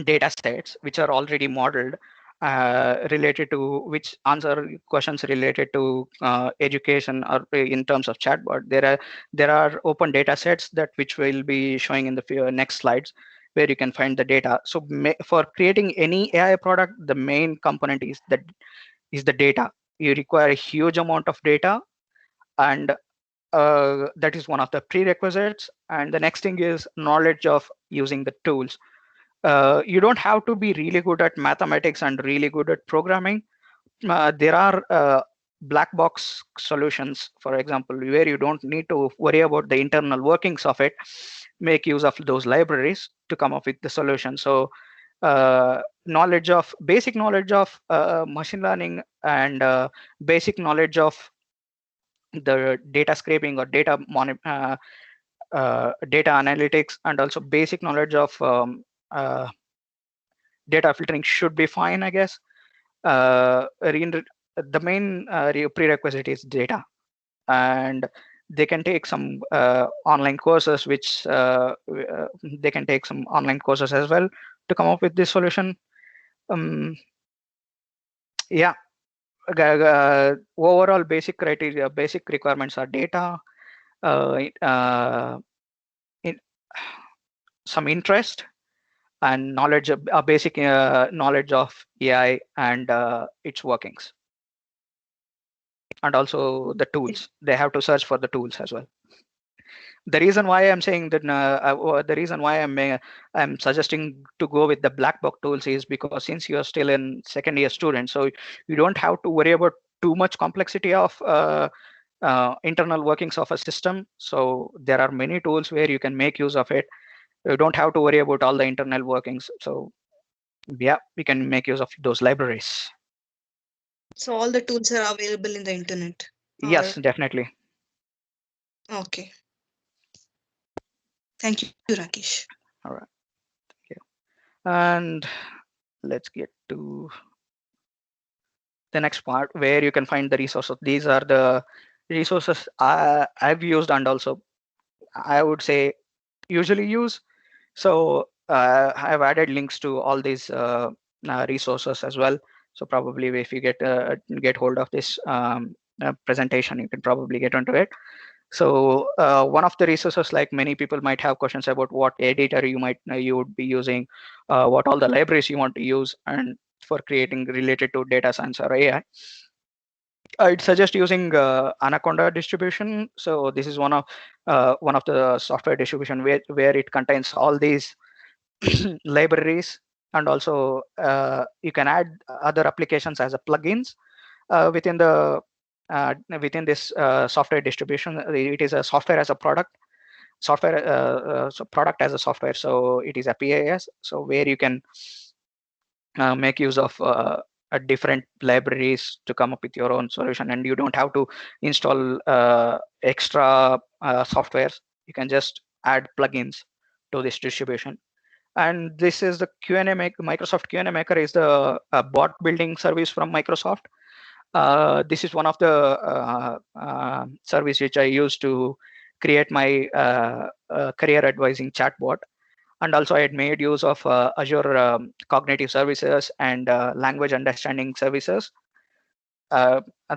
data sets which are already modeled related to which answer questions related to education or in terms of chatbot. There are open data sets that which will be showing in the next slides, where you can find the data. So for creating any AI product, the main component is the data. You require a huge amount of data, and that is one of the prerequisites. And the next thing is knowledge of using the tools. You don't have to be really good at mathematics and really good at programming. There are black box solutions, for example, where you don't need to worry about the internal workings of it. Make use of those libraries to come up with the solution. So basic knowledge of machine learning, and basic knowledge of the data scraping or data analytics, and also basic knowledge of data filtering should be fine, I guess. The main prerequisite is data, and they can take some online courses, which they can take some online courses as well to come up with this solution. Yeah. Overall basic criteria, basic requirements are data, some interest, and knowledge, a basic knowledge of AI and its workings, and also the tools. They have to search for the tools as well. The reason why I'm saying that, the reason why I'm suggesting to go with the black box tools is because since you are still in second year student, so you don't have to worry about too much complexity of internal workings of a system. So there are many tools where you can make use of it. You don't have to worry about all the internal workings. So yeah, we can make use of those libraries. So all the tools are available in the internet? Yes, definitely. Okay. Thank you, Rakesh. All right. Thank you. And let's get to the next part, where you can find the resources. These are the resources I've used, and also I would say usually use. So I've added links to all these resources as well. So probably if you get hold of this presentation, you can probably get onto it. So one of the resources, like many people might have questions about what editor you would be using, what all the libraries you want to use, and for creating related to data science or AI. I'd suggest using Anaconda distribution. So this is one of the software distribution where it contains all these libraries, and also you can add other applications as a plugins within the within this software distribution. It is a software as a product, so product as a software. So it is a PaaS. So where you can make use of different libraries to come up with your own solution, and you don't have to install extra softwares. You can just add plugins to this distribution. And this is the Q&A Maker. Microsoft Q&A Maker is the bot building service from Microsoft. This is one of the service which I use to create my career advising chatbot. And also I had made use of Azure Cognitive Services and language understanding services.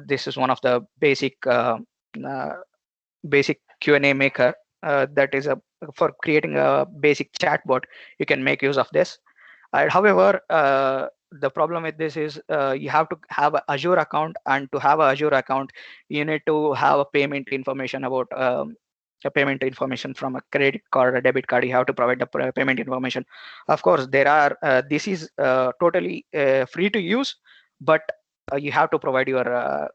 This is one of the basic basic Q&A maker that is for creating a basic chatbot. You can make use of this. However, the problem with this is you have to have an Azure account, and to have an Azure account, you need to have a payment information about a payment information from a credit card or a debit card. You have to provide the payment information. Of course, there are this is totally free to use, but you have to provide your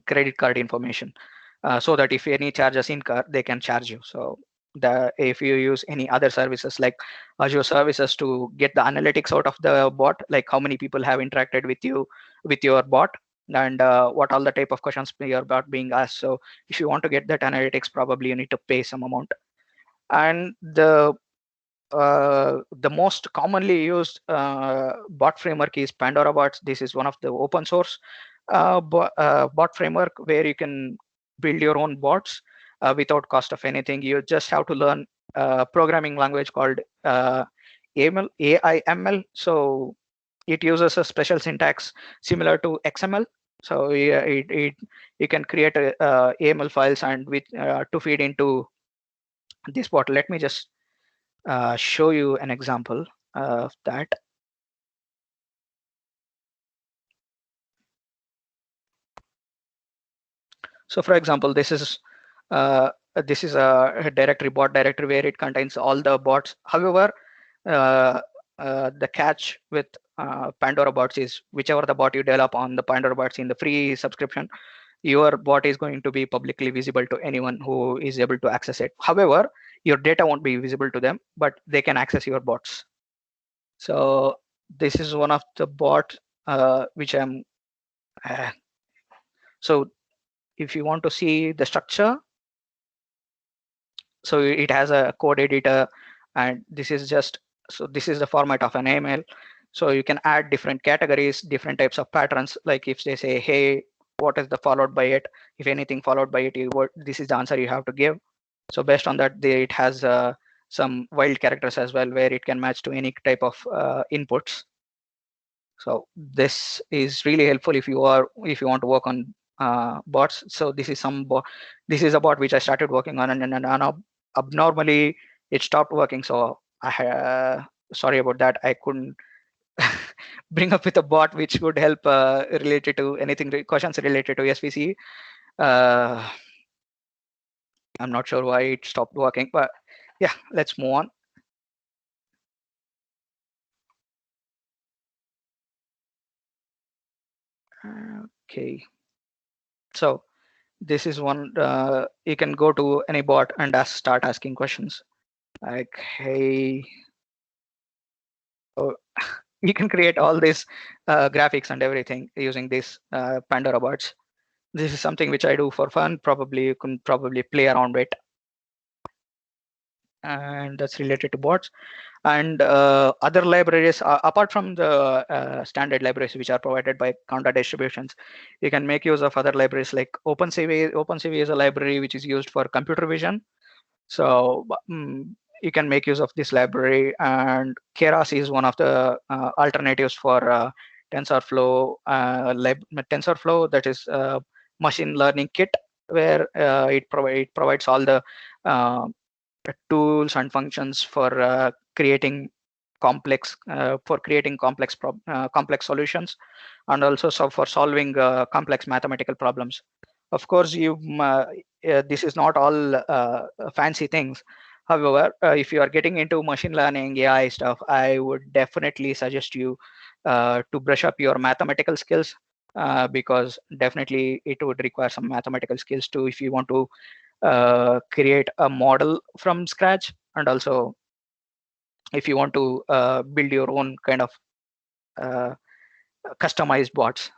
credit card information so that if any charges incur, they can charge you. So if you use any other services like Azure services to get the analytics out of the bot, like how many people have interacted with you with your bot, and what all the type of questions your bot being asked. So if you want to get that analytics, probably you need to pay some amount. And the most commonly used bot framework is Pandora Bots. This is one of the open source bot framework where you can build your own bots without cost of anything. You just have to learn programming language called AIML. So it uses a special syntax similar to XML. So you can create AML files and with to feed into this bot. Let me just show you an example of that. So for example, this is a directory, bot directory, where it contains all the bots. However, the catch with Pandora Bots is whichever the bot you develop on the Pandora Bots in the free subscription, your bot is going to be publicly visible to anyone who is able to access it. However, your data won't be visible to them, but they can access your bots. So this is one of the bot which I'm so if you want to see the structure, so it has a code editor, and this is just, so this is the format of an email. So you can add different categories, different types of patterns. Like if they say, hey, what is the followed by it? If anything followed by it, this is the answer you have to give. So based on that, it has some wild characters as well, where it can match to any type of inputs. So this is really helpful if you want to work on bots. So this is this is a bot which I started working on, and abnormally it stopped working. So sorry about that. I couldn't bring up with a bot which would help related to anything, questions related to SVCE. I'm not sure why it stopped working, but yeah, let's move on. Okay, so this is one, you can go to any bot and start asking questions like, hey, oh, you can create all these graphics and everything using this Pandora bots. This is something which I do for fun. Probably you can play around with, and that's related to bots. And other libraries, apart from the standard libraries which are provided by Conda distributions, you can make use of other libraries like OpenCV. OpenCV is a library which is used for computer vision. So you can make use of this library. And Keras is one of the alternatives for TensorFlow. TensorFlow, that is machine learning kit. where it provides all the tools and functions for creating complex complex solutions, and also for solving complex mathematical problems. Of course, this is not all fancy things. However, if you are getting into machine learning, AI stuff, I would definitely suggest you to brush up your mathematical skills, because definitely it would require some mathematical skills too if you want to create a model from scratch, and also if you want to build your own kind of customized bots.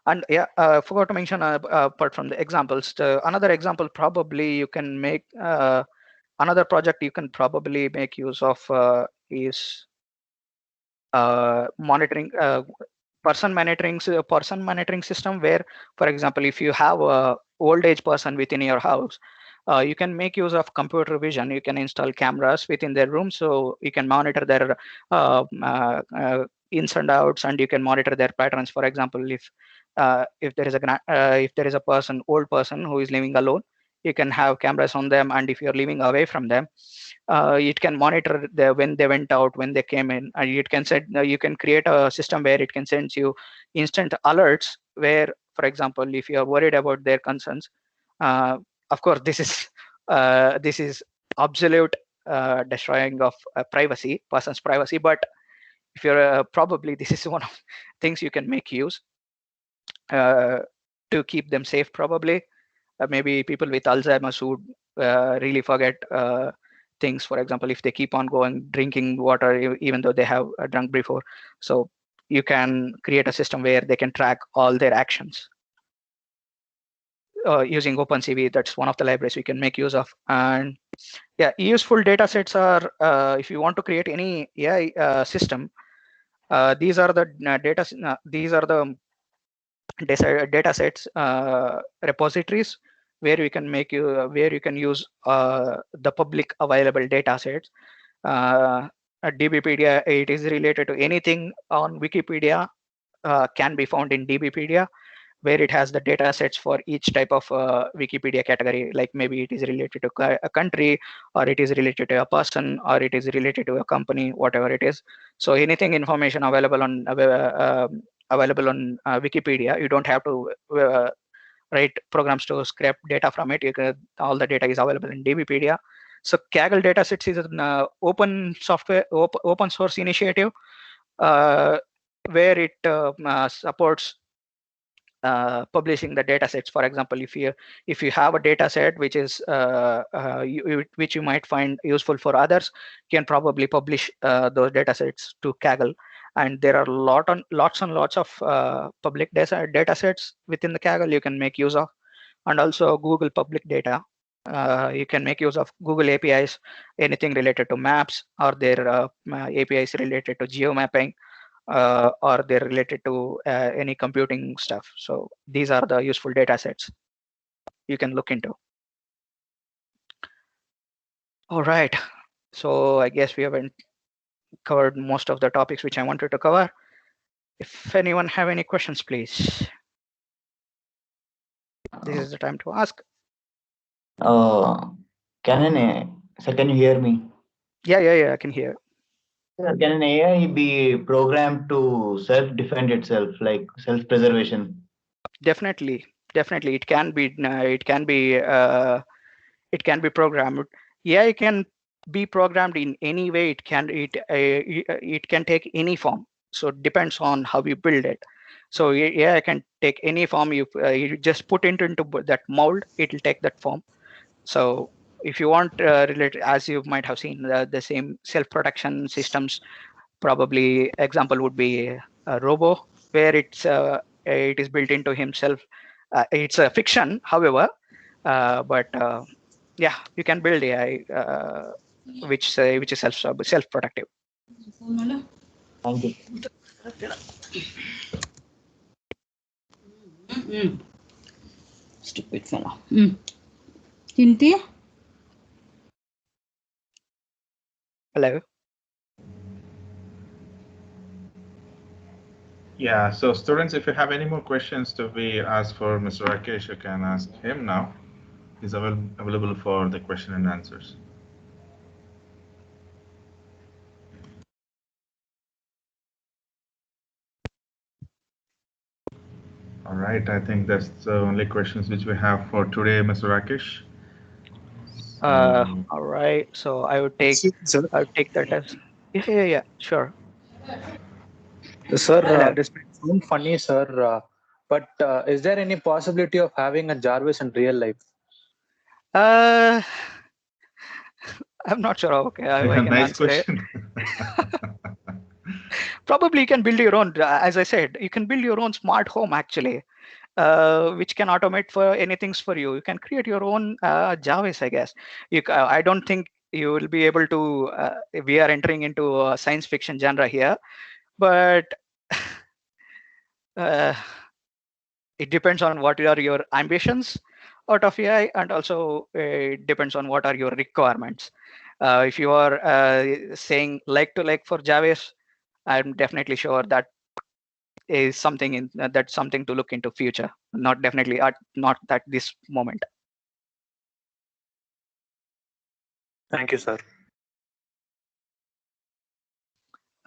And yeah, forgot to mention, apart from the examples, another example probably you can make, another project you can probably make use of is monitoring, person monitoring system, where, for example, if you have a old age person within your house, you can make use of computer vision. You can install cameras within their room, so you can monitor their ins and outs, and you can monitor their patterns. For example, if there is a old person who is living alone, you can have cameras on them, and if you're living away from them, it can monitor when they went out, when they came in, and it can send. You can create a system where it can send you instant alerts. Where, for example, if you are worried about their concerns, of course, this is absolute destroying of person's privacy. But if you're probably this is one of things you can make use to keep them safe. Probably maybe people with Alzheimer's would really forget things. For example, if they keep on drinking water even though they have drunk before, so you can create a system where they can track all their actions using OpenCV. That's one of the libraries we can make use of. And yeah, useful data sets are, if you want to create any AI system, these are the data sets repositories where you can use the public available data sets. DBpedia, it is related to anything on Wikipedia, can be found in DBpedia, where it has the data sets for each type of Wikipedia category. Like maybe it is related to a country, or it is related to a person, or it is related to a company, whatever it is. So anything information available on Wikipedia, you don't have to write programs to scrape data from it. All the data is available in DBpedia. So Kaggle datasets is an open source initiative where it supports publishing the data sets. For example, if you have a data set which is which you might find useful for others, you can probably publish those data sets to Kaggle. And there are lots and lots of public data sets within the Kaggle you can make use of. And also Google public data. You can make use of Google APIs, anything related to maps, or their APIs related to geomapping, or they're related to any computing stuff. So these are the useful data sets you can look into. All right. So I guess we haven't covered most of the topics which I wanted to cover. If anyone have any questions, please. This is the time to ask. Can you hear me? Yeah, I can hear. Can an AI be programmed to self-defend itself, like self-preservation? Definitely, it can be. It can be programmed. AI can be programmed in any way. It can take any form. So it depends on how you build it. So AI can take any form. You just put it into that mold, it will take that form. So if you want related, as you might have seen, the same self-protection systems, probably example would be a robo, where it is built into himself. It's a fiction, however, but yeah, you can build AI which is self-protective. Thank you. Stupid fellow. Cynthia? Hello. Yeah, so students, if you have any more questions to be asked for Mr. Rakesh, you can ask him now. He's available for the question and answers. All right, I think that's the only questions which we have for today, Mr. Rakesh. All right, so I would take that as yeah, sure. Sir, this may sound funny, sir, but is there any possibility of having a Jarvis in real life? I'm not sure. Okay, I can nice answer question. it. Probably you can build your own. As I said, you can build your own smart home actually, which can automate for anything for you. You can create your own Jarvis, I guess. I don't think you will be able to. We are entering into a science fiction genre here, but it depends on what are your ambitions out of AI, and also it depends on what are your requirements. If you are saying like to like for Jarvis, I'm definitely sure that is something that's something to look into future. Not definitely not at this moment. Thank you, sir.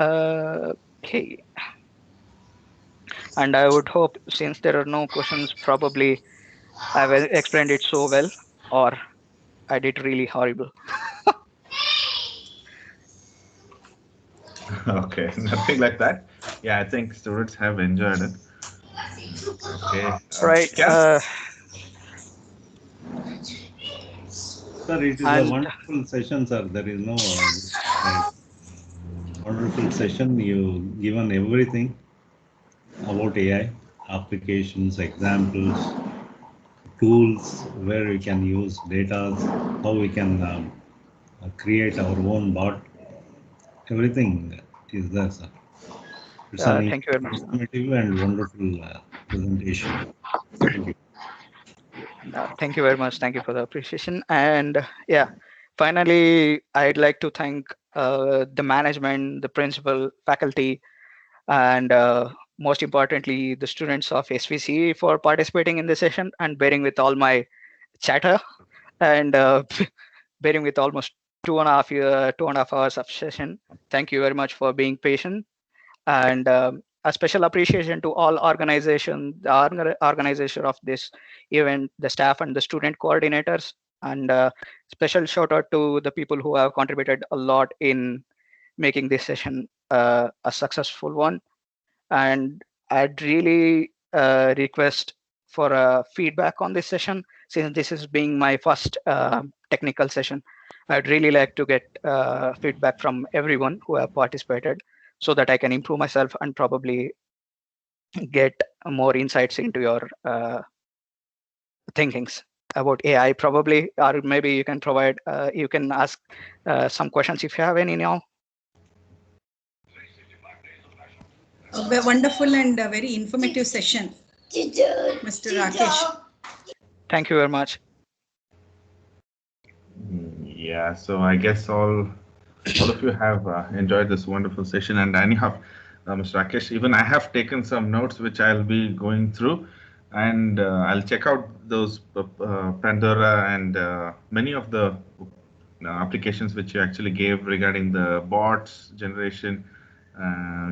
Okay. And I would hope, since there are no questions, probably I've explained it so well, or I did really horrible. Okay, nothing like that. Yeah, I think students have enjoyed it. Okay. Right. Sir, it is a wonderful session, sir. There is no wonderful session. You given everything about AI, applications, examples, tools, where we can use data, how we can create our own bot. Everything is there, sir. It's an thank you very much. informative and wonderful presentation. Thank you. Thank you very much. Thank you for the appreciation. And yeah, finally, I'd like to thank the management, the principal, faculty, and most importantly, the students of SVCE for participating in the session and bearing with all my chatter and bearing with almost 2.5 hours of session. Thank you very much for being patient. And a special appreciation to all organizations, the organizer of this event, the staff and the student coordinators, and special shout out to the people who have contributed a lot in making this session a successful one. And I'd really request for feedback on this session, since this is being my first technical session. I'd really like to get feedback from everyone who have participated, so that I can improve myself and probably get more insights into your thinkings about AI, probably, or maybe you can provide, you can ask some questions if you have any now. A wonderful and very informative session, Mr. Rakesh. Thank you very much. Yeah, so I guess all of you have enjoyed this wonderful session. And anyhow, Mr. Rakesh, even I have taken some notes which I'll be going through, and I'll check out those Pandora and many of the applications which you actually gave regarding the bots generation.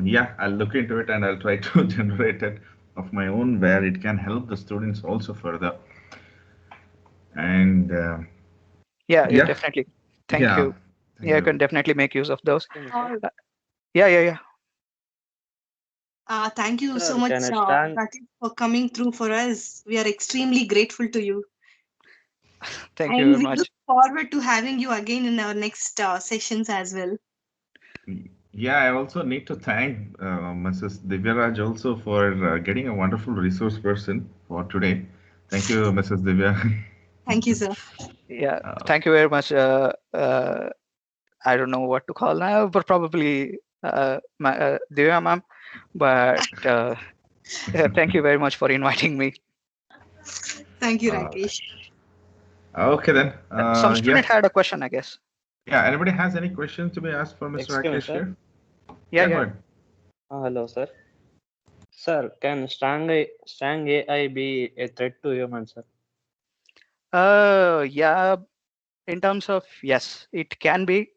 Yeah, I'll look into it and I'll try to generate it of my own where it can help the students also further. And yeah, definitely. Thank you. Yeah, you can definitely make use of those. Yeah. Thank you so much, Rakesh, for coming through for us. We are extremely grateful to you. Thank you very much. We look forward to having you again in our next sessions as well. Yeah, I also need to thank Mrs. Divyaraj also for getting a wonderful resource person for today. Thank you, Mrs. Divya. Thank you, sir. Yeah, thank you very much. I don't know what to call now, but probably Divya ma'am. But yeah, thank you very much for inviting me. Thank you, Rakesh. Okay then. Some student had a question, I guess. Yeah, anybody has any questions to be asked for Mr. Rakesh here? Yeah. Hello, sir. Sir, can strong AI be a threat to humans, sir? Yeah, in terms of yes, it can be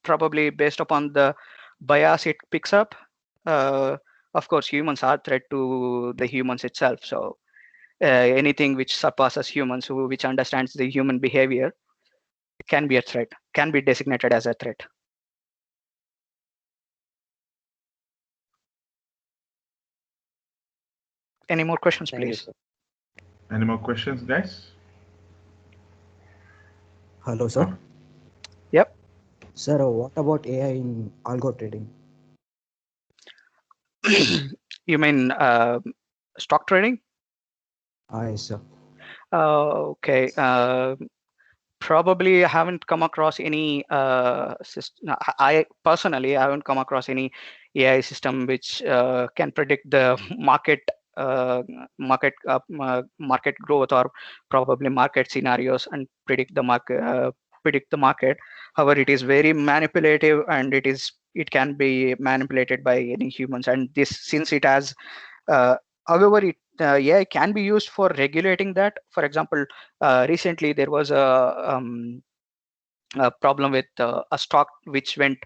probably based upon the bias it picks up. Of course, humans are threat to the humans itself. So anything which surpasses humans, which understands the human behavior, can be a threat, can be designated as a threat. Any more questions, please? Any more questions, guys? Hello, sir. Yep. Sir, what about AI in algo trading? You mean stock trading? Yes, sir. Okay. Probably I haven't come across any system. I personally haven't come across any AI system which can predict the market market growth or probably market scenarios and predict the market. However, it is very manipulative and it can be manipulated by any humans. And this, since it has however, AI can be used for regulating that. For example, recently there was a problem with a stock which went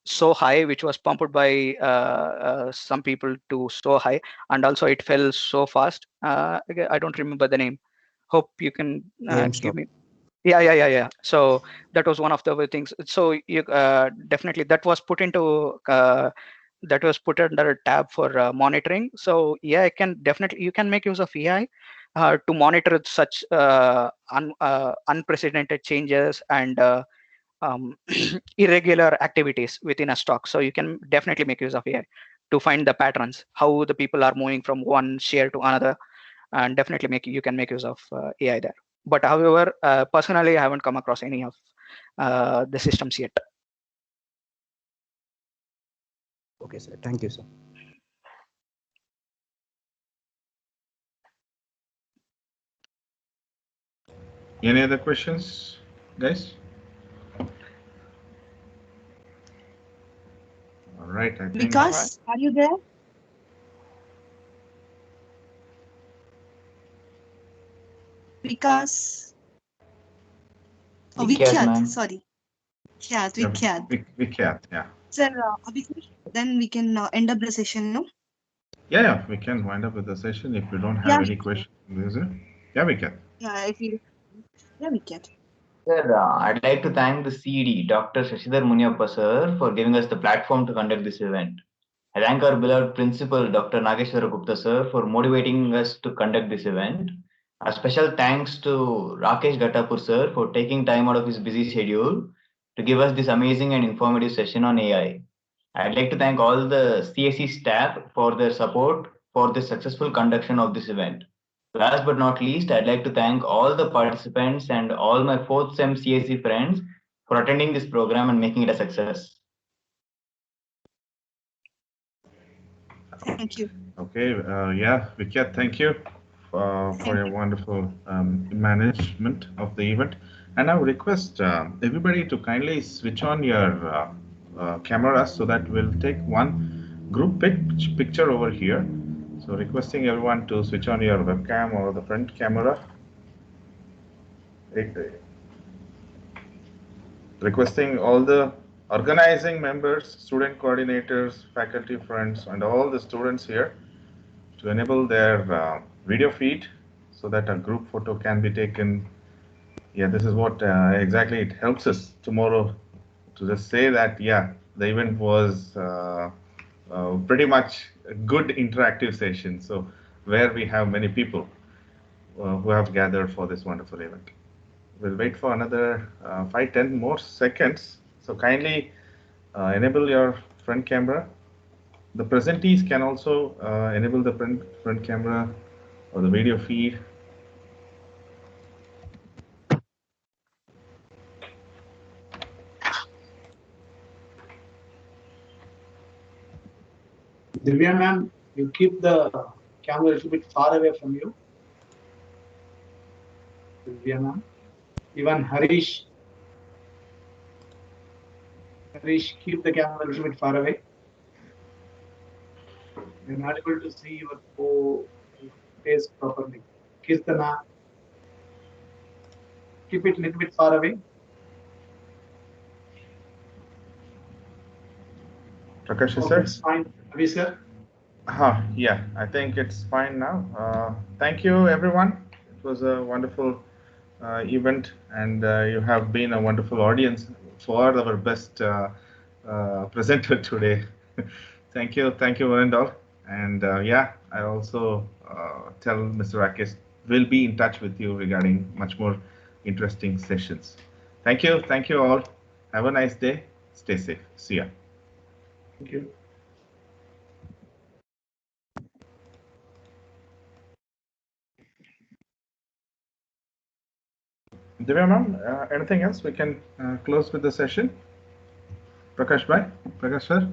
so high, which was pumped by some people to so high, and also it fell so fast. I don't remember the name. Hope you can give me. Yeah. So that was one of the other things. So you definitely that was put into that was put under a tab for monitoring. So yeah, you can make use of AI to monitor such unprecedented changes and irregular activities within a stock. So you can definitely make use of AI to find the patterns, how the people are moving from one share to another, and definitely you can make use of AI there. But however, personally, I haven't come across any of the systems yet. Okay, sir. Thank you, sir. Any other questions, guys? All right, I think. Vikas, are you there? Vikas. Oh, Vikyat, sorry. Vikyat. Vikyat, yeah. Sir, Abhilash, then we can end up the session, no? Yeah, we can wind up with the session if you don't have any questions. Yeah, we can. Yeah, Vikyat. Sir, I'd like to thank the CD, Dr. Shashidhar Munyappa sir, for giving us the platform to conduct this event. I thank our beloved principal, Dr. Nageshwara Gupta sir, for motivating us to conduct this event. A special thanks to Rakesh Gattapur sir for taking time out of his busy schedule to give us this amazing and informative session on AI. I'd like to thank all the CSE staff for their support for the successful conduction of this event. Last but not least, I'd like to thank all the participants and all my 4th SEM CSE friends for attending this program and making it a success. Thank you. Okay, yeah, Vikyat, thank you for your wonderful management of the event. And I would request everybody to kindly switch on your cameras so that we'll take one group picture over here. So requesting everyone to switch on your webcam or the front camera. Requesting all the organizing members, student coordinators, faculty friends, and all the students here to enable their video feed so that a group photo can be taken. Yeah, this is what exactly it helps us tomorrow to just say that, yeah, the event was pretty much a good interactive session. So where we have many people who have gathered for this wonderful event. We'll wait for another 5-10 more seconds. So kindly enable your front camera. The presentees can also enable the front camera or the video feed. Divya ma'am, you keep the camera a little bit far away from you. Divya ma'am. Even Harish, keep the camera a little bit far away. I'm not able to see your face properly. Kirtana, keep it a little bit far away. Prakash, Okay, it's fine. Abhi, sir? Yeah, I think it's fine now. Thank you, everyone. It was a wonderful event, and you have been a wonderful audience for our best presenter today. Thank you, Varindal. And yeah, I also tell Mr. Rakesh we'll be in touch with you regarding much more interesting sessions. Thank you all. Have a nice day. Stay safe. See ya. Thank you. Divya ma'am, anything else? We can close with the session. Prakash bhai, Prakash sir.